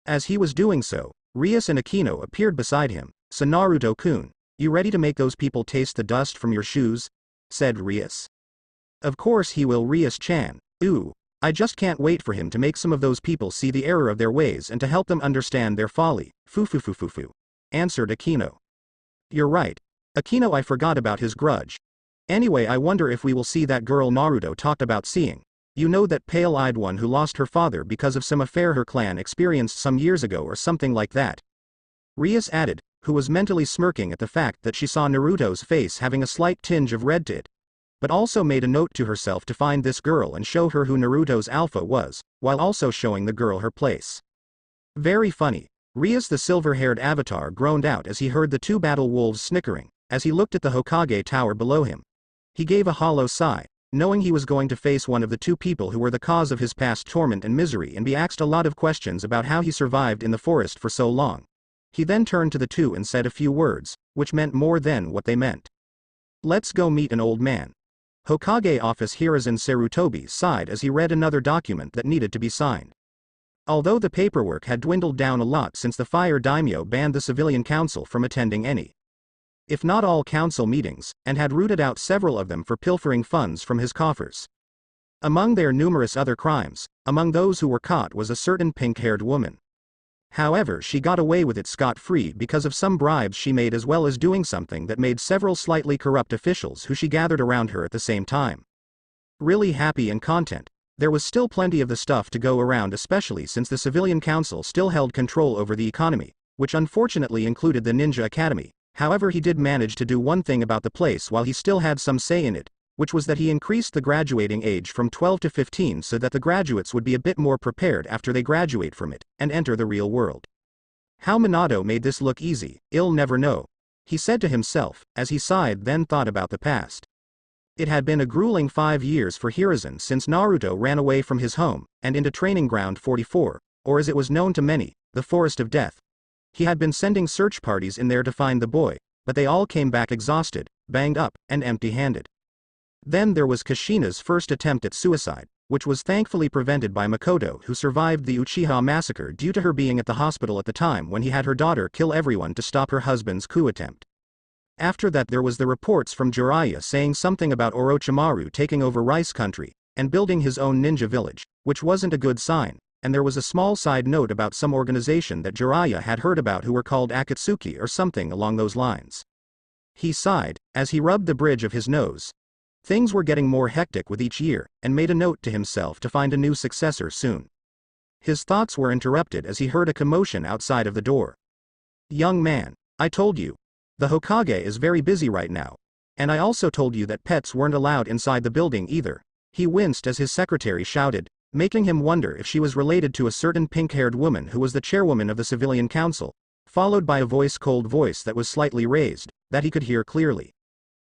As he was doing so, Rias and Akino appeared beside him. So Naruto-kun, you ready to make those people taste the dust from your shoes? Said Rias. Of course he will, Rias-chan. Ooh. I just can't wait for him to make some of those people see the error of their ways and to help them understand their folly. Fu, answered Akino. You're right. Akino, I forgot about his grudge. Anyway, I wonder if we will see that girl Naruto talked about seeing. You know, that pale-eyed one who lost her father because of some affair her clan experienced some years ago or something like that. Rias added, who was mentally smirking at the fact that she saw Naruto's face having a slight tinge of red to it. But also made a note to herself to find this girl and show her who Naruto's alpha was, while also showing the girl her place. Very funny. Rias the silver-haired avatar groaned out as he heard the two battle wolves snickering, as he looked at the Hokage tower below him. He gave a hollow sigh, knowing he was going to face one of the two people who were the cause of his past torment and misery and be asked a lot of questions about how he survived in the forest for so long. He then turned to the two and said a few words, which meant more than what they meant. Let's go meet an old man. Hokage office. Hiruzen Sarutobi sighed as he read another document that needed to be signed. Although the paperwork had dwindled down a lot since the fire daimyo banned the civilian council from attending any, if not all, council meetings, and had rooted out several of them for pilfering funds from his coffers. Among their numerous other crimes, among those who were caught was a certain pink-haired woman. However, she got away with it scot-free because of some bribes she made, as well as doing something that made several slightly corrupt officials who she gathered around her at the same time really happy and content. There was still plenty of the stuff to go around, especially since the civilian council still held control over the economy, which unfortunately included the Ninja Academy. However, he did manage to do one thing about the place while he still had some say in it, which was that he increased the graduating age from 12 to 15 so that the graduates would be a bit more prepared after they graduate from it and enter the real world. How Minato made this look easy, I'll never know, he said to himself, as he sighed then thought about the past. It had been a grueling 5 years for Hiruzen since Naruto ran away from his home and into Training Ground 44, or as it was known to many, the Forest of Death. He had been sending search parties in there to find the boy, but they all came back exhausted, banged up, and empty-handed. Then there was Kushina's first attempt at suicide, which was thankfully prevented by Makoto, who survived the Uchiha massacre due to her being at the hospital at the time when he had her daughter kill everyone to stop her husband's coup attempt. After that there was the reports from Jiraiya saying something about Orochimaru taking over Rice Country, and building his own ninja village, which wasn't a good sign, and there was a small side note about some organization that Jiraiya had heard about who were called Akatsuki or something along those lines. He sighed, as he rubbed the bridge of his nose. Things were getting more hectic with each year, and made a note to himself to find a new successor soon. His thoughts were interrupted as he heard a commotion outside of the door. Young man, I told you. The Hokage is very busy right now. And I also told you that pets weren't allowed inside the building either. He winced as his secretary shouted, making him wonder if she was related to a certain pink-haired woman who was the chairwoman of the civilian council, followed by a cold voice that was slightly raised, that he could hear clearly.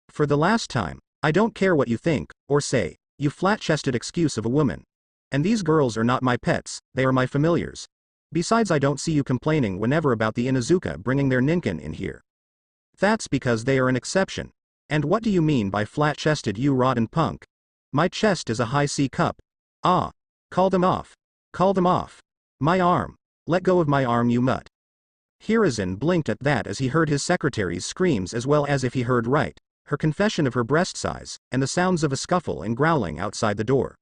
For the last time, I don't care what you think, or say, you flat-chested excuse of a woman. And these girls are not my pets, they are my familiars. Besides, I don't see you complaining whenever about the Inuzuka bringing their ninkin in here. That's because they are an exception. And what do you mean by flat-chested, you rotten punk? My chest is a high C cup. Ah. Call them off. Call them off. My arm. Let go of my arm, you mutt. Hiruzen blinked at that as he heard his secretary's screams, as well as if he heard right, her confession of her breast size, and the sounds of a scuffle and growling outside the door.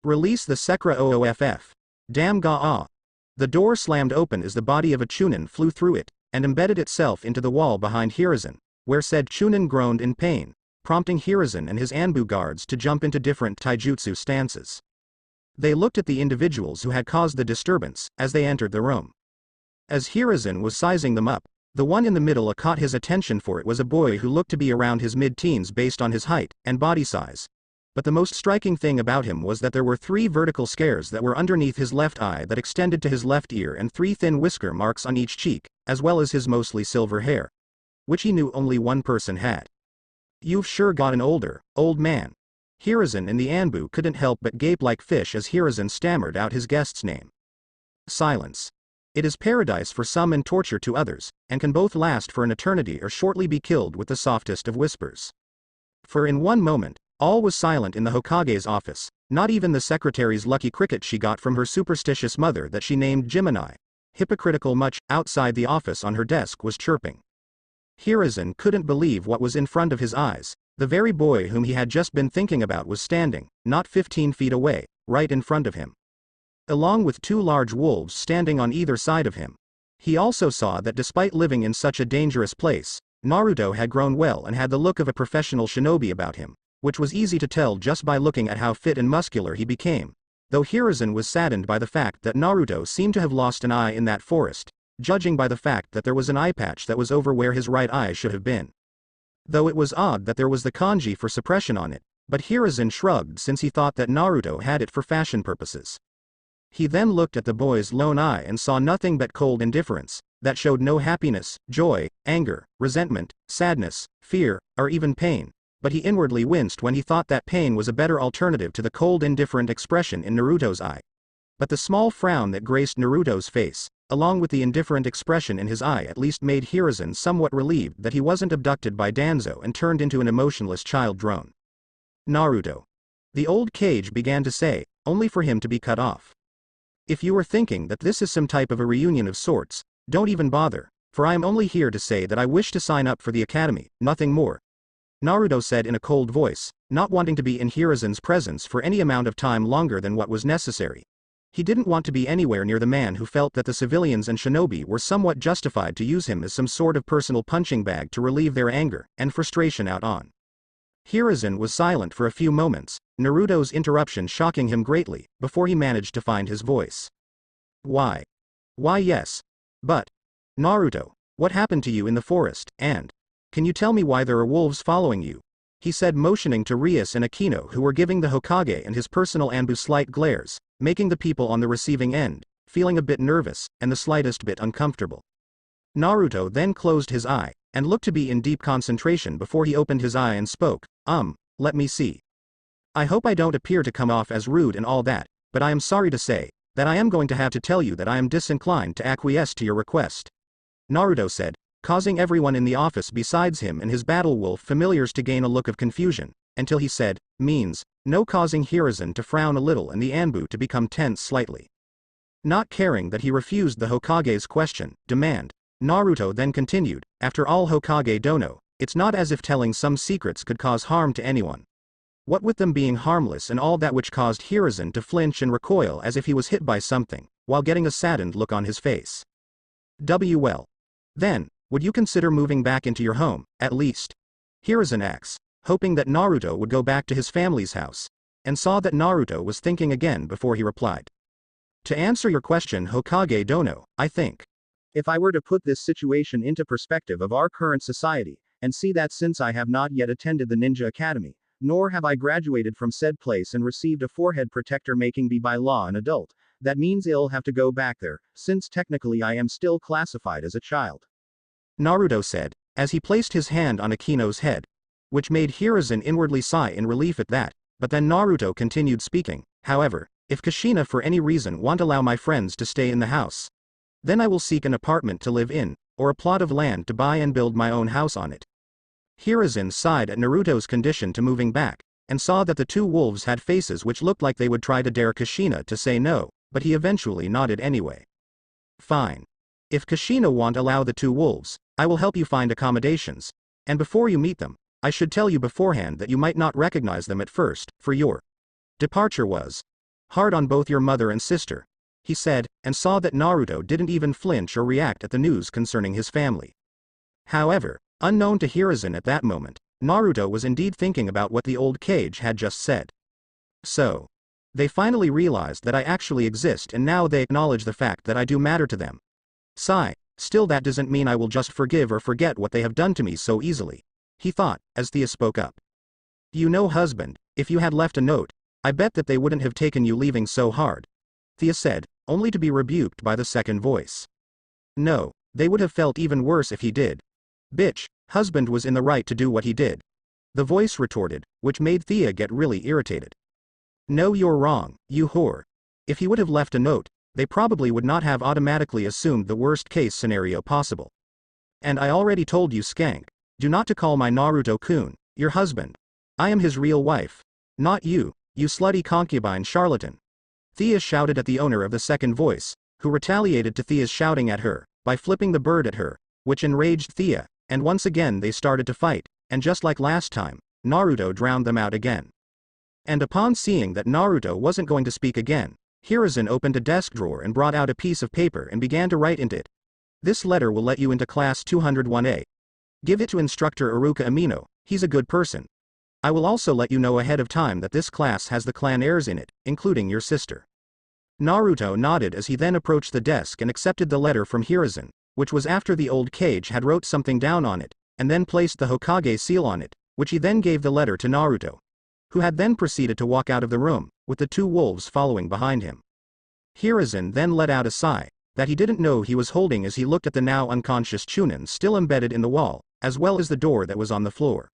Release the Sekra OOFF. Damn ga ah. The door slammed open as the body of a Chunin flew through it, and embedded itself into the wall behind Hiruzen, where said Chunin groaned in pain, prompting Hiruzen and his Anbu guards to jump into different taijutsu stances. They looked at the individuals who had caused the disturbance as they entered the room. As Hiruzen was sizing them up, the one in the middle caught his attention, for it was a boy who looked to be around his mid-teens based on his height and body size. But the most striking thing about him was that there were 3 vertical scars that were underneath his left eye that extended to his left ear, and 3 thin whisker marks on each cheek, as well as his mostly silver hair, which he knew only one person had. You've sure gotten older, old man. Hiruzen and the Anbu couldn't help but gape like fish as Hiruzen stammered out his guest's name. Silence. It is paradise for some and torture to others, and can both last for an eternity or shortly be killed with the softest of whispers. For in one moment, all was silent in the Hokage's office, not even the secretary's lucky cricket she got from her superstitious mother that she named Gemini. Hypocritical much, outside the office on her desk was chirping. Hiruzen couldn't believe what was in front of his eyes. The very boy whom he had just been thinking about was standing, not 15 feet away, right in front of him. Along with 2 large wolves standing on either side of him. He also saw that despite living in such a dangerous place, Naruto had grown well and had the look of a professional shinobi about him, which was easy to tell just by looking at how fit and muscular he became, though Hiruzen was saddened by the fact that Naruto seemed to have lost an eye in that forest, judging by the fact that there was an eye patch that was over where his right eye should have been. Though it was odd that there was the kanji for suppression on it, but Hiruzen shrugged since he thought that Naruto had it for fashion purposes. He then looked at the boy's lone eye and saw nothing but cold indifference, that showed no happiness, joy, anger, resentment, sadness, fear, or even pain, but he inwardly winced when he thought that pain was a better alternative to the cold indifferent expression in Naruto's eye. But the small frown that graced Naruto's face, along with the indifferent expression in his eye, at least made Hiruzen somewhat relieved that he wasn't abducted by Danzo and turned into an emotionless child drone. Naruto. The old Kage began to say, only for him to be cut off. If you are thinking that this is some type of a reunion of sorts, don't even bother, for I am only here to say that I wish to sign up for the academy, nothing more. Naruto said in a cold voice, not wanting to be in Hiruzen's presence for any amount of time longer than what was necessary. He didn't want to be anywhere near the man who felt that the civilians and shinobi were somewhat justified to use him as some sort of personal punching bag to relieve their anger and frustration out on. Hiruzen was silent for a few moments, Naruto's interruption shocking him greatly, before he managed to find his voice. Why? Why yes. But, Naruto, what happened to you in the forest, and can you tell me why there are wolves following you? He said, motioning to Rias and Akino, who were giving the Hokage and his personal Anbu slight glares, making the people on the receiving end feeling a bit nervous and the slightest bit uncomfortable. Naruto then closed his eye and looked to be in deep concentration before he opened his eye and spoke. Let me see. I hope I don't appear to come off as rude and all that, but I am sorry to say that I am going to have to tell you that I am disinclined to acquiesce to your request. Naruto said, causing everyone in the office besides him and his battle wolf familiars to gain a look of confusion, until he said, means, no, causing Hiruzen to frown a little and the Anbu to become tense slightly. Not caring that he refused the Hokage's demand, Naruto then continued, after all, Hokage Dono, it's not as if telling some secrets could cause harm to anyone. What with them being harmless and all that, which caused Hiruzen to flinch and recoil as if he was hit by something, while getting a saddened look on his face. Well. Then, would you consider moving back into your home, at least? Hiruzen asked, hoping that Naruto would go back to his family's house, and saw that Naruto was thinking again before he replied. To answer your question, Hokage Dono, I think. If I were to put this situation into perspective of our current society, and see that since I have not yet attended the Ninja Academy, nor have I graduated from said place and received a forehead protector making me by law an adult, that means I'll have to go back there, since technically I am still classified as a child. Naruto said, as he placed his hand on Akino's head, which made Hiruzen inwardly sigh in relief at that, but then Naruto continued speaking, however, if Kushina for any reason won't allow my friends to stay in the house, then I will seek an apartment to live in, or a plot of land to buy and build my own house on it. Hiruzen sighed at Naruto's condition to moving back, and saw that the two wolves had faces which looked like they would try to dare Kushina to say no, but he eventually nodded anyway. Fine. If Kushina won't allow the two wolves, I will help you find accommodations, and before you meet them, I should tell you beforehand that you might not recognize them at first, for your departure was hard on both your mother and sister, he said, and saw that Naruto didn't even flinch or react at the news concerning his family. However, unknown to Hiruzen at that moment, Naruto was indeed thinking about what the old Kage had just said. So, they finally realized that I actually exist and now they acknowledge the fact that I do matter to them. Sigh, still that doesn't mean I will just forgive or forget what they have done to me so easily, he thought, as Thea spoke up. You know, husband, if you had left a note, I bet that they wouldn't have taken you leaving so hard, Thea said, only to be rebuked by the second voice. No, they would have felt even worse if he did. Bitch, husband was in the right to do what he did, the voice retorted, which made Thea get really irritated. No, you're wrong, you whore. If he would have left a note, they probably would not have automatically assumed the worst case scenario possible. And I already told you, skank, do not to call my Naruto-kun your husband. I am his real wife. Not you, you slutty concubine charlatan. Thea shouted at the owner of the second voice, who retaliated to Thea's shouting at her, by flipping the bird at her, which enraged Thea, and once again they started to fight, and just like last time, Naruto drowned them out again. And upon seeing that Naruto wasn't going to speak again, Hiruzen opened a desk drawer and brought out a piece of paper and began to write into it. This letter will let you into class 201A. Give it to instructor Iruka Amino, he's a good person. I will also let you know ahead of time that this class has the clan heirs in it, including your sister. Naruto nodded as he then approached the desk and accepted the letter from Hiruzen, which was after the old Kage had wrote something down on it, and then placed the Hokage seal on it, which he then gave the letter to Naruto, who had then proceeded to walk out of the room, with the two wolves following behind him. Hiruzen then let out a sigh, that he didn't know he was holding as he looked at the now unconscious Chunin still embedded in the wall, as well as the door that was on the floor.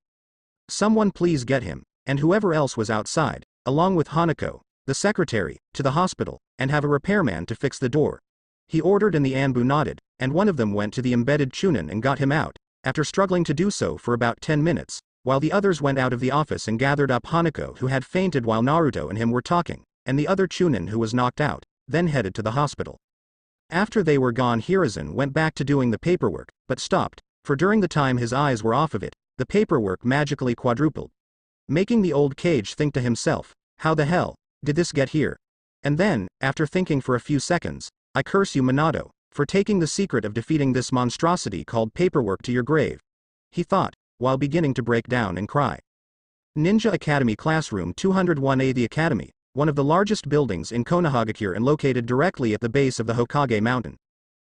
Someone please get him, and whoever else was outside, along with Hanako, the secretary, to the hospital, and have a repairman to fix the door. He ordered and the Anbu nodded, and one of them went to the embedded Chunin and got him out, after struggling to do so for about 10 minutes, while the others went out of the office and gathered up Hanako who had fainted while Naruto and him were talking, and the other Chunin who was knocked out, then headed to the hospital. After they were gone, Hiruzen went back to doing the paperwork, but stopped, for during the time his eyes were off of it, the paperwork magically quadrupled, making the old Kage think to himself, how the hell did this get here? And then, after thinking for a few seconds, I curse you, Minato, for taking the secret of defeating this monstrosity called paperwork to your grave, he thought, while beginning to break down and cry. Ninja Academy Classroom 201A. The Academy, one of the largest buildings in Konohagakure and located directly at the base of the Hokage mountain.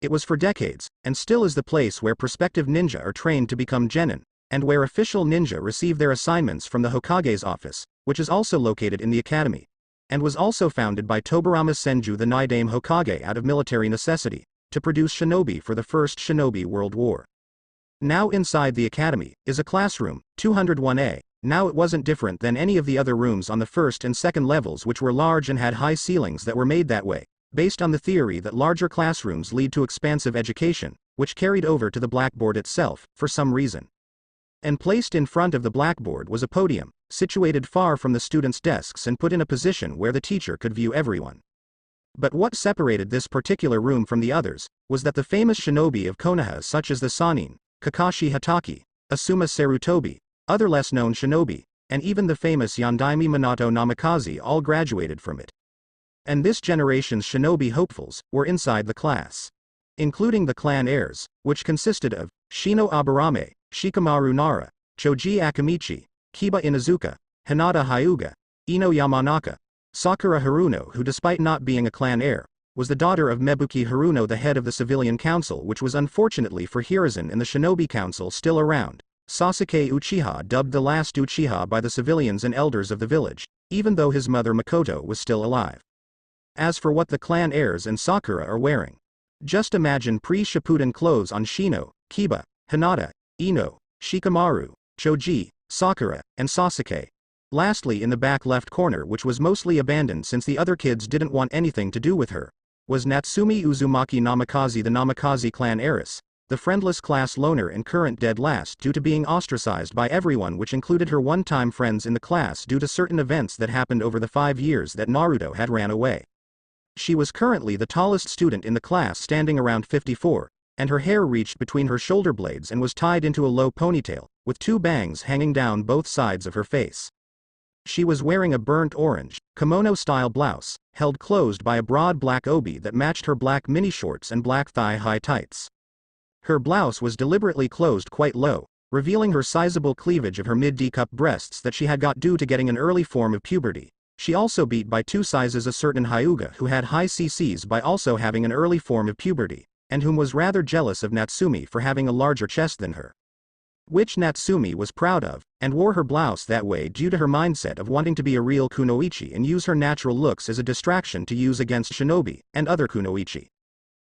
It was for decades, and still is the place where prospective ninja are trained to become genin, and where official ninja receive their assignments from the Hokage's office, which is also located in the academy, and was also founded by Tobarama Senju the Naidame Hokage out of military necessity, to produce shinobi for the First Shinobi World War. Now inside the academy, is a classroom, 201A, now it wasn't different than any of the other rooms on the first and second levels, which were large and had high ceilings that were made that way, based on the theory that larger classrooms lead to expansive education, which carried over to the blackboard itself, for some reason. And placed in front of the blackboard was a podium, situated far from the students' desks and put in a position where the teacher could view everyone. But what separated this particular room from the others, was that the famous shinobi of Konoha such as the Sannin, Kakashi Hatake, Asuma Sarutobi, other less known shinobi, and even the famous Yondaime Minato Namikaze all graduated from it. And this generation's shinobi hopefuls were inside the class, including the clan heirs, which consisted of Shino Aburame, Shikamaru Nara, Choji Akamichi, Kiba Inuzuka, Hinata Hyuga, Ino Yamanaka, Sakura Haruno, who despite not being a clan heir, was the daughter of Mebuki Haruno, the head of the civilian council, which was unfortunately for Hiruzen and the shinobi council still around. Sasuke Uchiha, dubbed the last Uchiha by the civilians and elders of the village, even though his mother Makoto was still alive. As for what the clan heirs and Sakura are wearing, just imagine pre-Shippuden clothes on Shino, Kiba, Hinata, Ino, Shikamaru, Choji, Sakura, and Sasuke. Lastly, in the back left corner, which was mostly abandoned since the other kids didn't want anything to do with her, was Natsumi Uzumaki Namikaze, the Namikaze clan heiress, the friendless class loner and current dead last due to being ostracized by everyone, which included her one-time friends in the class due to certain events that happened over the 5 years that Naruto had ran away. She was currently the tallest student in the class, standing around 54, and her hair reached between her shoulder blades and was tied into a low ponytail, with 2 bangs hanging down both sides of her face. She was wearing a burnt orange, kimono-style blouse, held closed by a broad black obi that matched her black mini-shorts and black thigh-high tights. Her blouse was deliberately closed quite low, revealing her sizable cleavage of her mid-D-cup breasts that she had got due to getting an early form of puberty. She also beat by 2 sizes a certain Hyuga who had high CCs by also having an early form of puberty, and whom was rather jealous of Natsumi for having a larger chest than her. Which Natsumi was proud of, and wore her blouse that way due to her mindset of wanting to be a real kunoichi and use her natural looks as a distraction to use against shinobi and other kunoichi.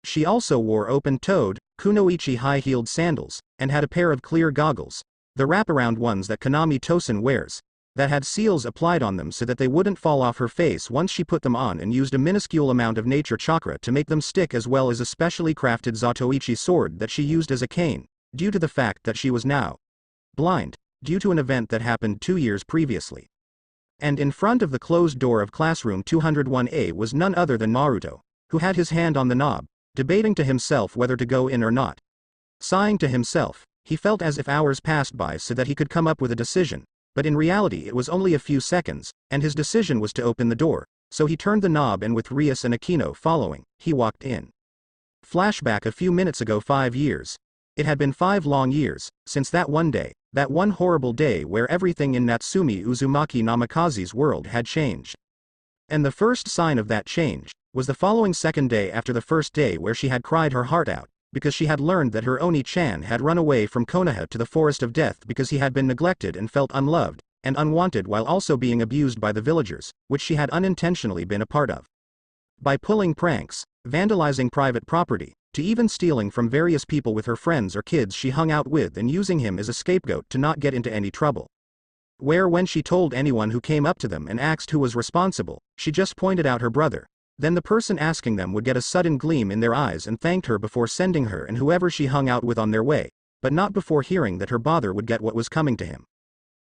She also wore open-toed, kunoichi high-heeled sandals, and had a pair of clear goggles, the wraparound ones that Kanami Tosen wears, that had seals applied on them so that they wouldn't fall off her face once she put them on, and used a minuscule amount of nature chakra to make them stick, as well as a specially crafted Zatoichi sword that she used as a cane, due to the fact that she was now blind, due to an event that happened 2 years previously. And in front of the closed door of classroom 201A was none other than Naruto, who had his hand on the knob, debating to himself whether to go in or not. Sighing to himself, he felt as if hours passed by so that he could come up with a decision, but in reality it was only a few seconds, and his decision was to open the door, so he turned the knob and with Rias and Akino following, he walked in. Flashback a few minutes ago, 5 years. It had been 5 long years, since that one day, that one horrible day where everything in Natsumi Uzumaki Namikaze's world had changed. And the first sign of that change was the following second day after the first day, where she had cried her heart out, because she had learned that her Oni-chan had run away from Konoha to the Forest of Death because he had been neglected and felt unloved and unwanted, while also being abused by the villagers, which she had unintentionally been a part of. By pulling pranks, vandalizing private property, to even stealing from various people with her friends or kids she hung out with and using him as a scapegoat to not get into any trouble. Where when she told anyone who came up to them and asked who was responsible, she just pointed out her brother. Then the person asking them would get a sudden gleam in their eyes and thanked her before sending her and whoever she hung out with on their way, but not before hearing that her bother would get what was coming to him.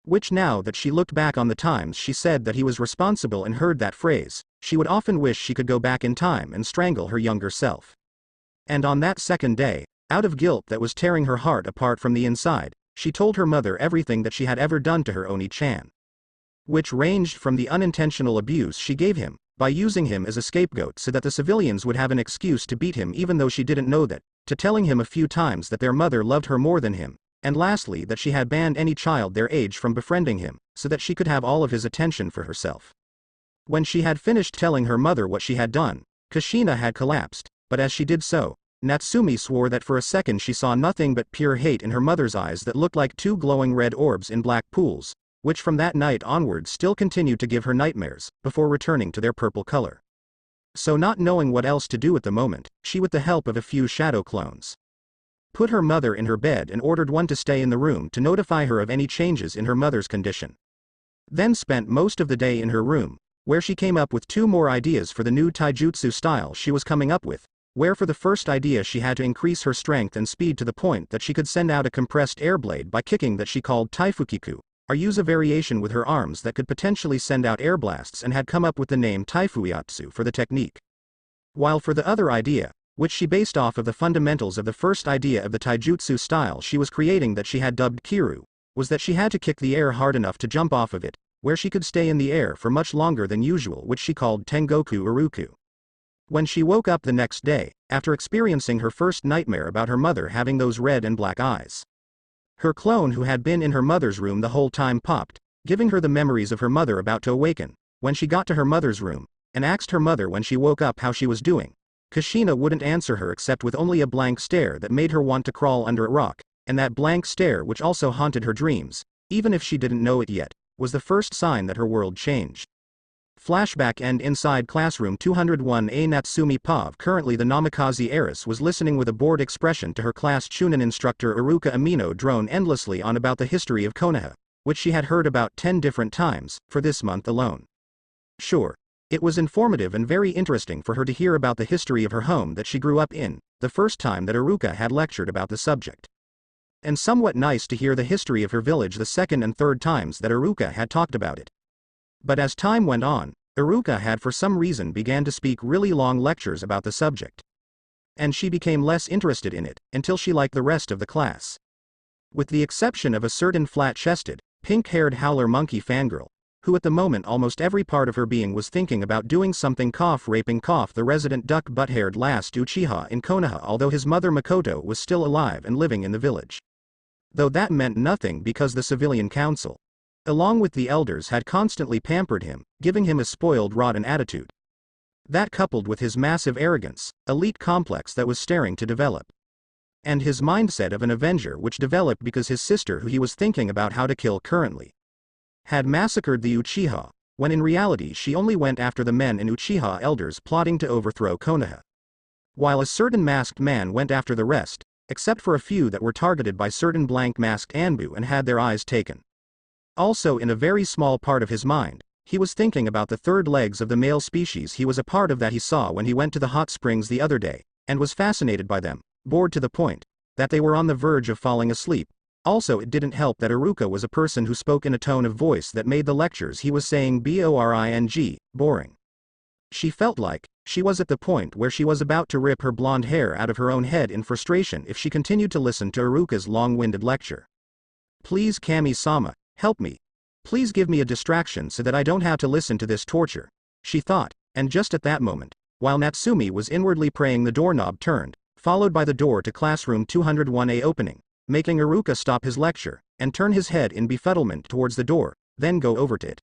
Which, now that she looked back on the times she said that he was responsible and heard that phrase, she would often wish she could go back in time and strangle her younger self. And on that second day, out of guilt that was tearing her heart apart from the inside, she told her mother everything that she had ever done to her Oni-chan. Which ranged from the unintentional abuse she gave him, by using him as a scapegoat so that the civilians would have an excuse to beat him even though she didn't know that, to telling him a few times that their mother loved her more than him, and lastly that she had banned any child their age from befriending him, so that she could have all of his attention for herself. When she had finished telling her mother what she had done, Kushina had collapsed, but as she did so, Natsumi swore that for a second she saw nothing but pure hate in her mother's eyes that looked like 2 glowing red orbs in black pools, which from that night onwards still continued to give her nightmares, before returning to their purple color. So not knowing what else to do at the moment, she, with the help of a few shadow clones, put her mother in her bed and ordered one to stay in the room to notify her of any changes in her mother's condition. Then spent most of the day in her room, where she came up with 2 more ideas for the new taijutsu style she was coming up with, where for the first idea she had to increase her strength and speed to the point that she could send out a compressed air blade by kicking that she called Taifukiku, or use a variation with her arms that could potentially send out air blasts, and had come up with the name Taifuiatsu for the technique. While for the other idea, which she based off of the fundamentals of the first idea of the taijutsu style she was creating that she had dubbed Kiru, was that she had to kick the air hard enough to jump off of it, where she could stay in the air for much longer than usual, which she called Tengoku Uruku. When she woke up the next day, after experiencing her first nightmare about her mother having those red and black eyes, her clone who had been in her mother's room the whole time popped, giving her the memories of her mother about to awaken. When she got to her mother's room, and asked her mother when she woke up how she was doing. Kushina wouldn't answer her except with only a blank stare that made her want to crawl under a rock, and that blank stare, which also haunted her dreams, even if she didn't know it yet, was the first sign that her world changed. Flashback end inside classroom 201A. Natsumi Pav, currently the Namikaze heiress, was listening with a bored expression to her class Chunin instructor Iruka Amino drone endlessly on about the history of Konoha, which she had heard about 10 different times, for this month alone. Sure, it was informative and very interesting for her to hear about the history of her home that she grew up in, the first time that Iruka had lectured about the subject. And somewhat nice to hear the history of her village the second and third times that Iruka had talked about it. But as time went on, Iruka had for some reason began to speak really long lectures about the subject. And she became less interested in it, until she liked the rest of the class. With the exception of a certain flat-chested, pink-haired howler monkey fangirl, who at the moment almost every part of her being was thinking about doing something raping the resident duck butt-haired last Uchiha in Konoha, although his mother Makoto was still alive and living in the village. Though that meant nothing because the civilian council, along with the elders, had constantly pampered him, giving him a spoiled rotten attitude. That coupled with his massive arrogance, elite complex that was staring to develop. And his mindset of an avenger, which developed because his sister, who he was thinking about how to kill currently, had massacred the Uchiha, when in reality she only went after the men and Uchiha elders plotting to overthrow Konoha. While a certain masked man went after the rest, except for a few that were targeted by certain blank masked Anbu and had their eyes taken. Also, in a very small part of his mind, he was thinking about the third legs of the male species he was a part of that he saw when he went to the hot springs the other day, and was fascinated by them, bored to the point that they were on the verge of falling asleep. Also, it didn't help that Iruka was a person who spoke in a tone of voice that made the lectures he was saying boring. She felt like she was at the point where she was about to rip her blonde hair out of her own head in frustration if she continued to listen to Iruka's long-winded lecture. Please, Kami-sama, help me. Please give me a distraction so that I don't have to listen to this torture, she thought, and just at that moment, while Natsumi was inwardly praying, the doorknob turned, followed by the door to classroom 201A opening, making Iruka stop his lecture, and turn his head in befuddlement towards the door, then go over to it.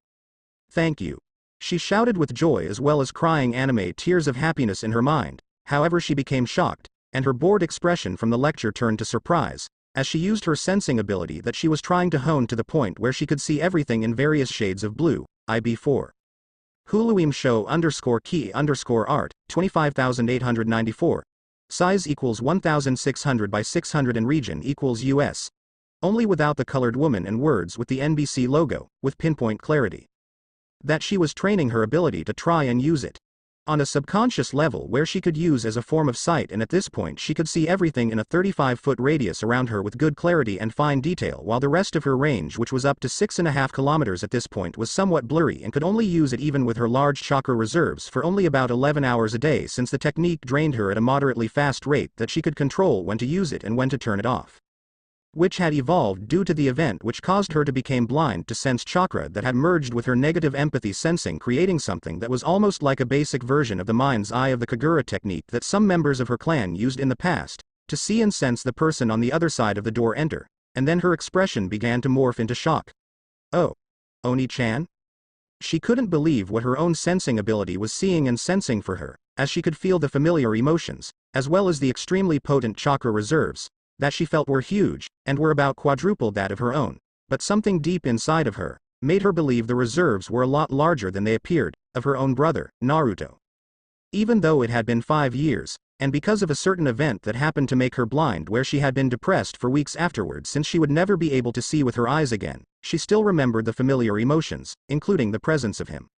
Thank you, she shouted with joy as well as crying anime tears of happiness in her mind. However, she became shocked, and her bored expression from the lecture turned to surprise, as she used her sensing ability that she was trying to hone to the point where she could see everything in various shades of blue. IB4. Huluim show _key_art, 25894. Size equals 1600 by 600 and region equals US. Only without the colored woman and words with the NBC logo, with pinpoint clarity. That she was training her ability to try and use it on a subconscious level where she could use as a form of sight, and at this point she could see everything in a 35-foot radius around her with good clarity and fine detail, while the rest of her range, which was up to 6.5 kilometers at this point, was somewhat blurry and could only use it even with her large chakra reserves for only about 11 hours a day, since the technique drained her at a moderately fast rate that she could control when to use it and when to turn it off. Which had evolved due to the event which caused her to become blind to sense chakra that had merged with her negative empathy sensing, creating something that was almost like a basic version of the mind's eye of the Kagura technique that some members of her clan used in the past, to see and sense the person on the other side of the door enter, and then her expression began to morph into shock. Oh. Oni-chan? She couldn't believe what her own sensing ability was seeing and sensing for her, as she could feel the familiar emotions, as well as the extremely potent chakra reserves, that she felt were huge, and were about quadruple that of her own, but something deep inside of her made her believe the reserves were a lot larger than they appeared, of her own brother, Naruto. Even though it had been 5 years, and because of a certain event that happened to make her blind where she had been depressed for weeks afterwards since she would never be able to see with her eyes again, she still remembered the familiar emotions, including the presence of him.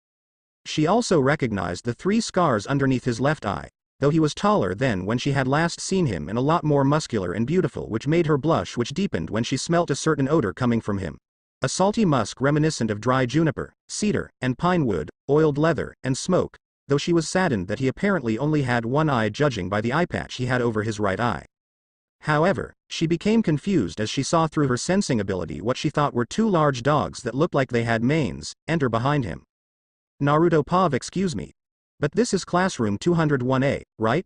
She also recognized the 3 scars underneath his left eye, though he was taller than when she had last seen him and a lot more muscular and beautiful, which made her blush, which deepened when she smelt a certain odor coming from him. A salty musk reminiscent of dry juniper, cedar, and pine wood, oiled leather, and smoke, though she was saddened that he apparently only had one eye, judging by the eye patch he had over his right eye. However, she became confused as she saw through her sensing ability what she thought were 2 large dogs that looked like they had manes enter behind him. Naruto Pav, excuse me, but this is classroom 201A, right?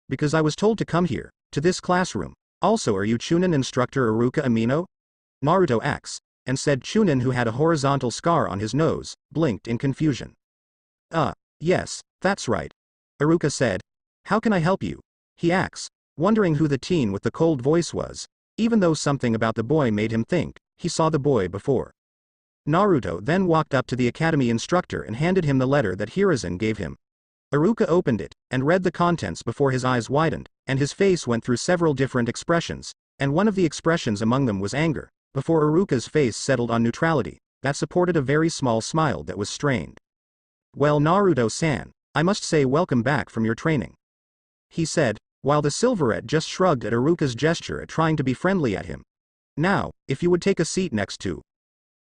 Because I was told to come here, to this classroom. Also, are you Chunin instructor Iruka Amino? Naruto asked, and said Chunin, who had a horizontal scar on his nose, blinked in confusion. Yes, that's right. Iruka said. How can I help you? He asks, wondering who the teen with the cold voice was, even though something about the boy made him think he saw the boy before. Naruto then walked up to the academy instructor and handed him the letter that Hiruzen gave him. Iruka opened it and read the contents before his eyes widened, and his face went through several different expressions, and one of the expressions among them was anger, before Iruka's face settled on neutrality, that supported a very small smile that was strained. Well, Naruto-san, I must say welcome back from your training. He said, while the Silverette just shrugged at Iruka's gesture at trying to be friendly at him. Now, if you would take a seat next to.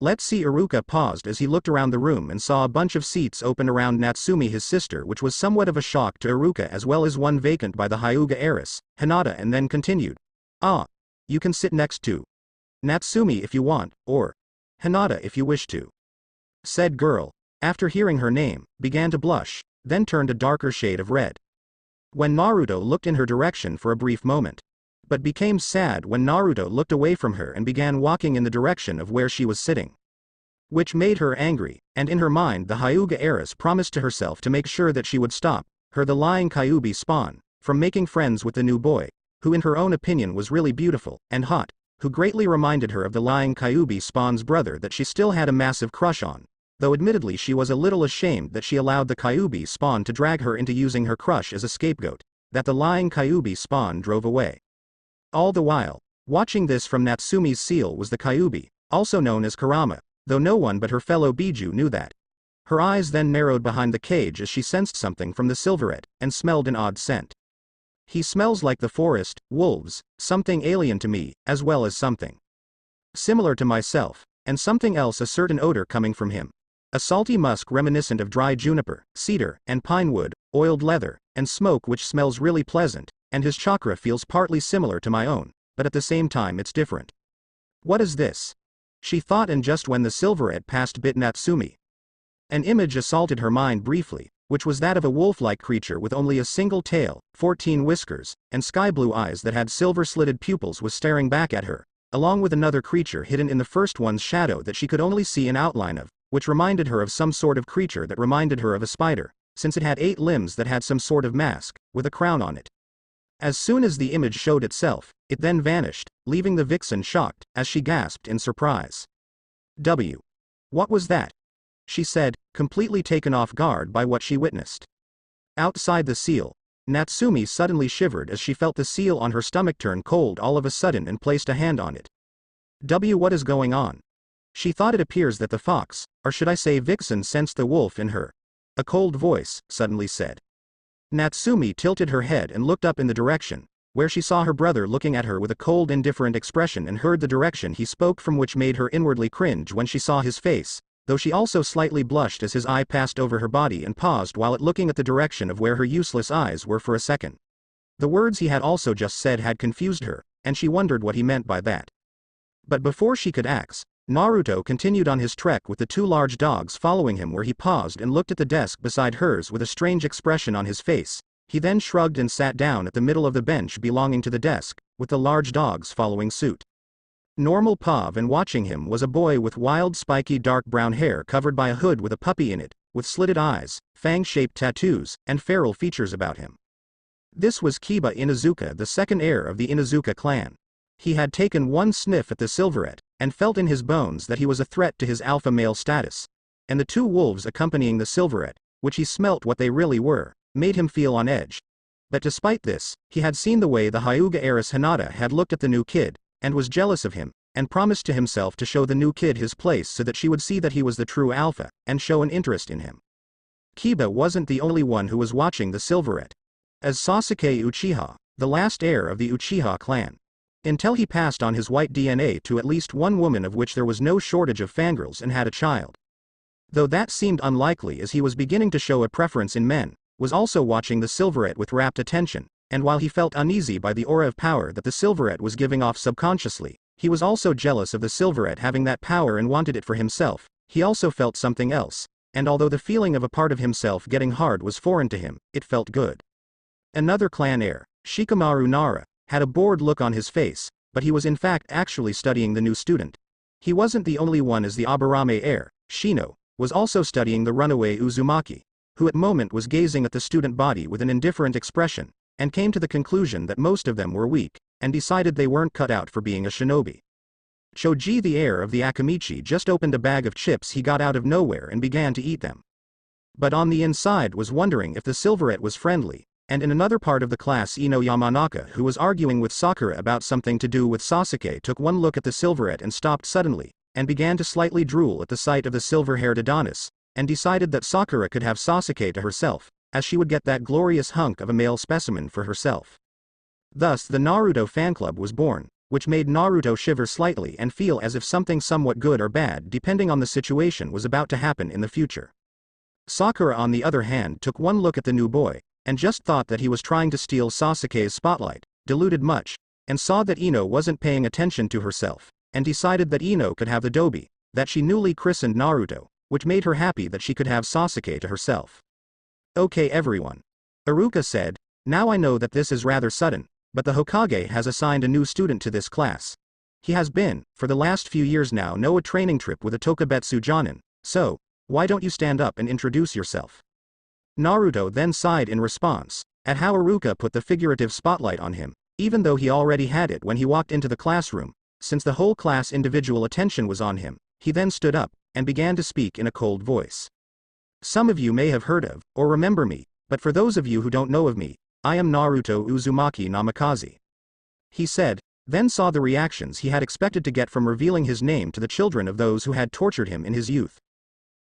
Let's see. Iruka paused as he looked around the room and saw a bunch of seats open around Natsumi his sister, which was somewhat of a shock to Iruka, as well as one vacant by the Hyuga heiress, Hinata, and then continued. Ah. You can sit next to Natsumi if you want, or Hinata if you wish to. Said girl, after hearing her name, began to blush, then turned a darker shade of red. When Naruto looked in her direction for a brief moment, but became sad when Naruto looked away from her and began walking in the direction of where she was sitting. Which made her angry, and in her mind the Hyuga heiress promised to herself to make sure that she would stop her, the lying Kyuubi spawn, from making friends with the new boy, who in her own opinion was really beautiful and hot, who greatly reminded her of the lying Kyuubi spawn's brother that she still had a massive crush on, though admittedly she was a little ashamed that she allowed the Kyuubi spawn to drag her into using her crush as a scapegoat, that the lying Kyuubi spawn drove away. All the while, watching this from Natsumi's seal was the Kyuubi, also known as Kurama, though no one but her fellow Biju knew that. Her eyes then narrowed behind the cage as she sensed something from the Silverette, and smelled an odd scent. He smells like the forest, wolves, something alien to me, as well as something similar to myself, and something else, a certain odor coming from him. A salty musk reminiscent of dry juniper, cedar, and pine wood, oiled leather, and smoke, which smells really pleasant, and his chakra feels partly similar to my own, but at the same time it's different. What is this? She thought, and just when the Silverette passed bit Natsumi, an image assaulted her mind briefly, which was that of a wolf-like creature with only a single tail, 14 whiskers, and sky-blue eyes that had silver-slitted pupils was staring back at her, along with another creature hidden in the first one's shadow that she could only see an outline of, which reminded her of some sort of creature that reminded her of a spider, since it had 8 limbs that had some sort of mask, with a crown on it. As soon as the image showed itself, it then vanished, leaving the vixen shocked, as she gasped in surprise. What was that? She said, completely taken off guard by what she witnessed. Outside the seal, Natsumi suddenly shivered as she felt the seal on her stomach turn cold all of a sudden and placed a hand on it. What is going on? She thought. It appears that the fox, or should I say vixen, sensed the wolf in her. A cold voice suddenly said. Natsumi tilted her head and looked up in the direction, where she saw her brother looking at her with a cold, indifferent expression, and heard the direction he spoke from, which made her inwardly cringe when she saw his face, though she also slightly blushed as his eye passed over her body and paused while it looking at the direction of where her useless eyes were for a second. The words he had also just said had confused her, and she wondered what he meant by that. But before she could ask, Naruto continued on his trek with the 2 large dogs following him, where he paused and looked at the desk beside hers with a strange expression on his face. He then shrugged and sat down at the middle of the bench belonging to the desk, with the large dogs following suit. Normal Pav, and watching him was a boy with wild spiky dark brown hair covered by a hood with a puppy in it, with slitted eyes, fang-shaped tattoos, and feral features about him. This was Kiba Inuzuka, the second heir of the Inuzuka clan. He had taken one sniff at the Silverette, and felt in his bones that he was a threat to his alpha male status. And the 2 wolves accompanying the Silverette, which he smelt what they really were, made him feel on edge. But despite this, he had seen the way the Hyuga heiress Hinata had looked at the new kid, and was jealous of him, and promised to himself to show the new kid his place so that she would see that he was the true alpha, and show an interest in him. Kiba wasn't the only one who was watching the Silverette. As Sasuke Uchiha, the last heir of the Uchiha clan, until he passed on his white DNA to at least one woman, of which there was no shortage of fangirls, and had a child. Though that seemed unlikely, as he was beginning to show a preference in men, was also watching the Silverette with rapt attention, and while he felt uneasy by the aura of power that the Silverette was giving off subconsciously, he was also jealous of the Silverette having that power and wanted it for himself. He also felt something else, and although the feeling of a part of himself getting hard was foreign to him, it felt good. Another clan heir, Shikamaru Nara, had a bored look on his face, but he was in fact actually studying the new student. He wasn't the only one, as the Aburame heir, Shino, was also studying the runaway Uzumaki. who at the moment was gazing at the student body with an indifferent expression, and came to the conclusion that most of them were weak, and decided they weren't cut out for being a shinobi. Choji, the heir of the Akamichi, just opened a bag of chips he got out of nowhere and began to eat them. But on the inside was wondering if the silverette was friendly, and in another part of the class Ino Yamanaka, who was arguing with Sakura about something to do with Sasuke, took one look at the silverette and stopped suddenly, and began to slightly drool at the sight of the silver-haired Adonis, and decided that Sakura could have Sasuke to herself, as she would get that glorious hunk of a male specimen for herself. Thus the Naruto fan club was born, which made Naruto shiver slightly and feel as if something somewhat good or bad depending on the situation was about to happen in the future. Sakura, on the other hand, took one look at the new boy, and just thought that he was trying to steal Sasuke's spotlight, deluded much, and saw that Ino wasn't paying attention to herself, and decided that Ino could have the dobi, that she newly christened Naruto, which made her happy that she could have Sasuke to herself. Okay everyone. Iruka said, now I know that this is rather sudden, but the Hokage has assigned a new student to this class. He has been, for the last few years now, a training trip with a Tokubetsu Jonin, so, why don't you stand up and introduce yourself? Naruto then sighed in response, at how Iruka put the figurative spotlight on him, even though he already had it when he walked into the classroom, since the whole class individual attention was on him. He then stood up, and began to speak in a cold voice. Some of you may have heard of, or remember me, but for those of you who don't know of me, I am Naruto Uzumaki Namikaze. He said, then saw the reactions he had expected to get from revealing his name to the children of those who had tortured him in his youth.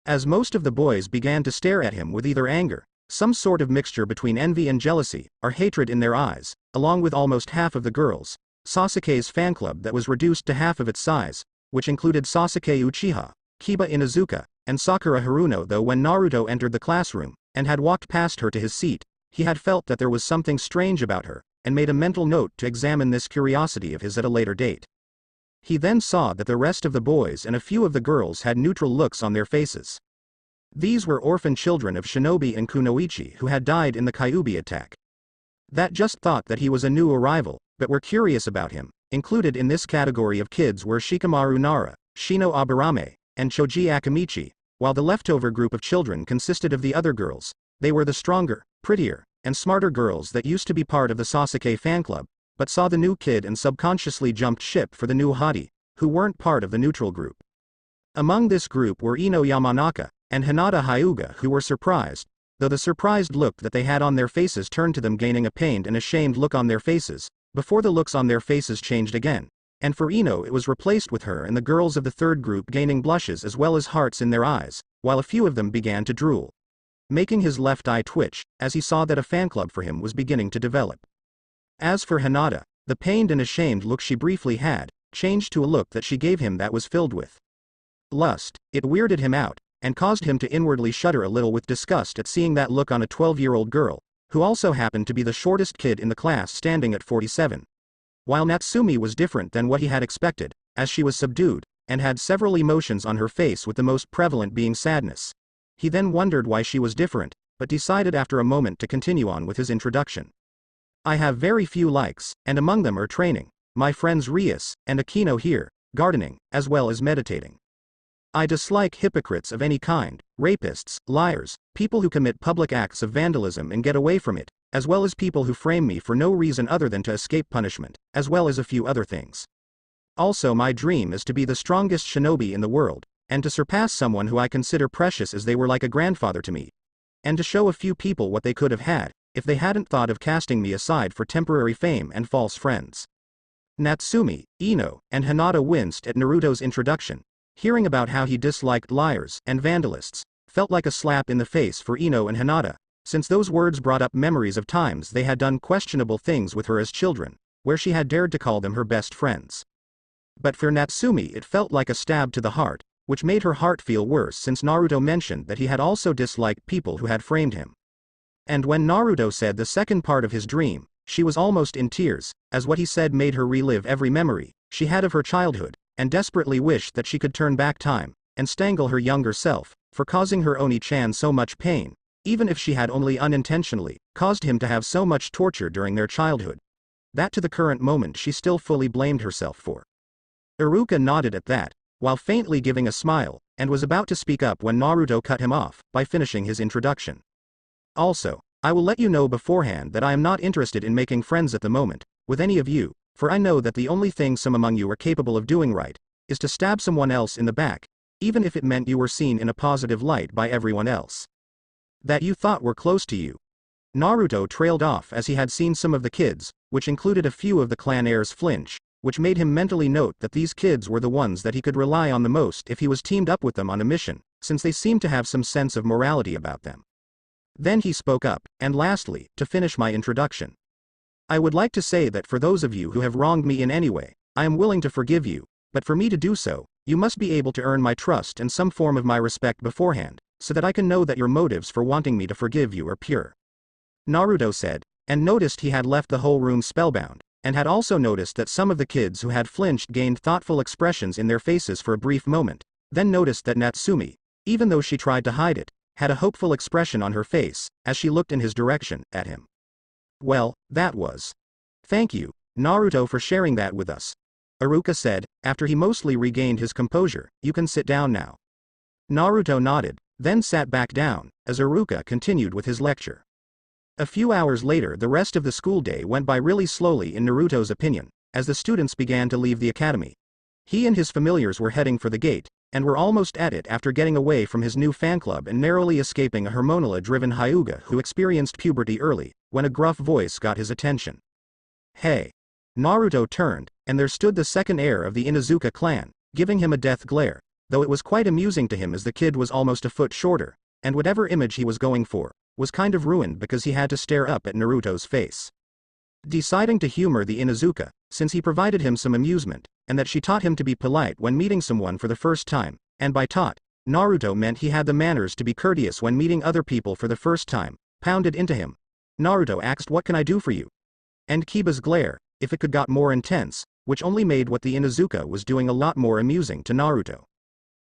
As most of the boys began to stare at him with either anger, some sort of mixture between envy and jealousy, or hatred in their eyes, along with almost half of the girls, Sasuke's fan club that was reduced to half of its size, which included Sasuke Uchiha, Kiba Inuzuka, and Sakura Haruno. Though when Naruto entered the classroom, and had walked past her to his seat, he had felt that there was something strange about her, and made a mental note to examine this curiosity of his at a later date. He then saw that the rest of the boys and a few of the girls had neutral looks on their faces. These were orphan children of shinobi and kunoichi who had died in the Kyuubi attack. That just thought that he was a new arrival, but were curious about him. Included in this category of kids were Shikamaru Nara, Shino Aburame, and Choji Akamichi, while the leftover group of children consisted of the other girls. They were the stronger, prettier, and smarter girls that used to be part of the Sasuke fan club, but saw the new kid and subconsciously jumped ship for the new hottie, who weren't part of the neutral group. Among this group were Ino Yamanaka and Hinata Hyuga, who were surprised, though the surprised look that they had on their faces turned to them, gaining a pained and ashamed look on their faces, before the looks on their faces changed again, and for Ino it was replaced with her and the girls of the third group gaining blushes as well as hearts in their eyes, while a few of them began to drool, making his left eye twitch, as he saw that a fan club for him was beginning to develop. As for Hinata, the pained and ashamed look she briefly had, changed to a look that she gave him that was filled with lust. It weirded him out, and caused him to inwardly shudder a little with disgust at seeing that look on a 12-year-old girl, who also happened to be the shortest kid in the class, standing at 47. While Natsumi was different than what he had expected, as she was subdued, and had several emotions on her face, with the most prevalent being sadness. He then wondered why she was different, but decided after a moment to continue on with his introduction. I have very few likes, and among them are training, my friends Rias and Akino here, gardening, as well as meditating. I dislike hypocrites of any kind, rapists, liars, people who commit public acts of vandalism and get away from it, as well as people who frame me for no reason other than to escape punishment, as well as a few other things. Also, my dream is to be the strongest shinobi in the world, and to surpass someone who I consider precious, as they were like a grandfather to me, and to show a few people what they could have had, if they hadn't thought of casting me aside for temporary fame and false friends. Natsumi, Ino, and Hinata winced at Naruto's introduction. Hearing about how he disliked liars and vandalists felt like a slap in the face for Ino and Hinata, since those words brought up memories of times they had done questionable things with her as children, where she had dared to call them her best friends. But for Natsumi it felt like a stab to the heart, which made her heart feel worse since Naruto mentioned that he had also disliked people who had framed him. And when Naruto said the second part of his dream, she was almost in tears, as what he said made her relive every memory she had of her childhood, and desperately wished that she could turn back time, and strangle her younger self, for causing her Oni-chan so much pain, even if she had only unintentionally caused him to have so much torture during their childhood. That to the current moment she still fully blamed herself for. Iruka nodded at that, while faintly giving a smile, and was about to speak up when Naruto cut him off by finishing his introduction. Also, I will let you know beforehand that I am not interested in making friends at the moment, with any of you, for I know that the only thing some among you are capable of doing right, is to stab someone else in the back, even if it meant you were seen in a positive light by everyone else that you thought were close to you. Naruto trailed off as he had seen some of the kids, which included a few of the clan heirs, flinch, which made him mentally note that these kids were the ones that he could rely on the most if he was teamed up with them on a mission, since they seemed to have some sense of morality about them. Then he spoke up, and lastly, to finish my introduction. I would like to say that for those of you who have wronged me in any way, I am willing to forgive you, but for me to do so, you must be able to earn my trust and some form of my respect beforehand, so that I can know that your motives for wanting me to forgive you are pure. Naruto said, and noticed he had left the whole room spellbound, and had also noticed that some of the kids who had flinched gained thoughtful expressions in their faces for a brief moment, then noticed that Natsumi, even though she tried to hide it, had a hopeful expression on her face, as she looked in his direction, at him. Well, that was. Thank you, Naruto, for sharing that with us. Iruka said, after he mostly regained his composure. You can sit down now. Naruto nodded, then sat back down, as Iruka continued with his lecture. A few hours later, the rest of the school day went by really slowly in Naruto's opinion, as the students began to leave the academy. He and his familiars were heading for the gate, and were almost at it after getting away from his new fan club and narrowly escaping a Hormonal-driven Hyuga who experienced puberty early, when a gruff voice got his attention. Hey! Naruto turned, and there stood the second heir of the Inuzuka clan, giving him a death glare, though it was quite amusing to him as the kid was almost a foot shorter, and whatever image he was going for, was kind of ruined because he had to stare up at Naruto's face. Deciding to humor the Inuzuka, since he provided him some amusement, and that she taught him to be polite when meeting someone for the first time, and by taught, Naruto meant he had the manners to be courteous when meeting other people for the first time, pounded into him. Naruto asked, "What can I do for you?" And Kiba's glare, if it could got more intense, which only made what the Inuzuka was doing a lot more amusing to Naruto.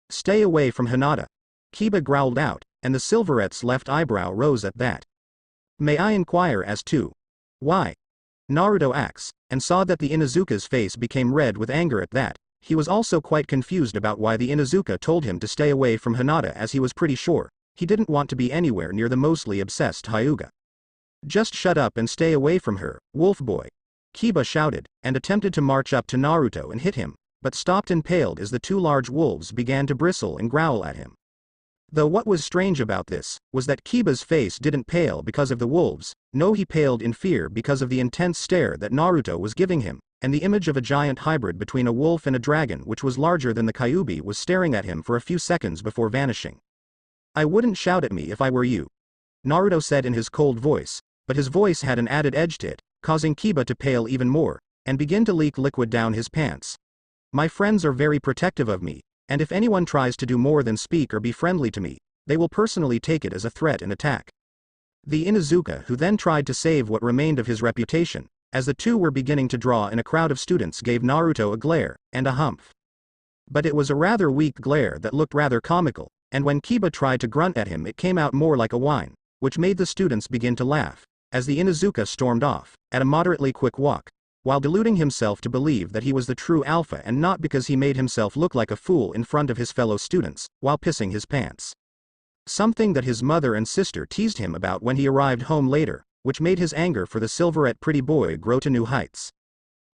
Stay away from Hinata. Kiba growled out, and the Silverette's left eyebrow rose at that. May I inquire as to why? Naruto asked, and saw that the Inuzuka's face became red with anger at that. He was also quite confused about why the Inuzuka told him to stay away from Hinata, as he was pretty sure he didn't want to be anywhere near the mostly obsessed Hyuga. Just shut up and stay away from her, wolf boy. Kiba shouted, and attempted to march up to Naruto and hit him, but stopped impaled as the two large wolves began to bristle and growl at him. Though what was strange about this, was that Kiba's face didn't pale because of the wolves, no, he paled in fear because of the intense stare that Naruto was giving him, and the image of a giant hybrid between a wolf and a dragon which was larger than the Kyuubi was staring at him for a few seconds before vanishing. I wouldn't shout at me if I were you, Naruto said in his cold voice, but his voice had an added edge to it, causing Kiba to pale even more, and begin to leak liquid down his pants. My friends are very protective of me, and if anyone tries to do more than speak or be friendly to me, they will personally take it as a threat and attack. The Inuzuka, who then tried to save what remained of his reputation, as the two were beginning to draw in a crowd of students, gave Naruto a glare, and a humph. But it was a rather weak glare that looked rather comical, and when Kiba tried to grunt at him it came out more like a whine, which made the students begin to laugh, as the Inuzuka stormed off, at a moderately quick walk, while deluding himself to believe that he was the true alpha and not because he made himself look like a fool in front of his fellow students, while pissing his pants. Something that his mother and sister teased him about when he arrived home later, which made his anger for the Silverette pretty boy grow to new heights.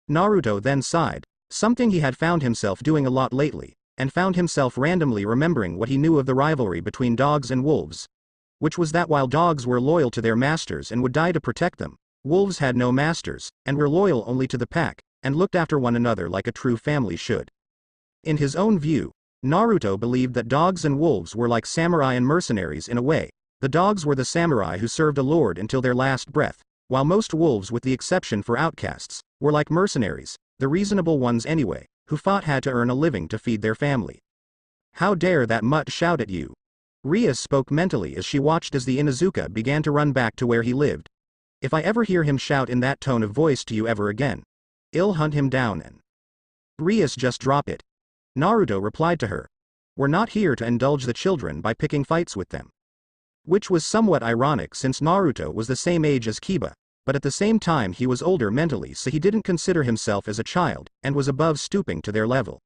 Naruto then sighed, something he had found himself doing a lot lately, and found himself randomly remembering what he knew of the rivalry between dogs and wolves, which was that while dogs were loyal to their masters and would die to protect them, wolves had no masters, and were loyal only to the pack, and looked after one another like a true family should. In his own view, Naruto believed that dogs and wolves were like samurai and mercenaries in a way. The dogs were the samurai who served a lord until their last breath, while most wolves, with the exception for outcasts, were like mercenaries, the reasonable ones anyway, who fought had to earn a living to feed their family. How dare that mutt shout at you? Ria spoke mentally as she watched as the Inuzuka began to run back to where he lived. If I ever hear him shout in that tone of voice to you ever again, I'll hunt him down and. Rias, just drop it. Naruto replied to her. We're not here to indulge the children by picking fights with them. Which was somewhat ironic since Naruto was the same age as Kiba, but at the same time he was older mentally, so he didn't consider himself as a child, and was above stooping to their level.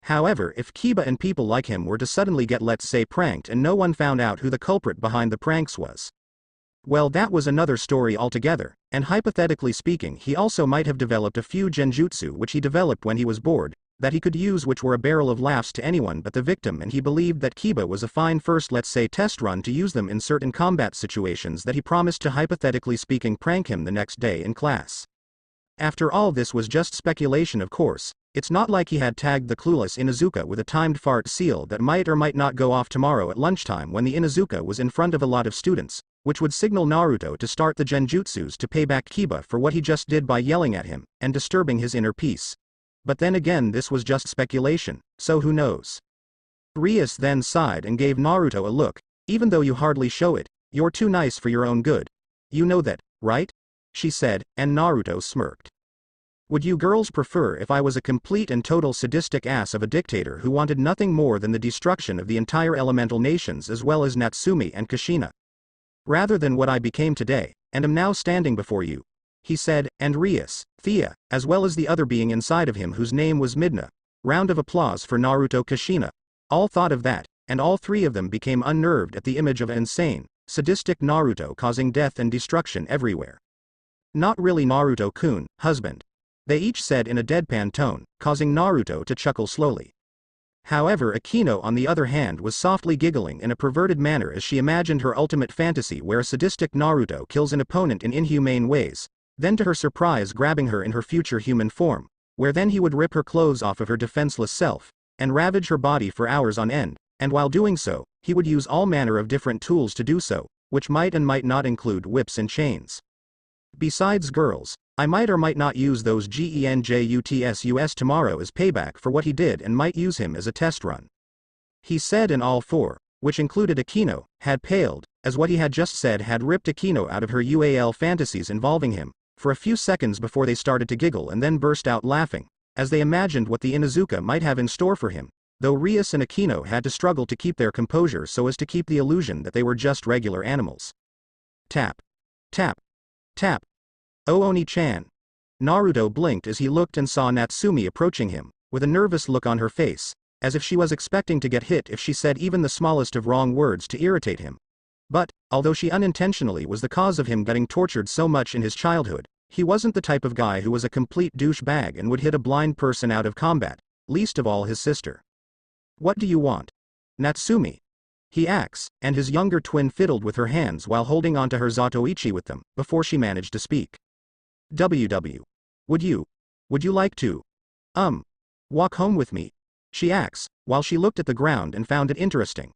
However, if Kiba and people like him were to suddenly get, let's say, pranked and no one found out who the culprit behind the pranks was, Well, that was another story altogether, and hypothetically speaking, he also might have developed a few genjutsu which he developed when he was bored, that he could use, which were a barrel of laughs to anyone but the victim, and he believed that Kiba was a fine first, let's say, test run to use them in certain combat situations that he promised to, hypothetically speaking, prank him the next day in class. After all, this was just speculation, of course. It's not like he had tagged the clueless Inuzuka with a timed fart seal that might or might not go off tomorrow at lunchtime when the Inuzuka was in front of a lot of students, which would signal Naruto to start the genjutsus to pay back Kiba for what he just did by yelling at him and disturbing his inner peace. But then again, this was just speculation, so who knows? Rias then sighed and gave Naruto a look. Even though you hardly show it, you're too nice for your own good. You know that, right? She said, and Naruto smirked. Would you girls prefer if I was a complete and total sadistic ass of a dictator who wanted nothing more than the destruction of the entire elemental nations as well as Natsumi and Kushina? Rather than what I became today, and am now standing before you, he said, and Rias, Thea, as well as the other being inside of him whose name was Midna. Round of applause for Naruto Kushina. All thought of that, and all three of them became unnerved at the image of an insane, sadistic Naruto causing death and destruction everywhere. Not really Naruto-kun, husband. They each said in a deadpan tone, causing Naruto to chuckle slowly. However, Akino on the other hand was softly giggling in a perverted manner as she imagined her ultimate fantasy where a sadistic Naruto kills an opponent in inhumane ways, then to her surprise grabbing her in her future human form, where then he would rip her clothes off of her defenseless self, and ravage her body for hours on end, and while doing so, he would use all manner of different tools to do so, which might and might not include whips and chains. Besides, girls, I might or might not use those genjutsus tomorrow as payback for what he did and might use him as a test run. He said, and all four, which included Akino, had paled, as what he had just said had ripped Akino out of her UAL fantasies involving him, for a few seconds before they started to giggle and then burst out laughing, as they imagined what the Inuzuka might have in store for him, though Rias and Akino had to struggle to keep their composure so as to keep the illusion that they were just regular animals. Tap. Tap. Tap. Oh, Oni-chan. Naruto blinked as he looked and saw Natsumi approaching him, with a nervous look on her face, as if she was expecting to get hit if she said even the smallest of wrong words to irritate him. But, although she unintentionally was the cause of him getting tortured so much in his childhood, he wasn't the type of guy who was a complete douchebag and would hit a blind person out of combat, least of all his sister. What do you want? Natsumi. He asked, and his younger twin fiddled with her hands while holding onto her Zatoichi with them, before she managed to speak. WW. Would you like to, walk home with me? She asked, while she looked at the ground and found it interesting.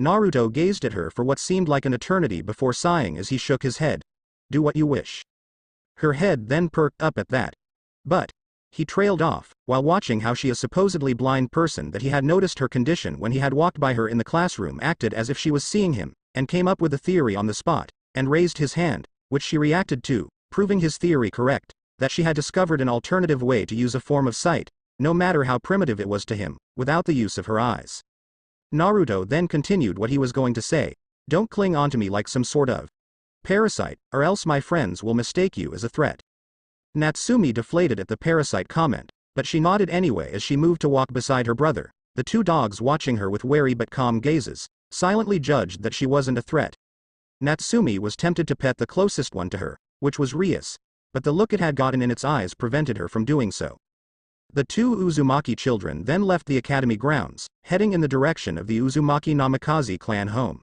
Naruto gazed at her for what seemed like an eternity before sighing as he shook his head. Do what you wish. Her head then perked up at that. But, he trailed off, while watching how she, a supposedly blind person that he had noticed her condition when he had walked by her in the classroom, acted as if she was seeing him, and came up with a theory on the spot, and raised his hand, which she reacted to, proving his theory correct, that she had discovered an alternative way to use a form of sight, no matter how primitive it was to him, without the use of her eyes. Naruto then continued what he was going to say. Don't cling onto me like some sort of parasite, or else my friends will mistake you as a threat. Natsumi deflated at the parasite comment, but she nodded anyway as she moved to walk beside her brother. The two dogs, watching her with wary but calm gazes, silently judged that she wasn't a threat. Natsumi was tempted to pet the closest one to her, which was Rias, but the look it had gotten in its eyes prevented her from doing so. The two Uzumaki children then left the academy grounds, heading in the direction of the Uzumaki Namikaze clan home.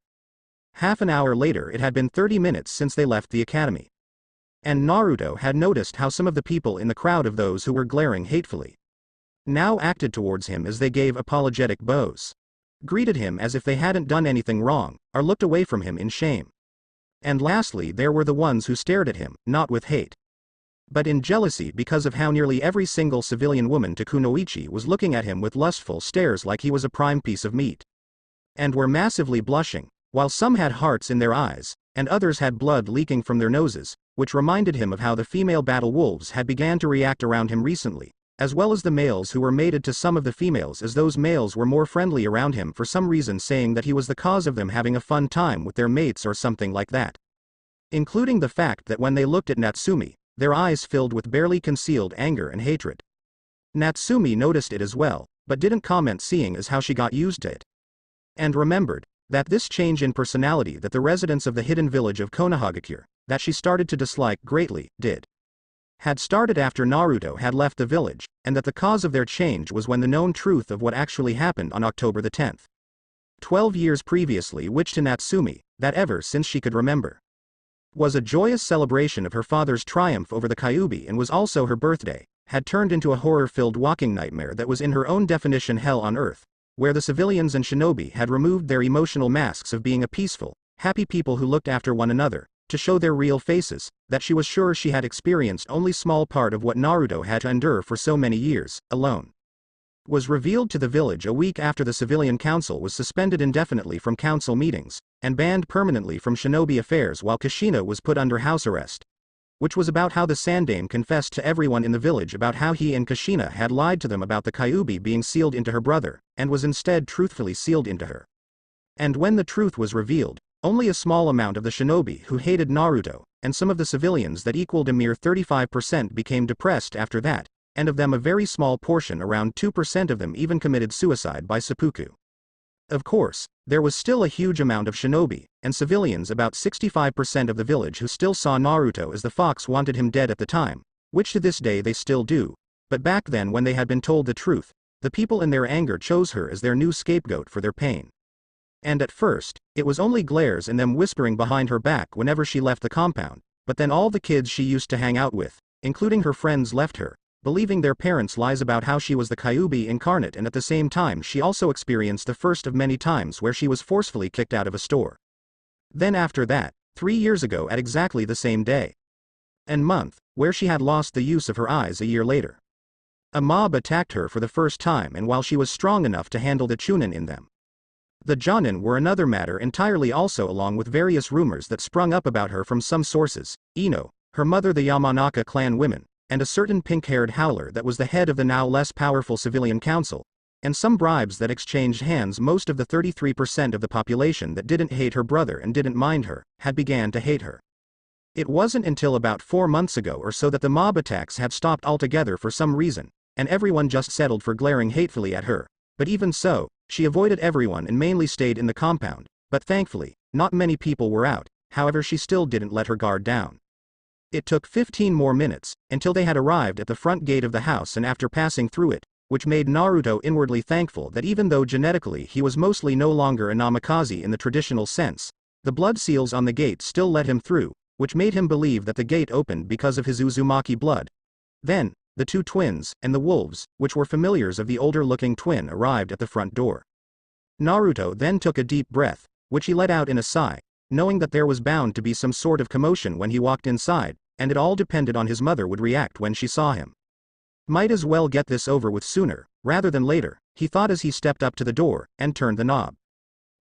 Half an hour later, it had been 30 minutes since they left the academy. And Naruto had noticed how some of the people in the crowd of those who were glaring hatefully now acted towards him as they gave apologetic bows, greeted him as if they hadn't done anything wrong, or looked away from him in shame. And lastly, there were the ones who stared at him, not with hate, but in jealousy because of how nearly every single civilian woman to Kunoichi was looking at him with lustful stares like he was a prime piece of meat. And were massively blushing, while some had hearts in their eyes, and others had blood leaking from their noses, which reminded him of how the female battle wolves had began to react around him recently, as well as the males who were mated to some of the females, as those males were more friendly around him for some reason, saying that he was the cause of them having a fun time with their mates or something like that. Including the fact that when they looked at Natsumi, their eyes filled with barely concealed anger and hatred. Natsumi noticed it as well, but didn't comment, seeing as how she got used to it. And remembered That this change in personality that the residents of the hidden village of Konohagakure, that she started to dislike greatly, had started after Naruto had left the village, and that the cause of their change was when the known truth of what actually happened on October the 10th. 12 years previously, which to Natsumi, that ever since she could remember, was a joyous celebration of her father's triumph over the Kyuubi and was also her birthday, had turned into a horror-filled walking nightmare that was in her own definition hell on earth, where the civilians and shinobi had removed their emotional masks of being a peaceful, happy people who looked after one another, to show their real faces, that she was sure she had experienced only small part of what Naruto had to endure for so many years, alone. Was revealed to the village a week after the civilian council was suspended indefinitely from council meetings, and banned permanently from shinobi affairs while Kushina was put under house arrest. Which was about how the Sandame confessed to everyone in the village about how he and Kushina had lied to them about the Kyuubi being sealed into her brother, and was instead truthfully sealed into her. And when the truth was revealed, only a small amount of the shinobi who hated Naruto, and some of the civilians that equaled a mere 35% became depressed after that, and of them a very small portion, around 2% of them, even committed suicide by seppuku. Of course, there was still a huge amount of shinobi, and civilians, about 65% of the village, who still saw Naruto as the fox wanted him dead at the time, which to this day they still do, but back then when they had been told the truth, the people in their anger chose her as their new scapegoat for their pain. And at first, it was only glares and them whispering behind her back whenever she left the compound, but then all the kids she used to hang out with, including her friends, left her, believing their parents' lies about how she was the Kyuubi incarnate, and at the same time she also experienced the first of many times where she was forcefully kicked out of a store. Then after that, 3 years ago at exactly the same day and month, where she had lost the use of her eyes a year later. A mob attacked her for the first time, and while she was strong enough to handle the chunin in them. The Jonin were another matter entirely also, along with various rumors that sprung up about her from some sources, Ino, her mother, the Yamanaka clan women, and a certain pink-haired howler that was the head of the now less powerful civilian council, and some bribes that exchanged hands. Most of the 33% of the population that didn't hate her brother and didn't mind her, had began to hate her. It wasn't until about 4 months ago or so that the mob attacks had stopped altogether for some reason, and everyone just settled for glaring hatefully at her, but even so, she avoided everyone and mainly stayed in the compound, but thankfully, not many people were out. However, she still didn't let her guard down. It took 15 more minutes, until they had arrived at the front gate of the house, and after passing through it, which made Naruto inwardly thankful that even though genetically he was mostly no longer a namikaze in the traditional sense, the blood seals on the gate still let him through, which made him believe that the gate opened because of his Uzumaki blood. Then, the two twins, and the wolves, which were familiars of the older-looking twin, arrived at the front door. Naruto then took a deep breath, which he let out in a sigh, knowing that there was bound to be some sort of commotion when he walked inside, and it all depended on his mother would react when she saw him. Might as well get this over with sooner, rather than later, he thought as he stepped up to the door, and turned the knob.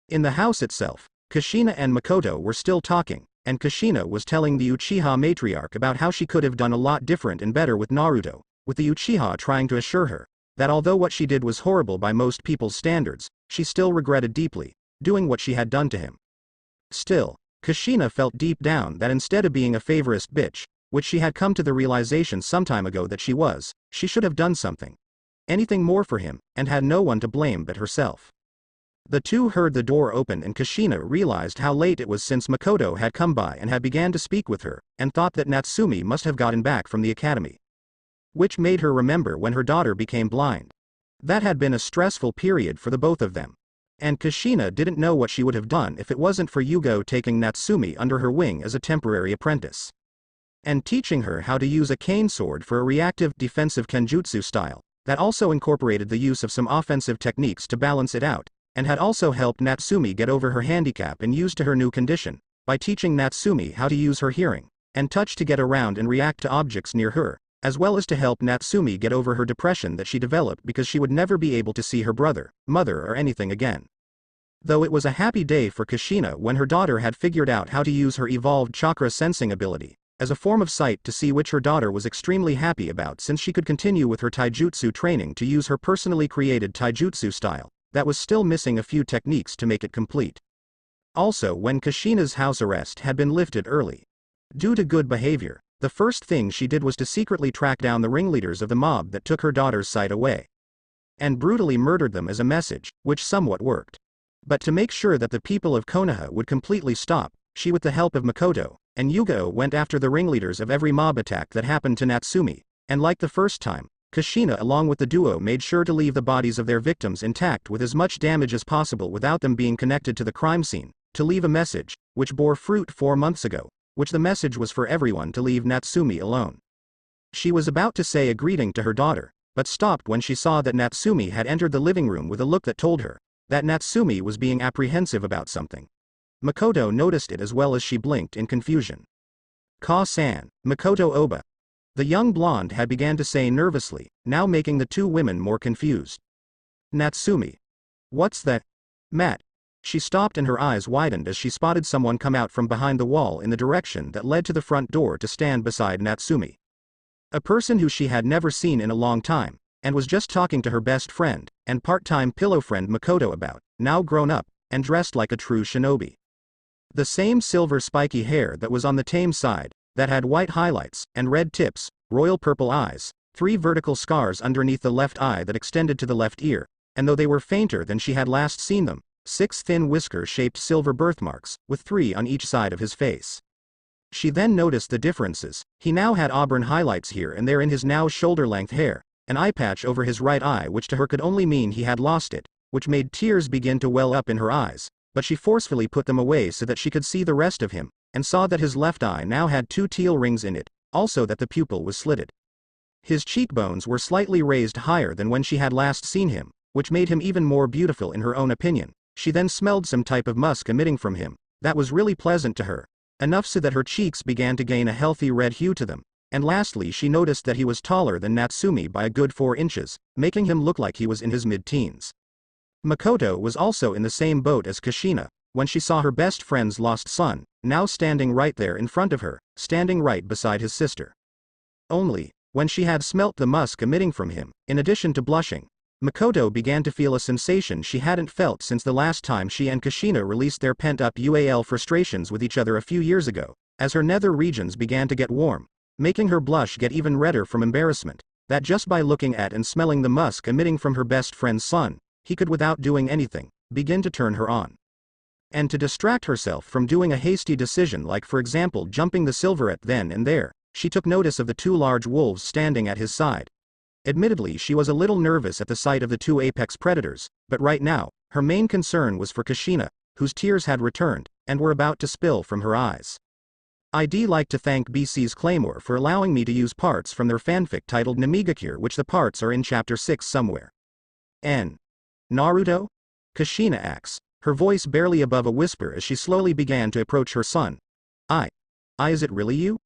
In the house itself, Kushina and Makoto were still talking, and Kushina was telling the Uchiha matriarch about how she could have done a lot different and better with Naruto, with the Uchiha trying to assure her that although what she did was horrible by most people's standards, she still regretted deeply doing what she had done to him. Still, Kushina felt deep down that instead of being a favorist bitch, which she had come to the realization some time ago that she was, she should have done anything more for him, and had no one to blame but herself. The two heard the door open, and Kushina realized how late it was since Makoto had come by and had began to speak with her, and thought that Natsumi must have gotten back from the academy. Which made her remember when her daughter became blind. That had been a stressful period for the both of them. And Kushina didn't know what she would have done if it wasn't for Yugo taking Natsumi under her wing as a temporary apprentice. And teaching her how to use a cane sword for a reactive, defensive kenjutsu style, that also incorporated the use of some offensive techniques to balance it out, and had also helped Natsumi get over her handicap and used to her new condition, by teaching Natsumi how to use her hearing and touch to get around and react to objects near her, as well as to help Natsumi get over her depression that she developed because she would never be able to see her brother, mother, or anything again. Though it was a happy day for Kushina when her daughter had figured out how to use her evolved chakra sensing ability as a form of sight to see, which her daughter was extremely happy about, since she could continue with her taijutsu training to use her personally created taijutsu style, that was still missing a few techniques to make it complete. Also, when Kushina's house arrest had been lifted early due to good behavior, the first thing she did was to secretly track down the ringleaders of the mob that took her daughter's sight away, and brutally murdered them as a message, which somewhat worked. But to make sure that the people of Konoha would completely stop, she with the help of Makoto and Yugao went after the ringleaders of every mob attack that happened to Natsumi, and like the first time, Kushina along with the duo made sure to leave the bodies of their victims intact with as much damage as possible without them being connected to the crime scene, to leave a message, which bore fruit 4 months ago, which the message was for everyone to leave Natsumi alone. She was about to say a greeting to her daughter, but stopped when she saw that Natsumi had entered the living room with a look that told her that Natsumi was being apprehensive about something. Makoto noticed it as well as she blinked in confusion. Ka-san, Makoto Oba. The young blonde had began to say nervously, now making the two women more confused. Natsumi. What's that? Matt. She stopped and her eyes widened as she spotted someone come out from behind the wall in the direction that led to the front door to stand beside Natsumi. A person who she had never seen in a long time, and was just talking to her best friend, and part-time pillow friend Makoto about, now grown up, and dressed like a true shinobi. The same silver spiky hair that was on the tame side, that had white highlights, and red tips, royal purple eyes, 3 vertical scars underneath the left eye that extended to the left ear, and though they were fainter than she had last seen them, 6 thin whisker-shaped silver birthmarks, with 3 on each side of his face. She then noticed the differences. He now had auburn highlights here and there in his now shoulder-length hair, an eye patch over his right eye which to her could only mean he had lost it, which made tears begin to well up in her eyes, but she forcefully put them away so that she could see the rest of him, and saw that his left eye now had 2 teal rings in it, also that the pupil was slitted. His cheekbones were slightly raised higher than when she had last seen him, which made him even more beautiful in her own opinion. She then smelled some type of musk emitting from him, that was really pleasant to her, enough so that her cheeks began to gain a healthy red hue to them, and lastly she noticed that he was taller than Natsumi by a good 4 inches, making him look like he was in his mid-teens. Makoto was also in the same boat as Kushina, when she saw her best friend's lost son, now standing right there in front of her, standing right beside his sister. Only, when she had smelt the musk emitting from him, in addition to blushing, Makoto began to feel a sensation she hadn't felt since the last time she and Kushina released their pent-up UAL frustrations with each other a few years ago, as her nether regions began to get warm, making her blush get even redder from embarrassment, that just by looking at and smelling the musk emitting from her best friend's son, he could without doing anything, begin to turn her on. And to distract herself from doing a hasty decision like for example jumping the silverette then and there, she took notice of the 2 large wolves standing at his side. Admittedly she was a little nervous at the sight of the 2 apex predators, but right now, her main concern was for Kushina, whose tears had returned, and were about to spill from her eyes. I'd like to thank BC's Claymore for allowing me to use parts from their fanfic titled Namigakure, which the parts are in chapter 6 somewhere. N. Naruto? Kushina asks, her voice barely above a whisper as she slowly began to approach her son. Is it really you?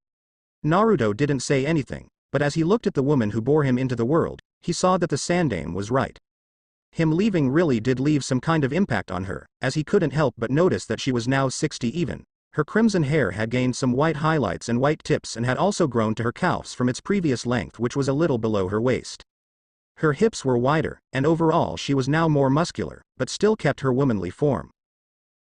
Naruto didn't say anything, but as he looked at the woman who bore him into the world, he saw that the Sandame was right. Him leaving really did leave some kind of impact on her, as he couldn't help but notice that she was now 60 even. Her crimson hair had gained some white highlights and white tips and had also grown to her calves from its previous length which was a little below her waist. Her hips were wider, and overall she was now more muscular, but still kept her womanly form.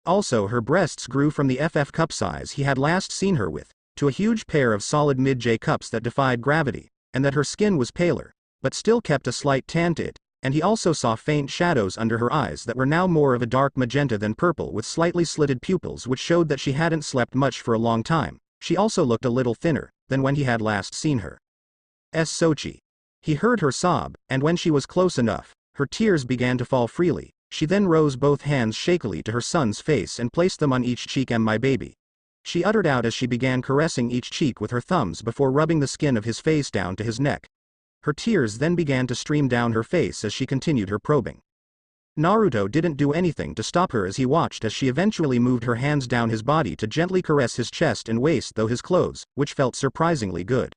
Also her breasts grew from the FF cup size he had last seen her with, to a huge pair of solid mid-J cups that defied gravity, and that her skin was paler, but still kept a slight tan to it, and he also saw faint shadows under her eyes that were now more of a dark magenta than purple with slightly slitted pupils which showed that she hadn't slept much for a long time. She also looked a little thinner than when he had last seen her. Sochi. He heard her sob, and when she was close enough, her tears began to fall freely. She then rose both hands shakily to her son's face and placed them on each cheek. "My baby," she uttered out as she began caressing each cheek with her thumbs before rubbing the skin of his face down to his neck. Her tears then began to stream down her face as she continued her probing. Naruto didn't do anything to stop her as he watched as she eventually moved her hands down his body to gently caress his chest and waist through his clothes, which felt surprisingly good.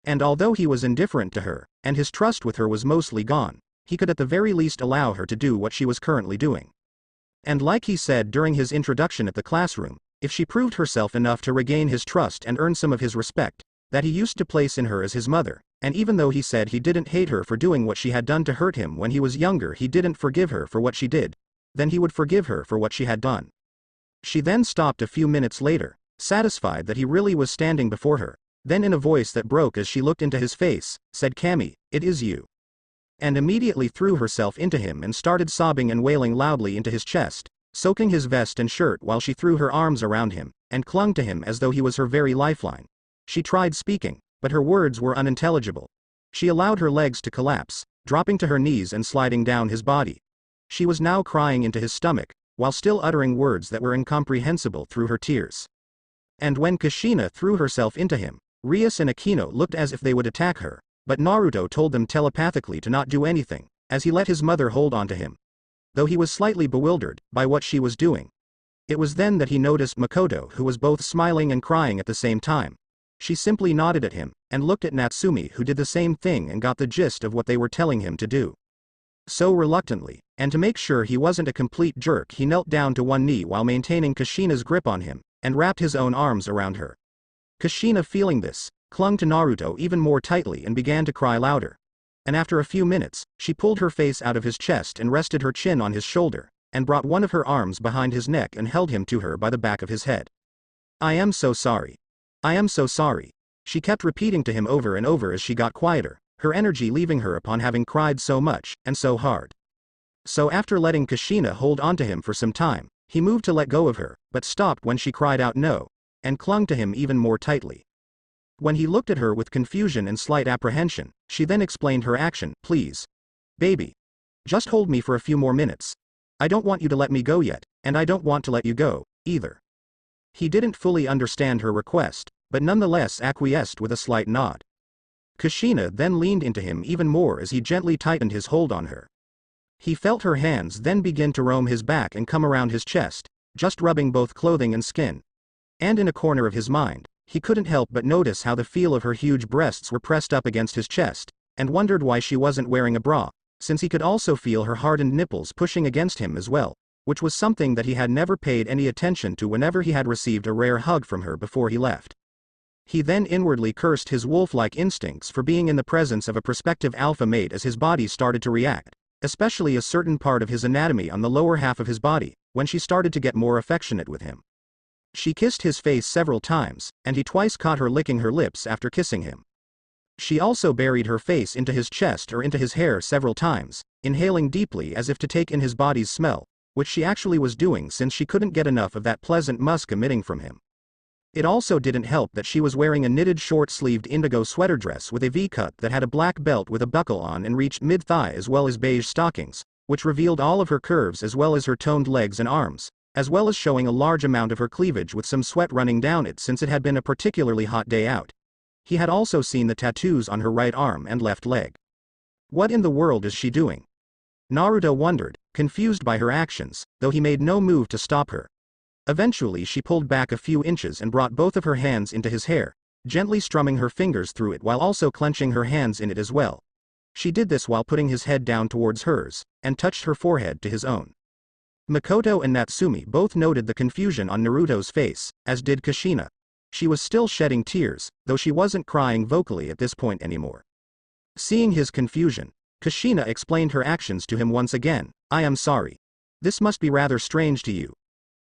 And although he was indifferent to her, and his trust with her was mostly gone, he could at the very least allow her to do what she was currently doing. And like he said during his introduction at the classroom, if she proved herself enough to regain his trust and earn some of his respect, that he used to place in her as his mother, and even though he said he didn't hate her for doing what she had done to hurt him when he was younger, he didn't forgive her for what she did, then he would forgive her for what she had done. She then stopped a few minutes later, satisfied that he really was standing before her, then in a voice that broke as she looked into his face, said, "Kami, it is you." And immediately threw herself into him and started sobbing and wailing loudly into his chest, soaking his vest and shirt while she threw her arms around him, and clung to him as though he was her very lifeline. She tried speaking, but her words were unintelligible. She allowed her legs to collapse, dropping to her knees and sliding down his body. She was now crying into his stomach, while still uttering words that were incomprehensible through her tears. And when Kushina threw herself into him, Rias and Akino looked as if they would attack her, but Naruto told them telepathically to not do anything, as he let his mother hold on to him. Though he was slightly bewildered by what she was doing. It was then that he noticed Makoto, who was both smiling and crying at the same time. She simply nodded at him, and looked at Natsumi, who did the same thing and got the gist of what they were telling him to do. So reluctantly, and to make sure he wasn't a complete jerk, he knelt down to one knee while maintaining Kushina's grip on him, and wrapped his own arms around her. Kushina, feeling this, clung to Naruto even more tightly and began to cry louder. And after a few minutes, she pulled her face out of his chest and rested her chin on his shoulder, and brought one of her arms behind his neck and held him to her by the back of his head. "I am so sorry. I am so sorry," she kept repeating to him over and over as she got quieter, her energy leaving her upon having cried so much, and so hard. So after letting Kushina hold onto him for some time, he moved to let go of her, but stopped when she cried out no, and clung to him even more tightly. When he looked at her with confusion and slight apprehension, she then explained her action. "Please. Baby. Just hold me for a few more minutes. I don't want you to let me go yet, and I don't want to let you go, either." He didn't fully understand her request, but nonetheless acquiesced with a slight nod. Kushina then leaned into him even more as he gently tightened his hold on her. He felt her hands then begin to roam his back and come around his chest, just rubbing both clothing and skin. And in a corner of his mind, he couldn't help but notice how the feel of her huge breasts were pressed up against his chest, and wondered why she wasn't wearing a bra, since he could also feel her hardened nipples pushing against him as well, which was something that he had never paid any attention to whenever he had received a rare hug from her before he left. He then inwardly cursed his wolf-like instincts for being in the presence of a prospective alpha mate as his body started to react, especially a certain part of his anatomy on the lower half of his body, when she started to get more affectionate with him. She kissed his face several times, and he twice caught her licking her lips after kissing him. She also buried her face into his chest or into his hair several times, inhaling deeply as if to take in his body's smell, which she actually was doing since she couldn't get enough of that pleasant musk emitting from him. It also didn't help that she was wearing a knitted short-sleeved indigo sweater dress with a V-cut that had a black belt with a buckle on and reached mid-thigh, as well as beige stockings, which revealed all of her curves as well as her toned legs and arms, as well as showing a large amount of her cleavage with some sweat running down it since it had been a particularly hot day out. He had also seen the tattoos on her right arm and left leg. What in the world is she doing? Naruto wondered, confused by her actions, though he made no move to stop her. Eventually she pulled back a few inches and brought both of her hands into his hair, gently strumming her fingers through it while also clenching her hands in it as well. She did this while putting his head down towards hers, and touched her forehead to his own. Makoto and Natsumi both noted the confusion on Naruto's face, as did Kushina. She was still shedding tears, though she wasn't crying vocally at this point anymore. Seeing his confusion, Kushina explained her actions to him once again. "I am sorry. This must be rather strange to you."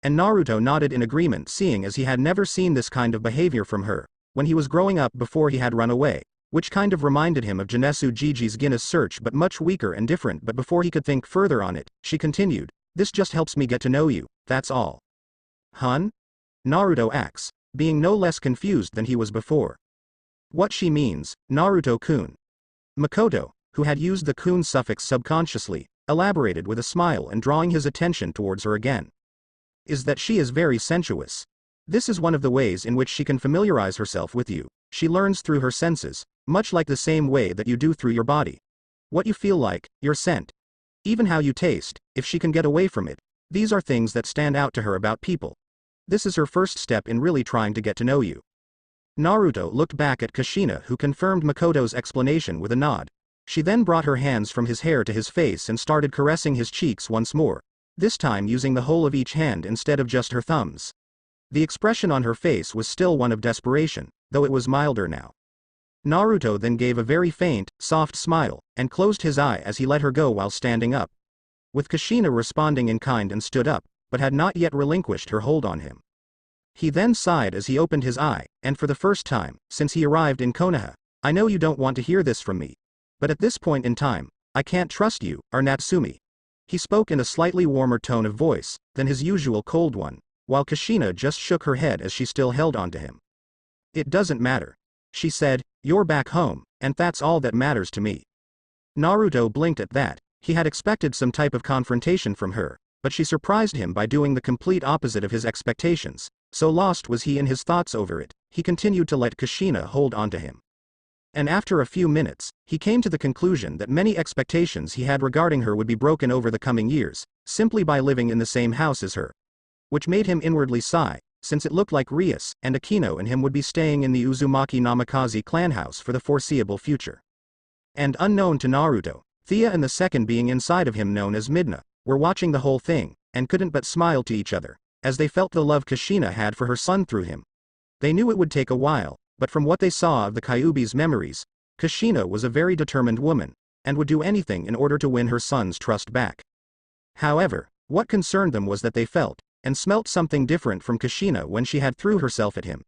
And Naruto nodded in agreement, seeing as he had never seen this kind of behavior from her, when he was growing up before he had run away, which kind of reminded him of Janesu Gigi's Guinness search but much weaker and different. But before he could think further on it, she continued, "This just helps me get to know you, that's all." "Hun?" Naruto asks, being no less confused than he was before. "What she means, Naruto-kun." Makoto, who had used the kun suffix subconsciously, elaborated with a smile and drawing his attention towards her again. "Is that she is very sensuous. This is one of the ways in which she can familiarize herself with you. She learns through her senses, much like the same way that you do through your body. What you feel like, your scent. Even how you taste, if she can get away from it. These are things that stand out to her about people. This is her first step in really trying to get to know you." Naruto looked back at Kushina, who confirmed Makoto's explanation with a nod. She then brought her hands from his hair to his face and started caressing his cheeks once more, this time using the whole of each hand instead of just her thumbs. The expression on her face was still one of desperation, though it was milder now. Naruto then gave a very faint, soft smile, and closed his eye as he let her go while standing up. With Kushina responding in kind and stood up, but had not yet relinquished her hold on him. He then sighed as he opened his eye, and for the first time, since he arrived in Konoha, "I know you don't want to hear this from me. But at this point in time, I can't trust you, or Natsumi. He spoke in a slightly warmer tone of voice than his usual cold one, while Kushina just shook her head as she still held on to him. "It doesn't matter," she said, "you're back home, and that's all that matters to me." Naruto blinked at that. He had expected some type of confrontation from her, but she surprised him by doing the complete opposite of his expectations. So lost was he in his thoughts over it, he continued to let Kushina hold on to him. And after a few minutes, he came to the conclusion that many expectations he had regarding her would be broken over the coming years, simply by living in the same house as her. Which made him inwardly sigh, since it looked like Rias and Akino and him would be staying in the Uzumaki Namikaze clan house for the foreseeable future. And unknown to Naruto, Thea and the second being inside of him known as Midna, were watching the whole thing, and couldn't but smile to each other, as they felt the love Kushina had for her son through him. They knew it would take a while, but from what they saw of the Kyuubi's memories, Kushina was a very determined woman, and would do anything in order to win her son's trust back. However, what concerned them was that they felt, and smelt something different from Kushina when she had threw herself at him.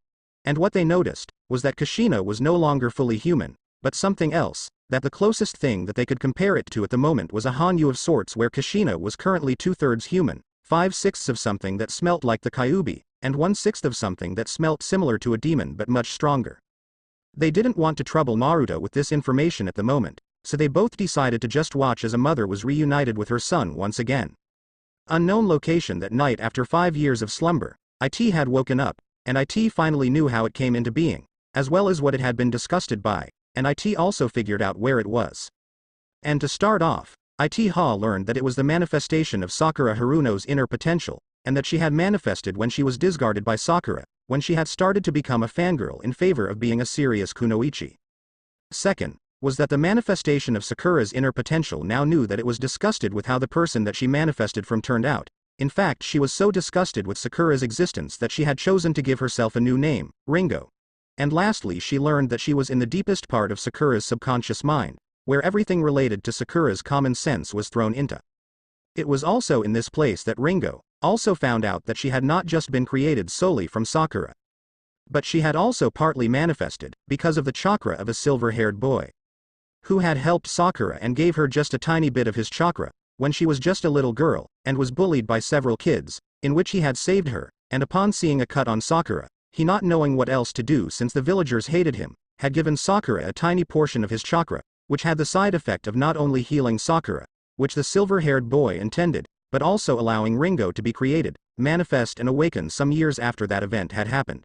And what they noticed, was that Kushina was no longer fully human, but something else, that the closest thing that they could compare it to at the moment was a Hanyu of sorts where Kushina was currently 2/3 human, 5/6 of something that smelt like the Kyuubi, and 1/6 of something that smelt similar to a demon but much stronger. They didn't want to trouble Naruto with this information at the moment, so they both decided to just watch as a mother was reunited with her son once again. Unknown location. That night after 5 years of slumber, IT had woken up, and IT finally knew how it came into being, as well as what it had been disgusted by, and IT also figured out where it was. And to start off, IT learned that it was the manifestation of Sakura Haruno's inner potential, and that she had manifested when she was discarded by Sakura, when she had started to become a fangirl in favor of being a serious kunoichi. Second, was that the manifestation of Sakura's inner potential now knew that it was disgusted with how the person that she manifested from turned out. In fact, she was so disgusted with Sakura's existence that she had chosen to give herself a new name, Ringo. And lastly, she learned that she was in the deepest part of Sakura's subconscious mind, where everything related to Sakura's common sense was thrown into. It was also in this place that Ringo also found out that she had not just been created solely from Sakura, but she had also partly manifested because of the chakra of a silver-haired boy who had helped Sakura and gave her just a tiny bit of his chakra when she was just a little girl and was bullied by several kids, in which he had saved her. And upon seeing a cut on Sakura, he, not knowing what else to do since the villagers hated him, had given Sakura a tiny portion of his chakra, which had the side effect of not only healing Sakura, which the silver-haired boy intended, but also allowing Ringo to be created, manifest and awaken some years after that event had happened.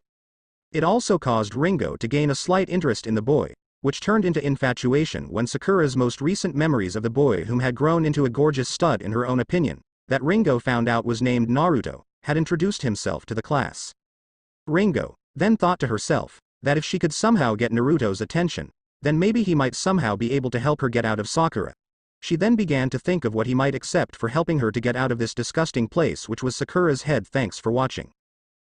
It also caused Ringo to gain a slight interest in the boy, which turned into infatuation when Sakura's most recent memories of the boy, whom had grown into a gorgeous stud in her own opinion, that Ringo found out was named Naruto, had introduced himself to the class. Ringo then thought to herself that if she could somehow get Naruto's attention, then maybe he might somehow be able to help her get out of Sakura. She then began to think of what he might accept for helping her to get out of this disgusting place, which was Sakura's head. Thanks for watching.